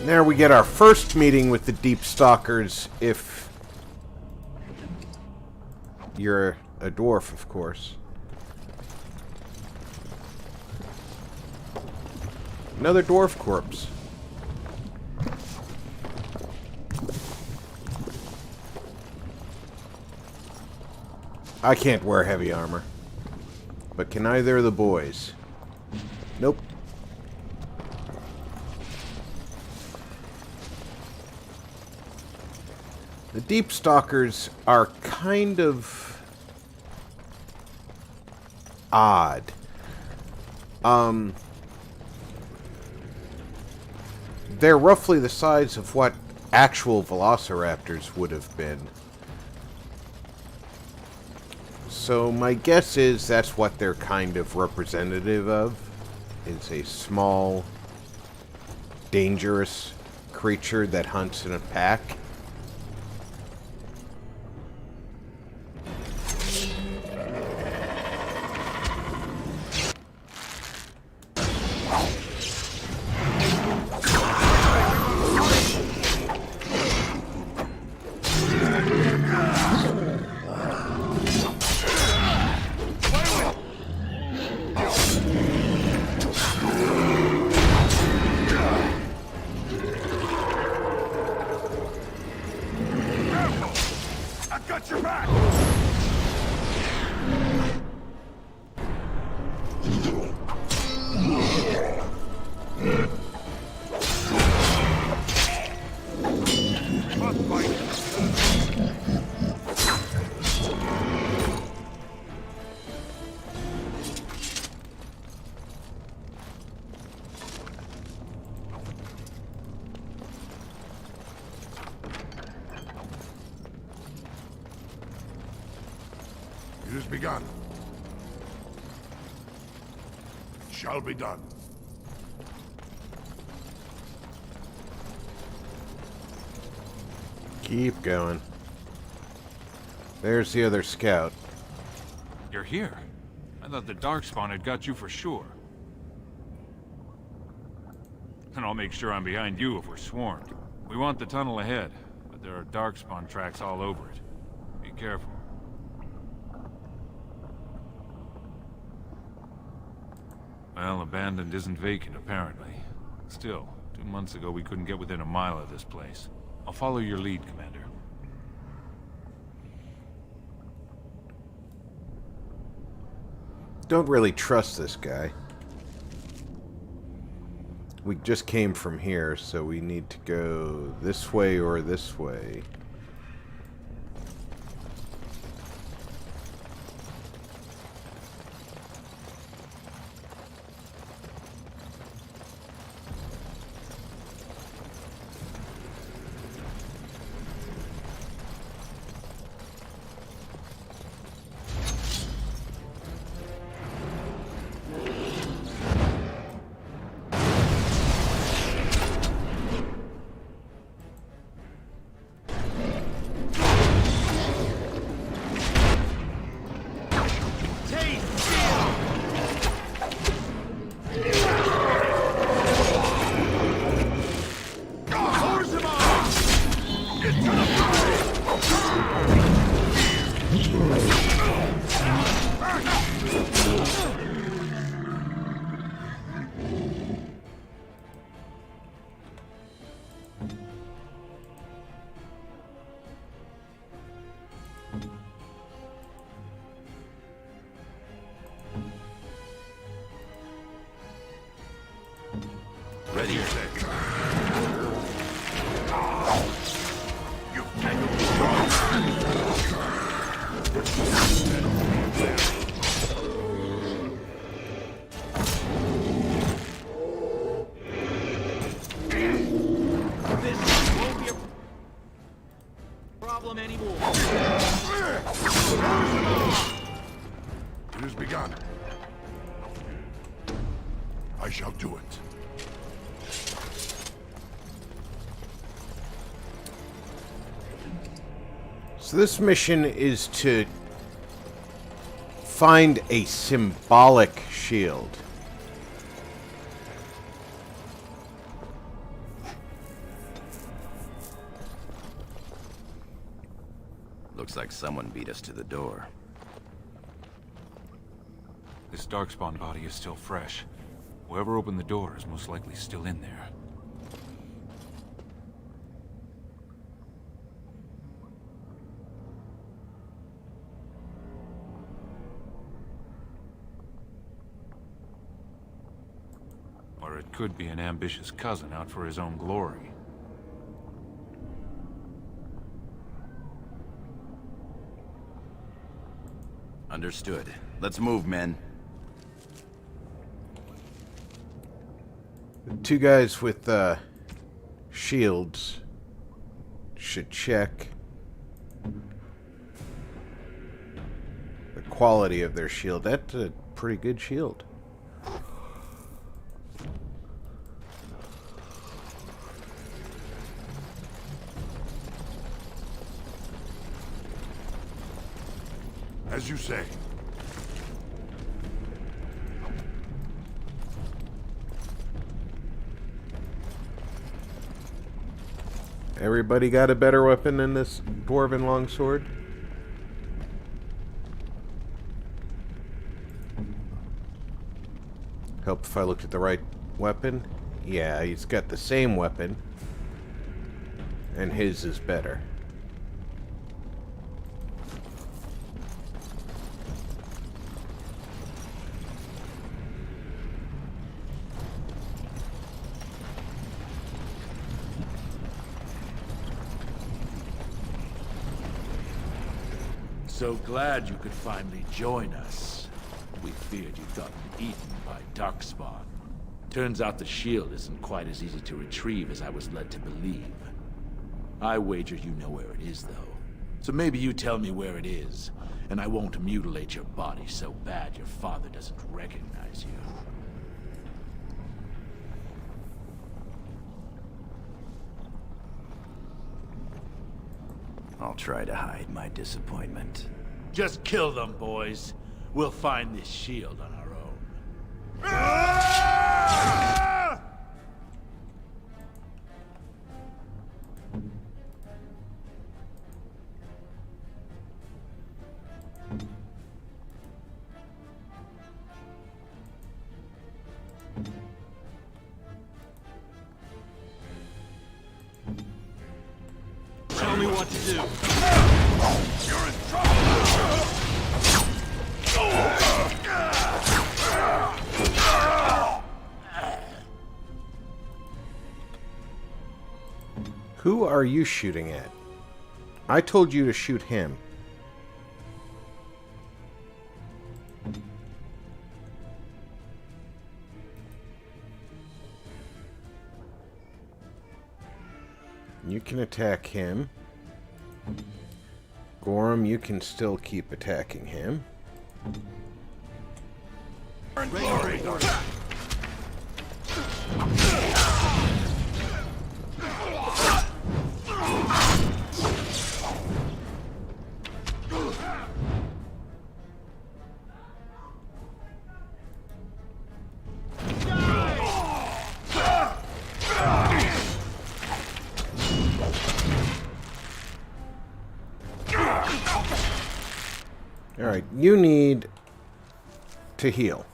There we get our first meeting with the Deep Stalkers, if you're a dwarf, of course. Another dwarf corpse. I can't wear heavy armor. But can either of the boys? Nope. The Deep Stalkers are kind of odd. They're roughly the size of what actual velociraptors would have been. So my guess is that's what they're kind of representative of. It's a small, dangerous creature that hunts in a pack. It has begun. It shall be done. Keep going. There's the other scout. You're here. I thought the Darkspawn had got you for sure. And I'll make sure I'm behind you if we're swarmed. We want the tunnel ahead, but there are Darkspawn tracks all over it. Be careful. Well, abandoned isn't vacant, apparently. Still, 2 months ago we couldn't get within a mile of this place. I'll follow your lead, Commander. Don't really trust this guy. We just came from here, so we need to go this way or this way. Ready. Problem anymore. It has begun. I shall do it. So this mission is to find a symbolic shield. Looks like someone beat us to the door. This Darkspawn body is still fresh. Whoever opened the door is most likely still in there. Or it could be an ambitious cousin out for his own glory. Understood. Let's move, men. The two guys with shields should check the quality of their shield. That's a pretty good shield. As you say. Everybody got a better weapon than this dwarven longsword? Help if I looked at the right weapon? Yeah, he's got the same weapon. And his is better. So glad you could finally join us. We feared you'd gotten eaten by Darkspawn. Turns out the shield isn't quite as easy to retrieve as I was led to believe. I wager you know where it is, though. So maybe you tell me where it is, and I won't mutilate your body so bad your father doesn't recognize you. I'll try to hide my disappointment. Just kill them, boys. We'll find this shield on our own. Tell me what to do. You're in trouble! Who are you shooting at? I told you to shoot him. You can attack him. Gorham, you can still keep attacking him. Glory. Alright, you need to heal.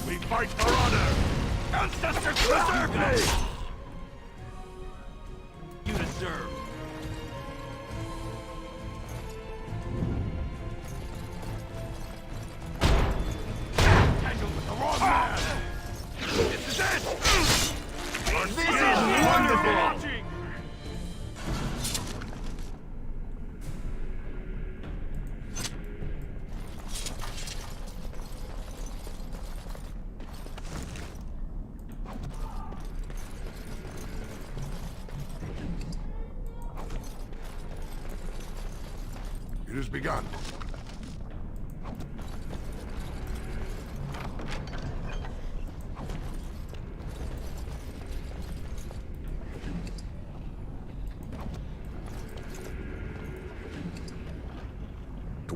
We fight for honor! Ancestors preserve me! You deserve. Tangled with the wrong man! This is it! This is wonderful! It has begun.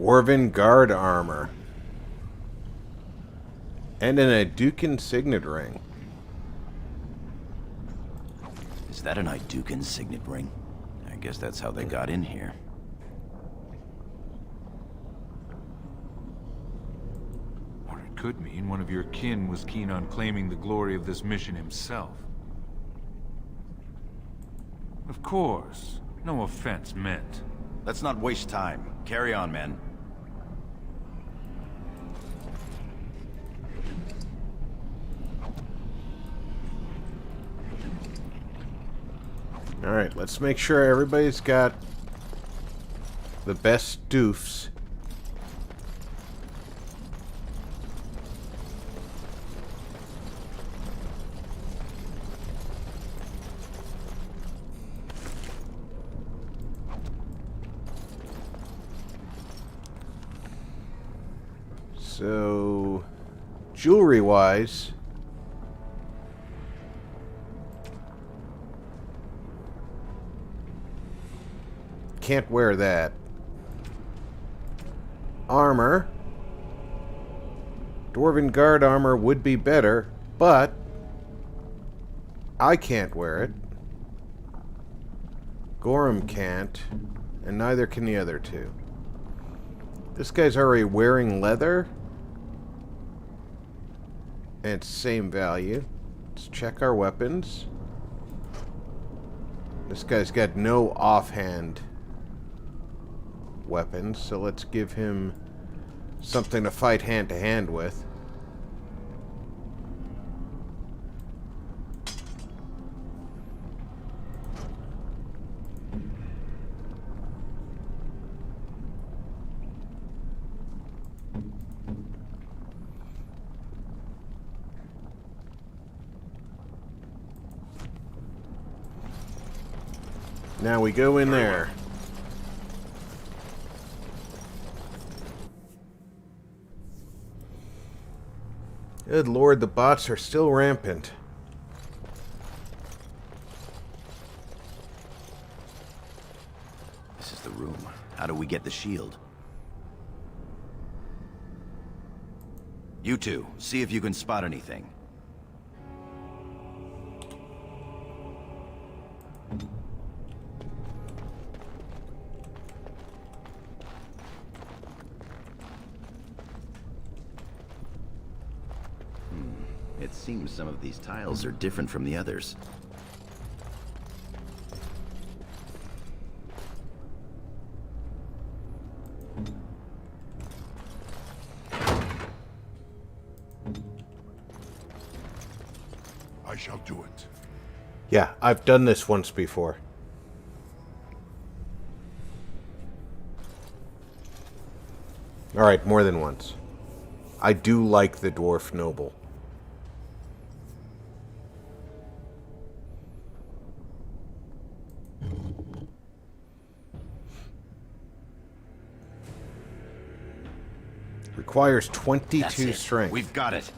Dwarven guard armor. And an Idukan signet ring. Is that an Idukan signet ring? I guess that's how they got in here. Or it could mean one of your kin was keen on claiming the glory of this mission himself. Of course. No offense meant. Let's not waste time. Carry on, men. Alright, let's make sure everybody's got the best doofs. So, jewelry-wise, can't wear that. Armor. Dwarven guard armor would be better, but I can't wear it. Gorham can't, and neither can the other two. This guy's already wearing leather. And it's same value. Let's check our weapons. This guy's got no offhand weapons, so let's give him something to fight hand to hand with. Now we go in there. Good lord, the bots are still rampant. This is the room. How do we get the shield? You two, see if you can spot anything. It seems some of these tiles are different from the others. I shall do it. Yeah, I've done this once before. Alright, more than once. I do like the dwarf noble. Requires 22 strength. We've got it.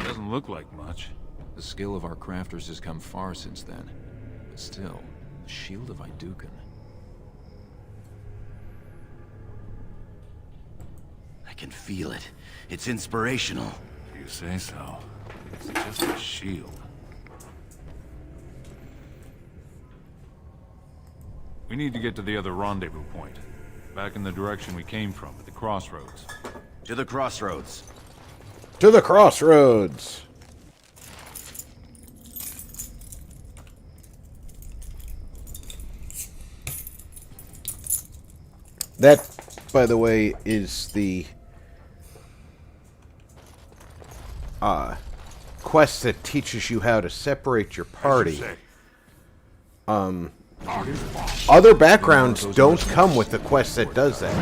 Doesn't look like much. The skill of our crafters has come far since then. But still, the Shield of Idukan. I can feel it. It's inspirational. If you say so. It's just a shield. We need to get to the other rendezvous point. Back in the direction we came from, at the Crossroads. To the Crossroads. To the Crossroads! That, by the way, is the quest that teaches you how to separate your party. Other backgrounds don't come with the quest that does that.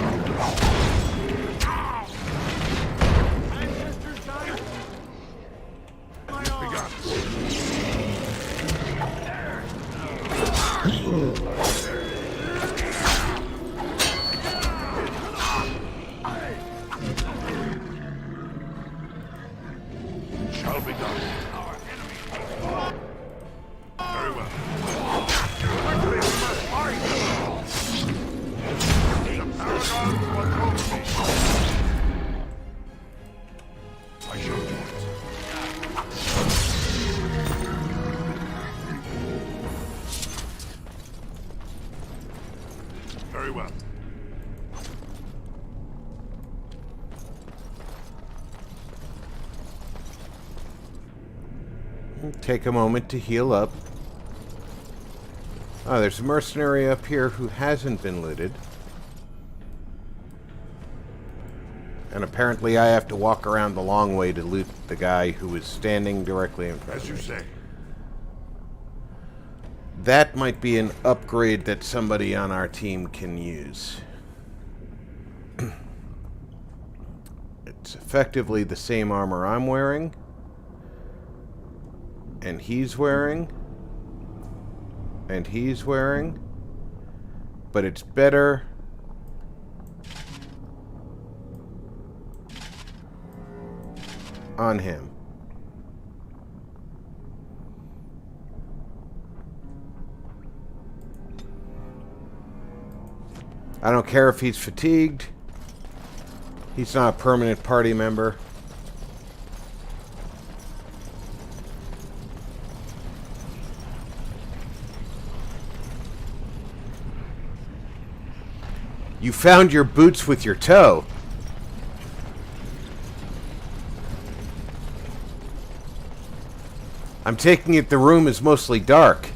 Shall be done. Very well. Quickly, we must fight! The paragon Very well. Take a moment to heal up. Oh, there's a mercenary up here who hasn't been looted. And apparently I have to walk around the long way to loot the guy who was standing directly in front of me. As you say. That might be an upgrade that somebody on our team can use. It's effectively the same armor I'm wearing. And he's wearing. And he's wearing. But it's better on him. I don't care if he's fatigued. He's not a permanent party member. You found your boots with your toe. I'm taking it the room is mostly dark.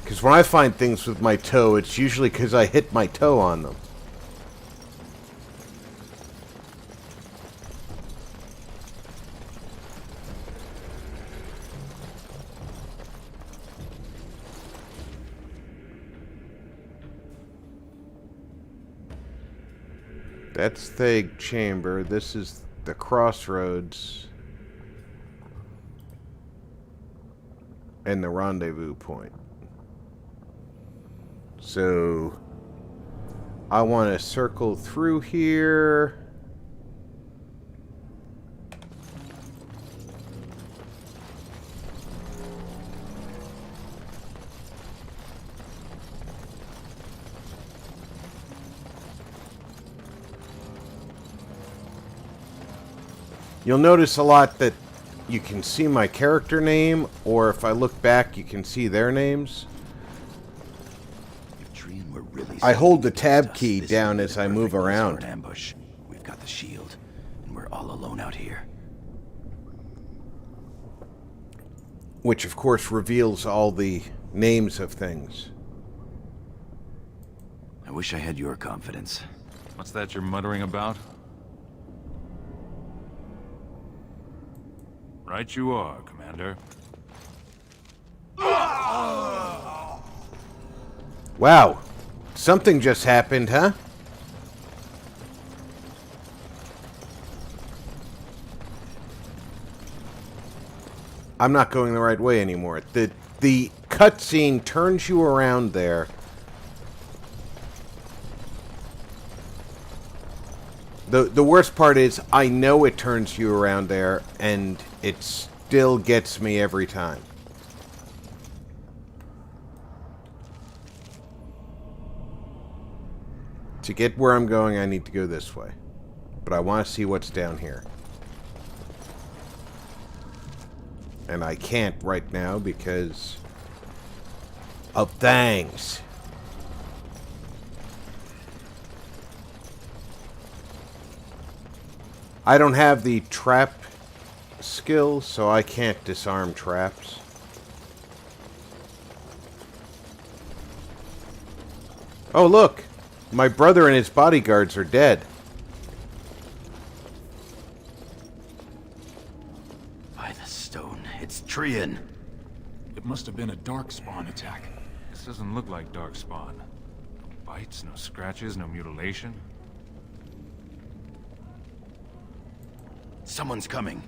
Because when I find things with my toe, it's usually because I hit my toe on them. That's the chamber. This is the Crossroads. And the rendezvous point. So I want to circle through here. You'll notice a lot that you can see my character name, or if I look back, you can see their names. I hold the tab key down as I move around. Ambush. We've got the shield, and we're all alone out here. Which, of course, reveals all the names of things. I wish I had your confidence. What's that you're muttering about? Right you are, Commander. Wow. Something just happened, huh? I'm not going the right way anymore. The cutscene turns you around there. The worst part is I know it turns you around there, and it still gets me every time. To get where I'm going, I need to go this way. But I want to see what's down here. And I can't right now because of things. I don't have the trap skill, so I can't disarm traps. Oh, look! My brother and his bodyguards are dead. By the stone, it's Trian. It must have been a darkspawn attack. This doesn't look like darkspawn. No bites, no scratches, no mutilation. Someone's coming.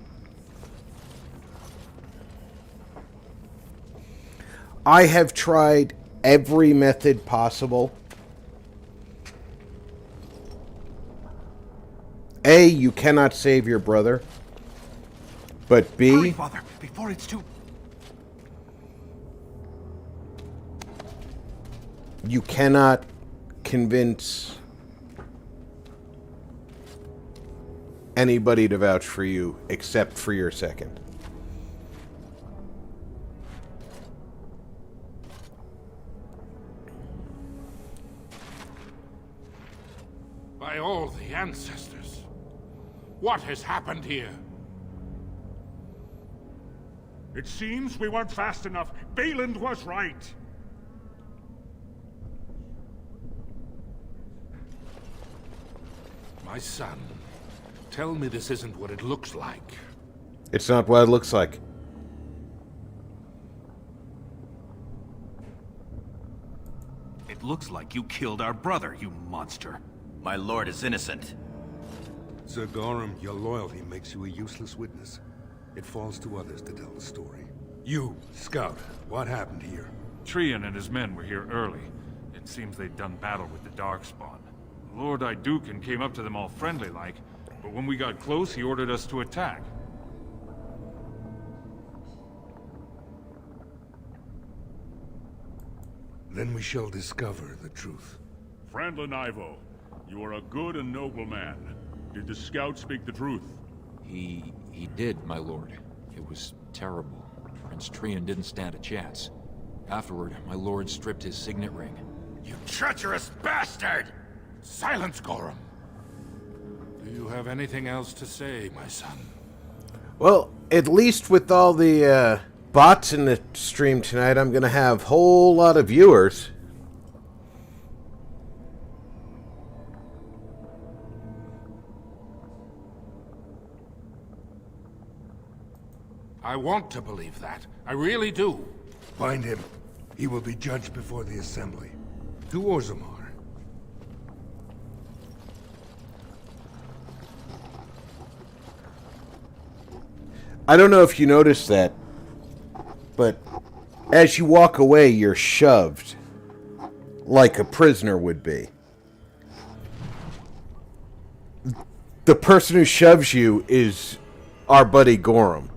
I have tried every method possible. A, you cannot save your brother. But B... Hurry, Father, before it's too... You cannot convince anybody to vouch for you except for your second. By all the ancestors. What has happened here? It seems we weren't fast enough. Balin was right. My son, tell me this isn't what it looks like. It's not what it looks like. It looks like you killed our brother, you monster. My lord is innocent. Sir Gorham, your loyalty makes you a useless witness. It falls to others to tell the story. You, Scout, what happened here? Trian and his men were here early. It seems they'd done battle with the Darkspawn. Lord Iduken came up to them all friendly-like, but when we got close, he ordered us to attack. Then we shall discover the truth. Frandlin Ivo, you are a good and noble man. Did the scout speak the truth? He did, my lord. It was terrible. Prince Trian didn't stand a chance. Afterward, my lord stripped his signet ring. You treacherous bastard! Silence, Gorham. Do you have anything else to say, my son? Well, at least with all the bots in the stream tonight, I'm going to have a whole lot of viewers. I want to believe that. I really do. Find him. He will be judged before the Assembly. To Orzammar. I don't know if you noticed that, but as you walk away, you're shoved like a prisoner would be. The person who shoves you is our buddy Gorham.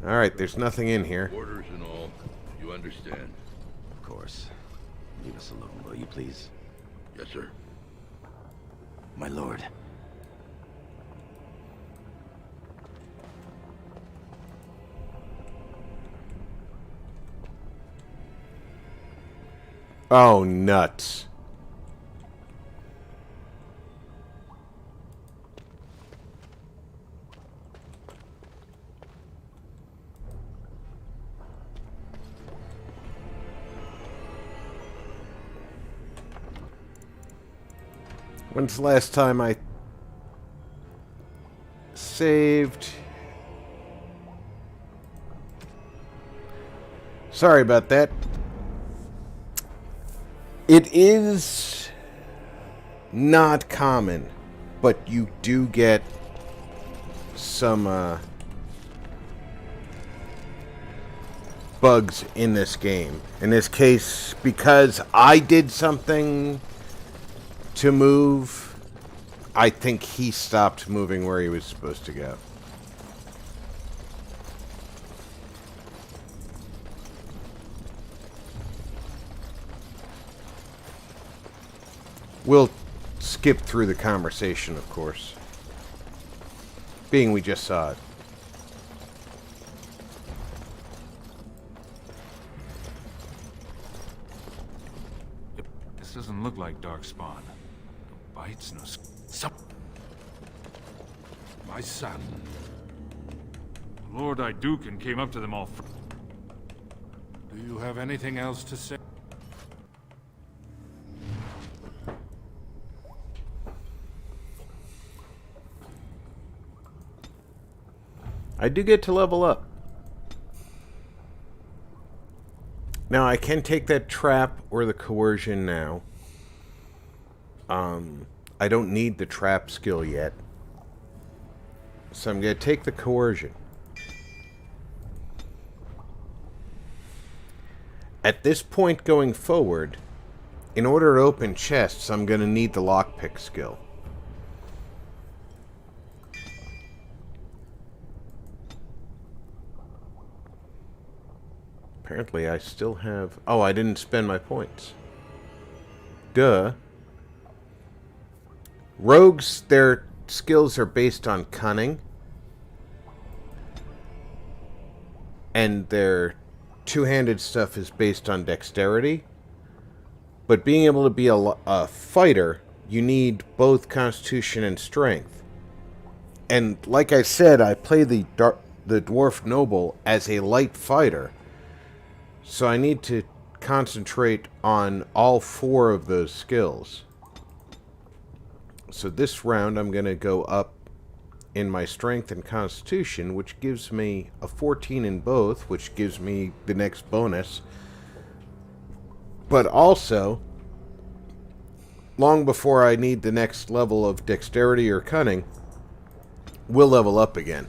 Alright, there's nothing in here. Orders and all. You understand? Of course. Leave us alone, will you please? Yes, sir. My lord. Oh, nuts. When's the last time I saved? Sorry about that. It is not common, but you do get some bugs in this game. In this case, because I did something to move, I think he stopped moving where he was supposed to go. We'll skip through the conversation, of course, being we just saw it. This doesn't look like Darkspawn. No bites, no... My son. Lord Iduken came up to them all... Do you have anything else to say? I do get to level up. Now, I can take that trap or the coercion now. I don't need the trap skill yet. So I'm going to take the coercion. At this point going forward, in order to open chests, I'm going to need the lockpick skill. Apparently I still have... Oh, I didn't spend my points. Duh. Rogues, their skills are based on cunning. And their two-handed stuff is based on dexterity. But being able to be a fighter, you need both constitution and strength. And like I said, I play the dwarf noble as a light fighter. So I need to concentrate on all 4 of those skills. So this round I'm going to go up in my strength and constitution, which gives me a 14 in both, which gives me the next bonus. But also, long before I need the next level of dexterity or cunning, we'll level up again.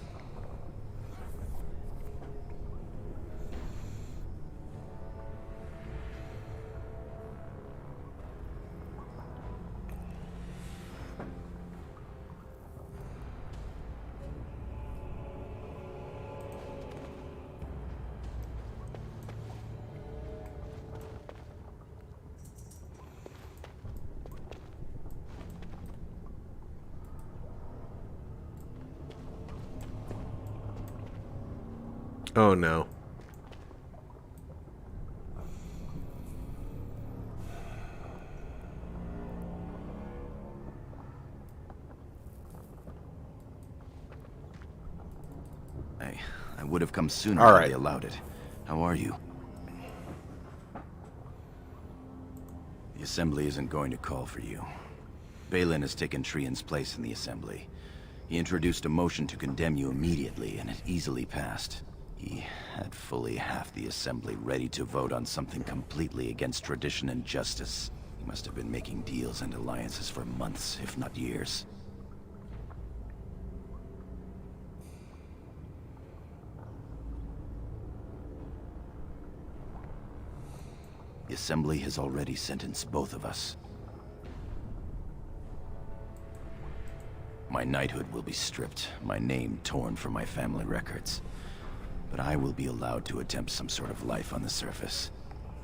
Oh no. I would have come sooner All if right. they allowed it. How are you? The Assembly isn't going to call for you. Balin has taken Trian's place in the Assembly. He introduced a motion to condemn you immediately, and it easily passed. He had fully half the Assembly ready to vote on something completely against tradition and justice. He must have been making deals and alliances for months, if not years. The Assembly has already sentenced both of us. My knighthood will be stripped, my name torn from my family records. But I will be allowed to attempt some sort of life on the surface.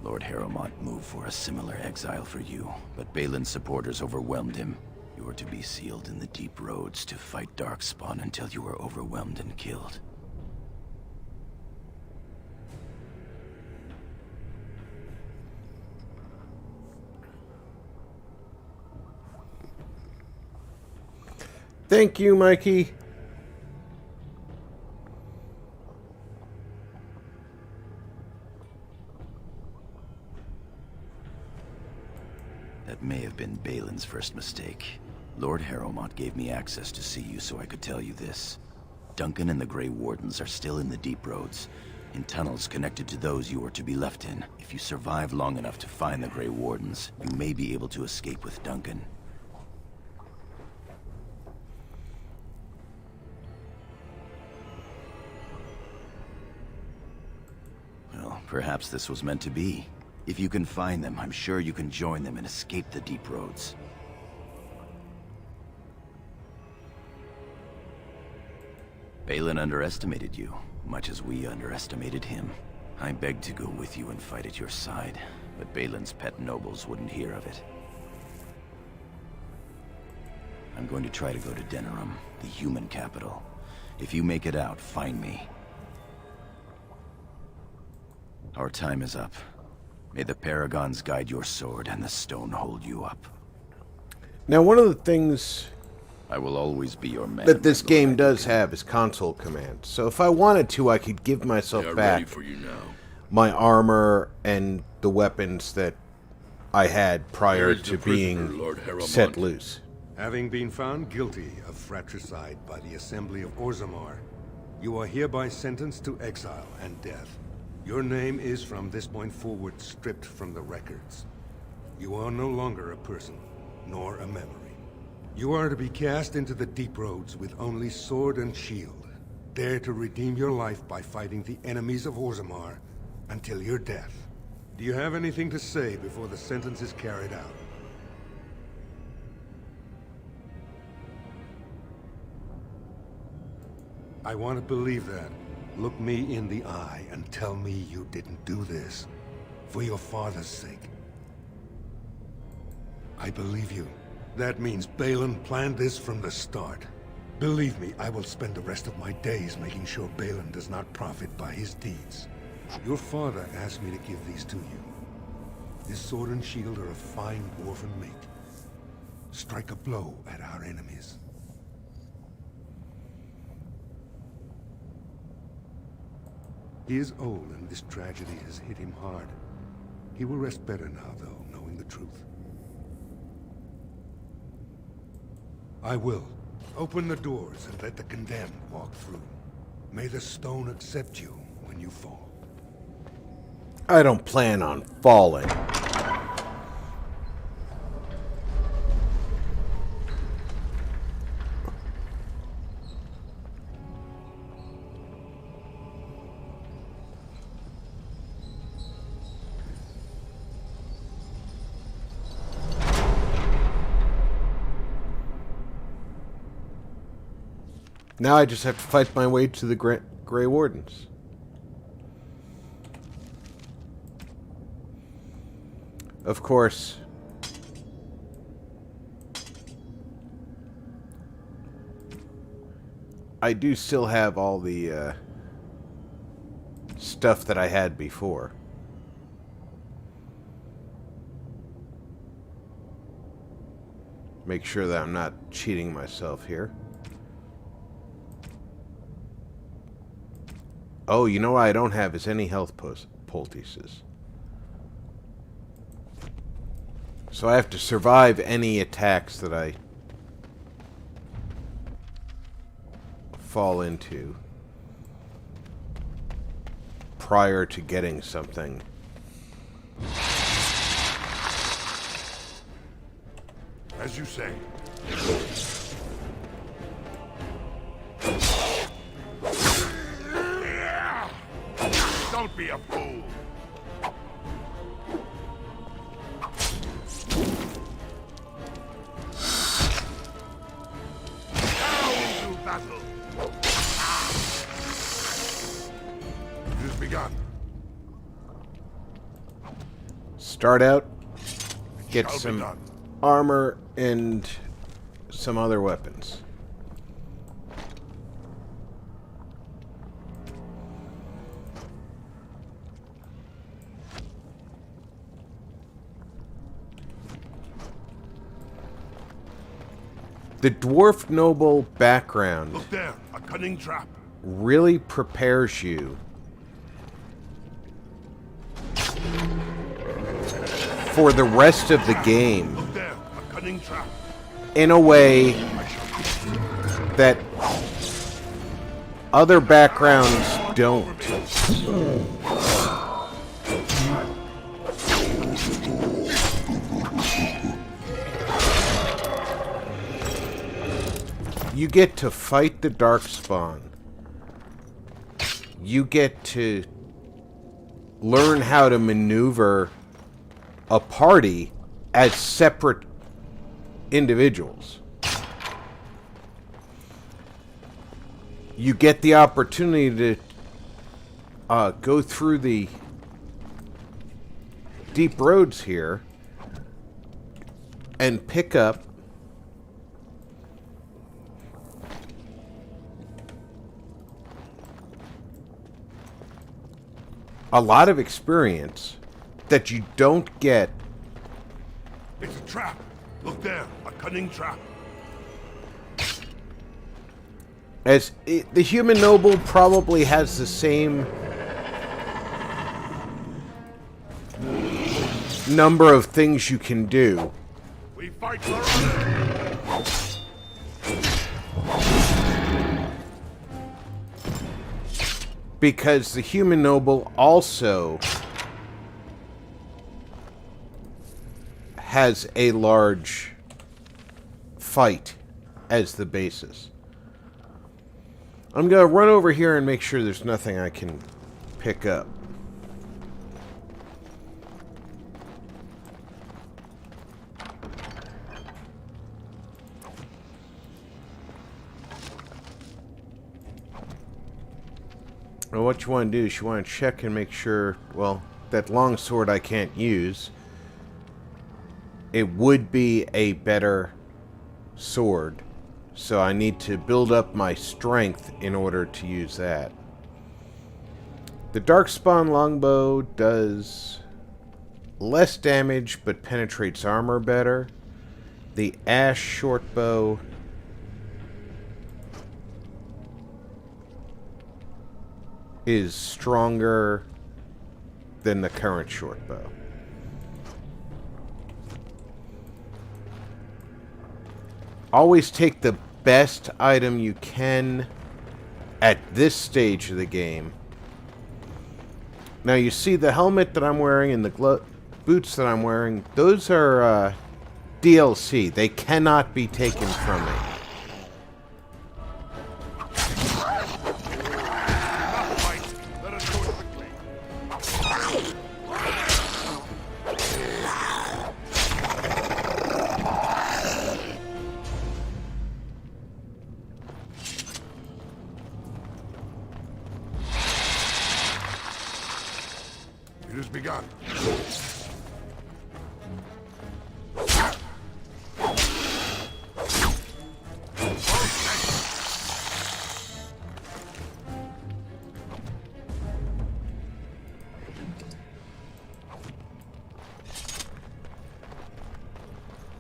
Lord Harrowmont moved for a similar exile for you, but Balin's supporters overwhelmed him. You were to be sealed in the Deep Roads to fight Darkspawn until you were overwhelmed and killed. Thank you, Mikey. That may have been Balin's first mistake. Lord Harrowmont gave me access to see you so I could tell you this. Duncan and the Grey Wardens are still in the Deep Roads, in tunnels connected to those you are to be left in. If you survive long enough to find the Grey Wardens, you may be able to escape with Duncan. Well, perhaps this was meant to be. If you can find them, I'm sure you can join them and escape the Deep Roads. Balin underestimated you, much as we underestimated him. I begged to go with you and fight at your side, but Balin's pet nobles wouldn't hear of it. I'm going to try to go to Denerim, the human capital. If you make it out, find me. Our time is up. May the Paragons guide your sword and the stone hold you up. Now, one of the things I will always be your man. that this game does have is console commands. So if I wanted to, I could give myself back my armor and the weapons that I had prior to being set loose. Having been found guilty of fratricide by the Assembly of Orzammar, you are hereby sentenced to exile and death. Your name is from this point forward stripped from the records. You are no longer a person, nor a memory. You are to be cast into the Deep Roads with only sword and shield. Dare to redeem your life by fighting the enemies of Orzammar until your death. Do you have anything to say before the sentence is carried out? I want to believe that. Look me in the eye and tell me you didn't do this for your father's sake. I believe you. That means Balin planned this from the start. Believe me, I will spend the rest of my days making sure Balin does not profit by his deeds. Your father asked me to give these to you. This sword and shield are a fine dwarven make. Strike a blow at our enemies. He is old, and this tragedy has hit him hard. He will rest better now, though, knowing the truth. I will. Open the doors and let the condemned walk through. May the stone accept you when you fall. I don't plan on falling. Now I just have to fight my way to the Grey Wardens. Of course, I do still have all the stuff that I had before. Make sure that I'm not cheating myself here. Oh, you know what I don't have is any health poultices. So I have to survive any attacks that I fall into prior to getting something. As you say. Don't be a fool. Now we do battle. It has begun. Start out, get some armor and some other weapons. The dwarf noble background Look there, a cunning trap. really prepares you for the rest of the game Look there, a cunning trap. in a way that other backgrounds don't. You get to fight the Darkspawn. You get to learn how to maneuver a party as separate individuals. You get the opportunity to go through the deep roads here and pick up a lot of experience that you don't get. It's a trap. Look there, a cunning trap. As the human noble probably has the same number of things you can do. We fight for honor. Because the human noble also has a large fight as the basis. I'm going to run over here and make sure there's nothing I can pick up. Well, what you want to do is you want to check and make sure, well, that longsword I can't use. It would be a better sword, so I need to build up my strength in order to use that. The Darkspawn longbow does less damage but penetrates armor better. The Ash shortbow is stronger than the current shortbow. Always take the best item you can at this stage of the game. Now you see the helmet that I'm wearing and the boots that I'm wearing, those are DLC. They cannot be taken from me. It has begun.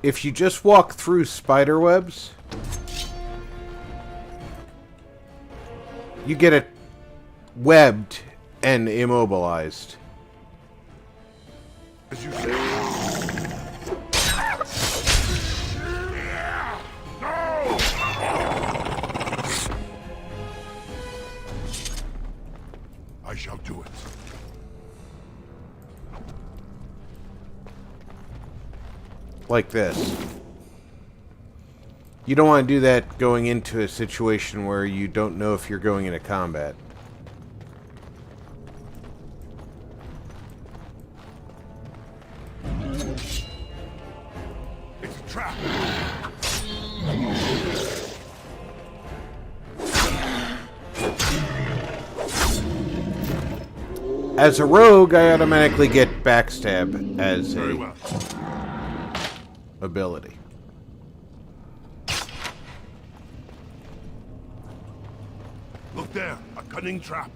If you just walk through spider webs, you get it webbed and immobilized. As you say. No! I shall do it. Like this. You don't want to do that going into a situation where you don't know if you're going into combat. It's a trap. As a rogue, I automatically get backstab as a ability. Look there, a cunning trap.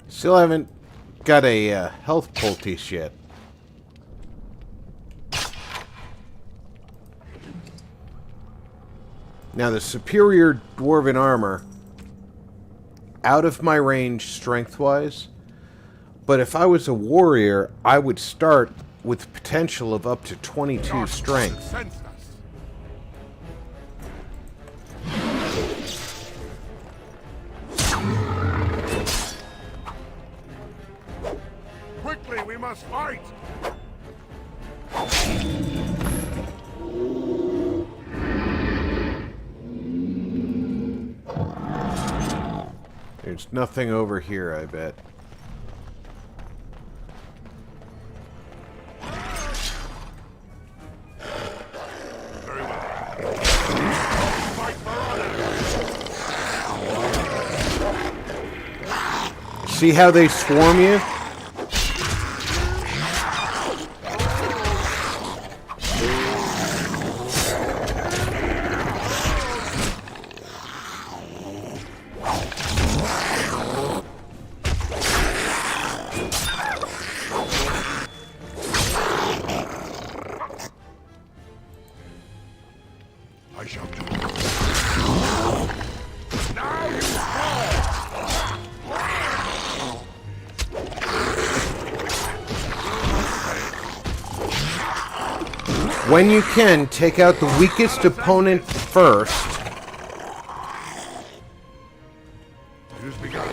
Still haven't got a health poultice yet. Now the superior dwarven armor, out of my range strength-wise, but if I was a warrior, I would start with potential of up to 22 strength. Quickly, we must fight! There's nothing over here, I bet. Very well. See how they swarm you? I shall do it. Now you When you can, take out the weakest opponent first. It has begun.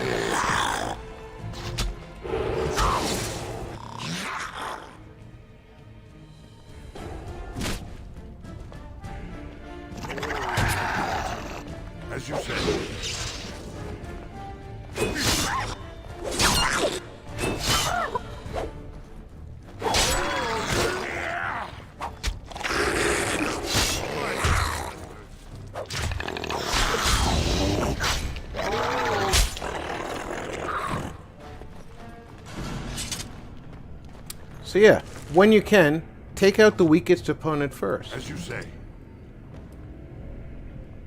As you say. So yeah, when you can, take out the weakest opponent first. As you say.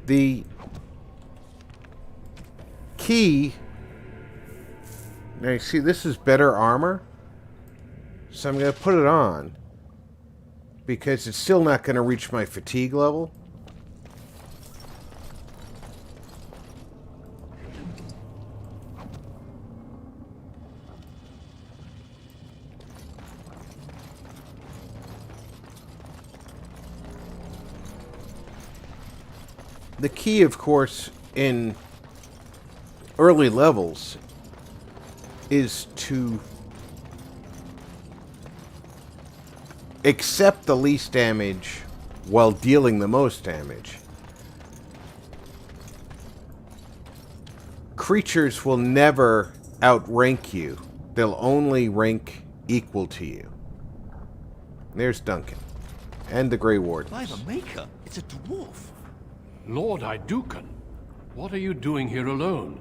The key... Now you see, this is better armor. So I'm going to put it on. Because it's still not going to reach my fatigue level. The key, of course, in early levels is to accept the least damage while dealing the most damage. Creatures will never outrank you. They'll only rank equal to you. There's Duncan. And the Grey Warden. By the Maker, it's a dwarf. Lord Idukan, what are you doing here alone?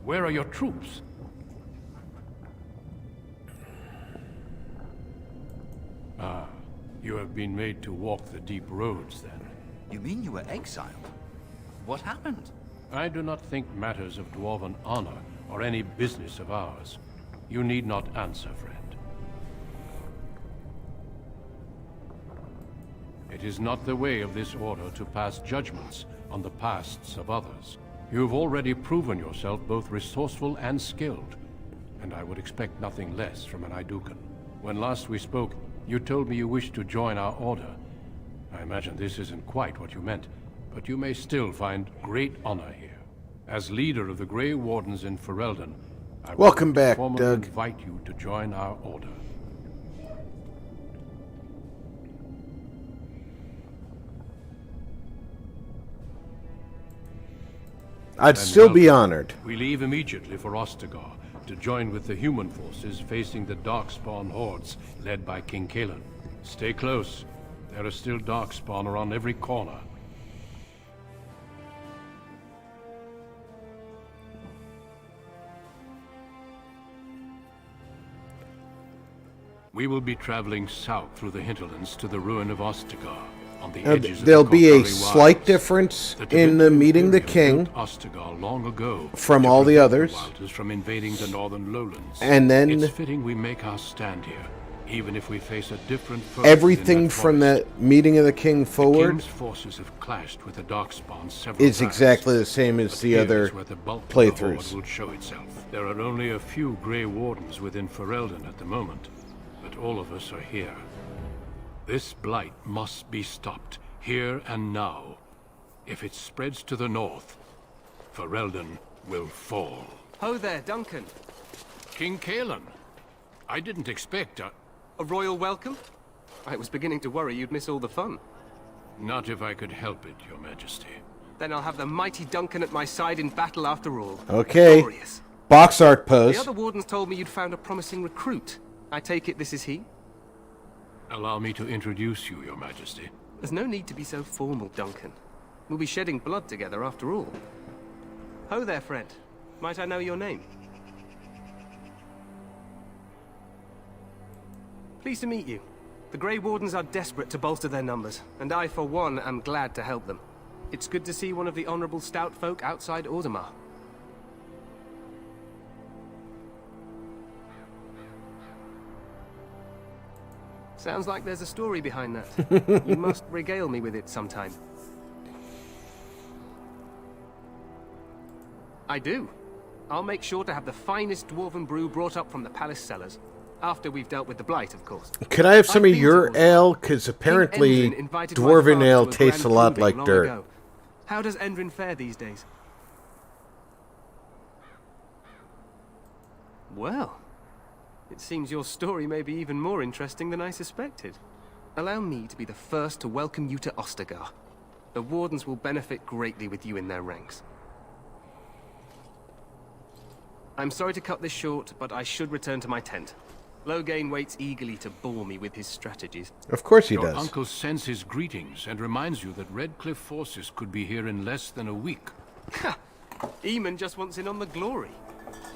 Where are your troops? Ah, you have been made to walk the deep roads, then. You mean you were exiled? What happened? I do not think matters of dwarven honor are any business of ours. You need not answer, friend. It is not the way of this order to pass judgments on the pasts of others. You have already proven yourself both resourceful and skilled, and I would expect nothing less from an Idukan. When last we spoke, you told me you wished to join our order. I imagine this isn't quite what you meant, but you may still find great honor here. As leader of the Grey Wardens in Ferelden, I Welcome back, formally Doug. invite you to join our order. I'd still be honored. We leave immediately for Ostagar to join with the human forces facing the Darkspawn hordes led by King Kaelan. Stay close. There are still Darkspawn around every corner. We will be traveling south through the hinterlands to the ruin of Ostagar. On the edges of There'll the be a Kokari slight Wilds. difference The in the Tibetan meeting the Imperium king built Ostagar long ago from to all the prevent others. Wilders from invading the northern lowlands. And then it's fitting we make our stand here, even if we face a different foe. everything from the meeting of the king The forward king's forces have clashed with the Darkspawn several is times. exactly the same as the Here other is where the bulk of the horde playthroughs. will show itself. There are only a few Grey Wardens within Ferelden at the moment, but all of us are here. This blight must be stopped, here and now. If it spreads to the north, Ferelden will fall. Ho there, Duncan. King Kaelan. I didn't expect a royal welcome? I was beginning to worry you'd miss all the fun. Not if I could help it, Your Majesty. Then I'll have the mighty Duncan at my side in battle after all. Okay. Glorious. Box art pose. The other wardens told me you'd found a promising recruit. I take it this is he? Allow me to introduce you, Your Majesty. There's no need to be so formal, Duncan. We'll be shedding blood together after all. Ho there, friend. Might I know your name? Pleased to meet you. The Grey Wardens are desperate to bolster their numbers, and I, for one, am glad to help them. It's good to see one of the honorable stout folk outside Audemars. Sounds like there's a story behind that. You must regale me with it sometime. I do. I'll make sure to have the finest dwarven brew brought up from the palace cellars. After we've dealt with the blight, of course. Could I have some of your ale? Because apparently Endrin invited my dwarven father ale to a tastes a grand lot proving like long dirt. ago. How does Endrin fare these days? Well, it seems your story may be even more interesting than I suspected. Allow me to be the first to welcome you to Ostagar. The Wardens will benefit greatly with you in their ranks. I'm sorry to cut this short, but I should return to my tent. Loghain waits eagerly to bore me with his strategies. Of course he Your does. uncle sends his greetings and reminds you that Redcliffe forces could be here in less than a week. Ha! Eamon just wants in on the glory.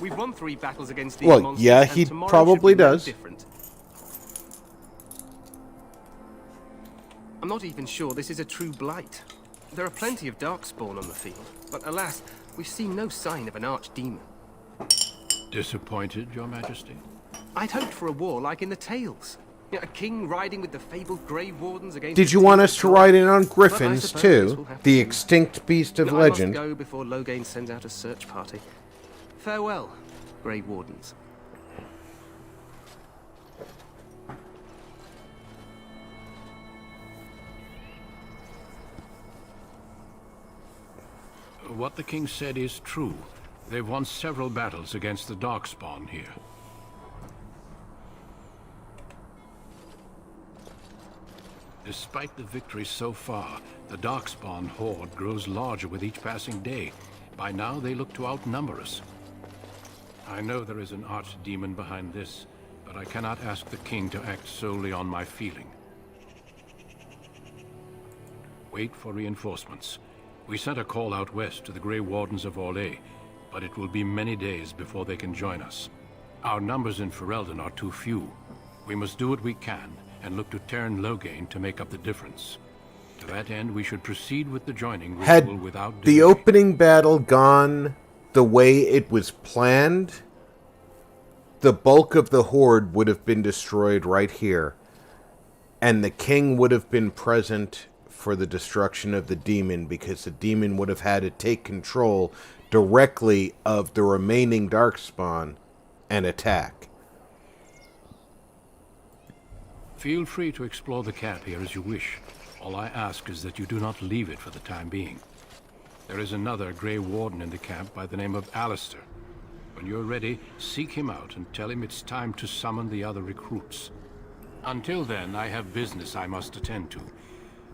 We've won 3 battles against these Well, monsters, yeah, and he tomorrow probably should be no does. different. I'm not even sure this is a true blight. There are plenty of darkspawn on the field, but alas, we've seen no sign of an archdemon. Disappointed, Your Majesty? I'd hoped for a war like in the tales. A king riding with the fabled Grey Wardens against... Did you want us to ride in on griffins, too? The extinct beast of legend. I must go before Loghain sends out a search party. Farewell, Grey Wardens. What the king said is true. They've won several battles against the Darkspawn here. Despite the victories so far, the Darkspawn horde grows larger with each passing day. By now, they look to outnumber us. I know there is an archdemon behind this, but I cannot ask the king to act solely on my feeling. Wait for reinforcements. We sent a call out west to the Grey Wardens of Orlais, but it will be many days before they can join us. Our numbers in Ferelden are too few. We must do what we can, and look to Teyrn Loghain to make up the difference. To that end, we should proceed with the joining ritual without delay. The opening battle gone the way it was planned, the bulk of the horde would have been destroyed right here, and the king would have been present for the destruction of the demon, because the demon would have had to take control directly of the remaining Darkspawn and attack. Feel free to explore the camp here as you wish. All I ask is that you do not leave it for the time being. There is another Grey Warden in the camp by the name of Alistair. When you're ready, seek him out and tell him it's time to summon the other recruits. Until then, I have business I must attend to.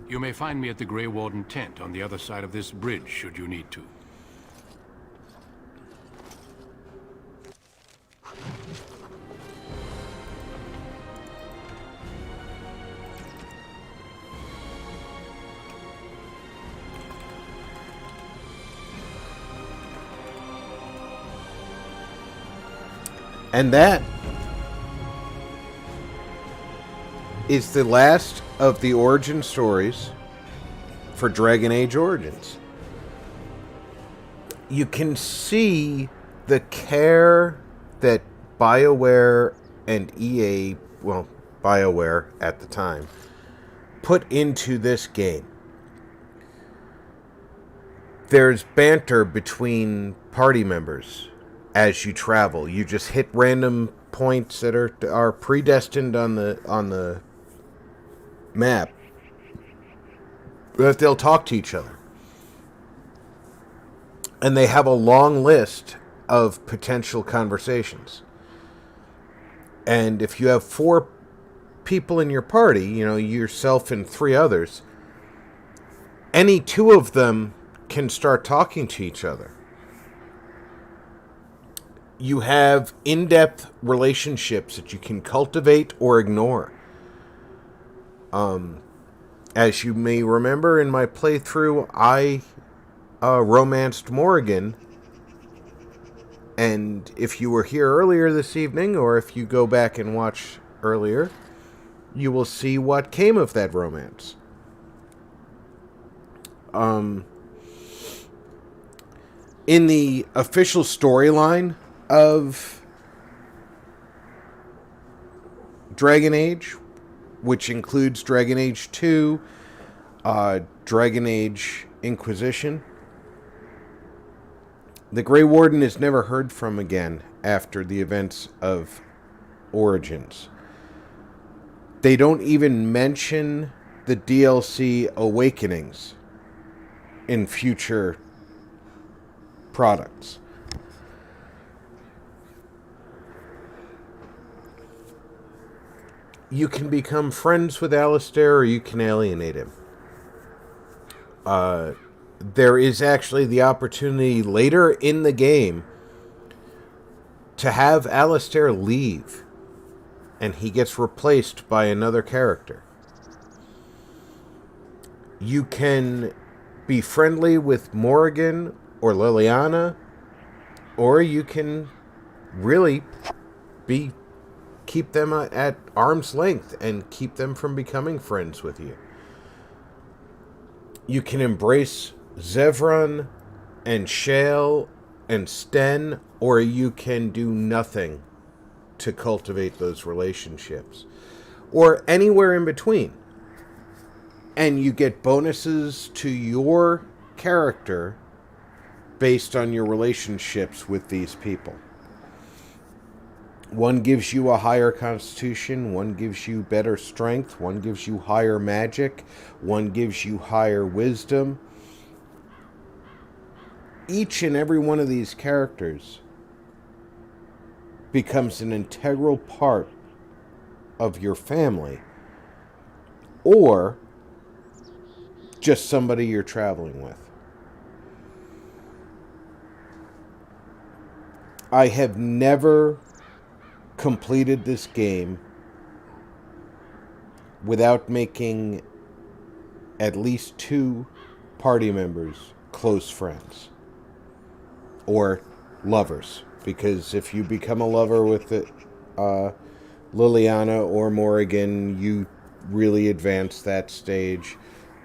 You may find me at the Grey Warden tent on the other side of this bridge, should you need to. And that is the last of the origin stories for Dragon Age Origins. You can see the care that BioWare and EA, well, BioWare at the time, put into this game. There's banter between party members as you travel. You just hit random points that are predestined on the map, that they'll talk to each other. And they have a long list of potential conversations. And if you have 4 people in your party, you know, yourself and 3 others, any 2 of them can start talking to each other. You have in-depth relationships that you can cultivate or ignore. As you may remember, in my playthrough, I romanced Morrigan. And if you were here earlier this evening, or if you go back and watch earlier, you will see what came of that romance. In the official storyline of Dragon Age, which includes Dragon Age 2, Dragon Age Inquisition, the Grey Warden is never heard from again after the events of Origins. They don't even mention the DLC Awakenings in future products. You can become friends with Alistair, or you can alienate him. There is actually the opportunity later in the game to have Alistair leave, and he gets replaced by another character. You can be friendly with Morrigan or Liliana, or you can really keep them at arm's length and keep them from becoming friends with you. You can embrace Zevran and Shale and Sten, or you can do nothing to cultivate those relationships. Or anywhere in between. And you get bonuses to your character based on your relationships with these people. One gives you a higher constitution, one gives you better strength, one gives you higher magic, one gives you higher wisdom. Each and every one of these characters becomes an integral part of your family, or just somebody you're traveling with. I have never completed this game without making at least 2 party members close friends or lovers, because if you become a lover with Liliana or Morrigan, you really advance that stage.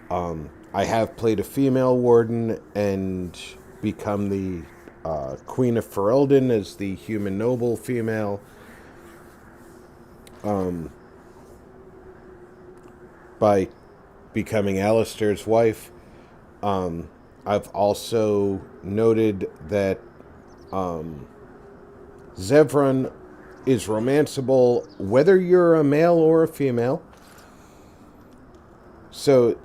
I have played a female warden and become the Queen of Ferelden as the human noble female. By becoming Alistair's wife. I've also noted that Zevran is romanceable whether you're a male or a female. So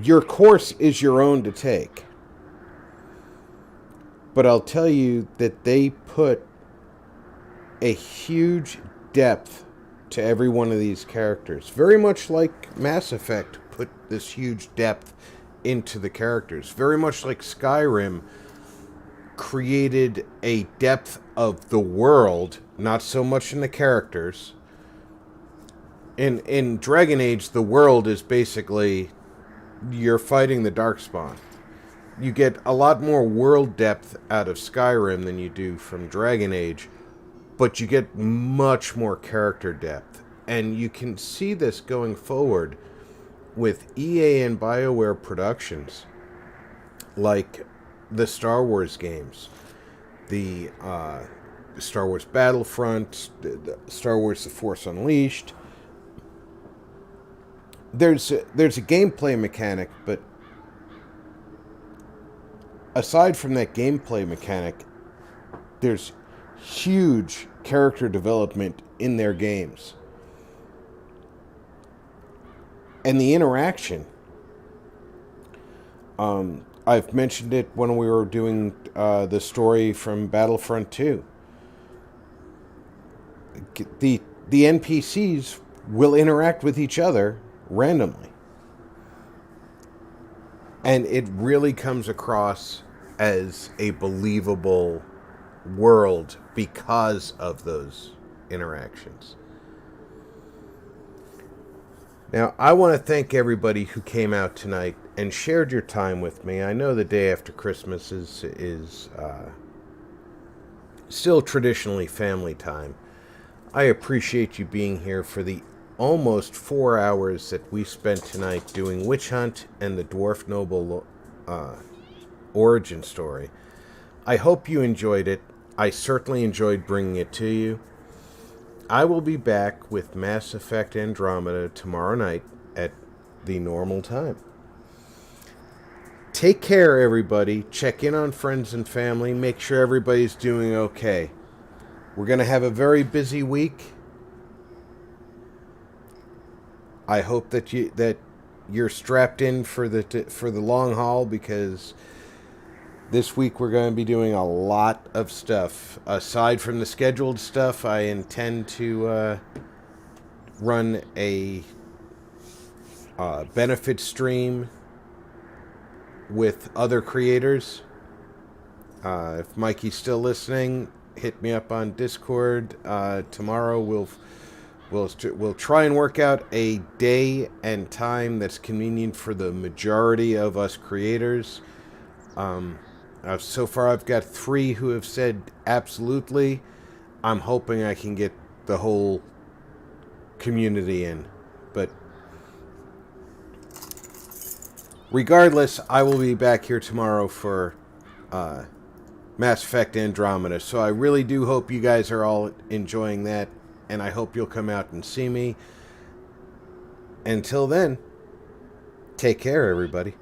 your course is your own to take. But I'll tell you that they put a huge depth to every one of these characters. Very much like Mass Effect put this huge depth into the characters. Very much like Skyrim created a depth of the world, not so much in the characters. In Dragon Age, the world is basically you're fighting the Darkspawn. You get a lot more world depth out of Skyrim than you do from Dragon Age, but you get much more character depth. And you can see this going forward with EA and BioWare productions, like the Star Wars games, the Star Wars Battlefront, the Star Wars The Force Unleashed. There's a gameplay mechanic, but aside from that gameplay mechanic, there's huge character development in their games. And the interaction, I've mentioned it when we were doing the story from Battlefront 2. The NPCs will interact with each other randomly. And it really comes across as a believable world because of those interactions. Now, I want to thank everybody who came out tonight and shared your time with me. I know the day after Christmas is still traditionally family time. I appreciate you being here for the almost 4 hours that we spent tonight doing Witch Hunt and the Dwarf Noble origin story. I hope you enjoyed it. I certainly enjoyed bringing it to you. I will be back with Mass Effect Andromeda tomorrow night at the normal time. Take care, everybody. Check in on friends and family. Make sure everybody's doing okay. We're going to have a very busy week. I hope that you're strapped in for the long haul, because this week we're going to be doing a lot of stuff. Aside from the scheduled stuff, I intend to run a benefit stream with other creators. If Mikey's still listening, hit me up on Discord. Tomorrow we'll try and work out a day and time that's convenient for the majority of us creators. So far, I've got 3 who have said absolutely. I'm hoping I can get the whole community in. But regardless, I will be back here tomorrow for Mass Effect Andromeda. So I really do hope you guys are all enjoying that, and I hope you'll come out and see me. Until then, take care, everybody.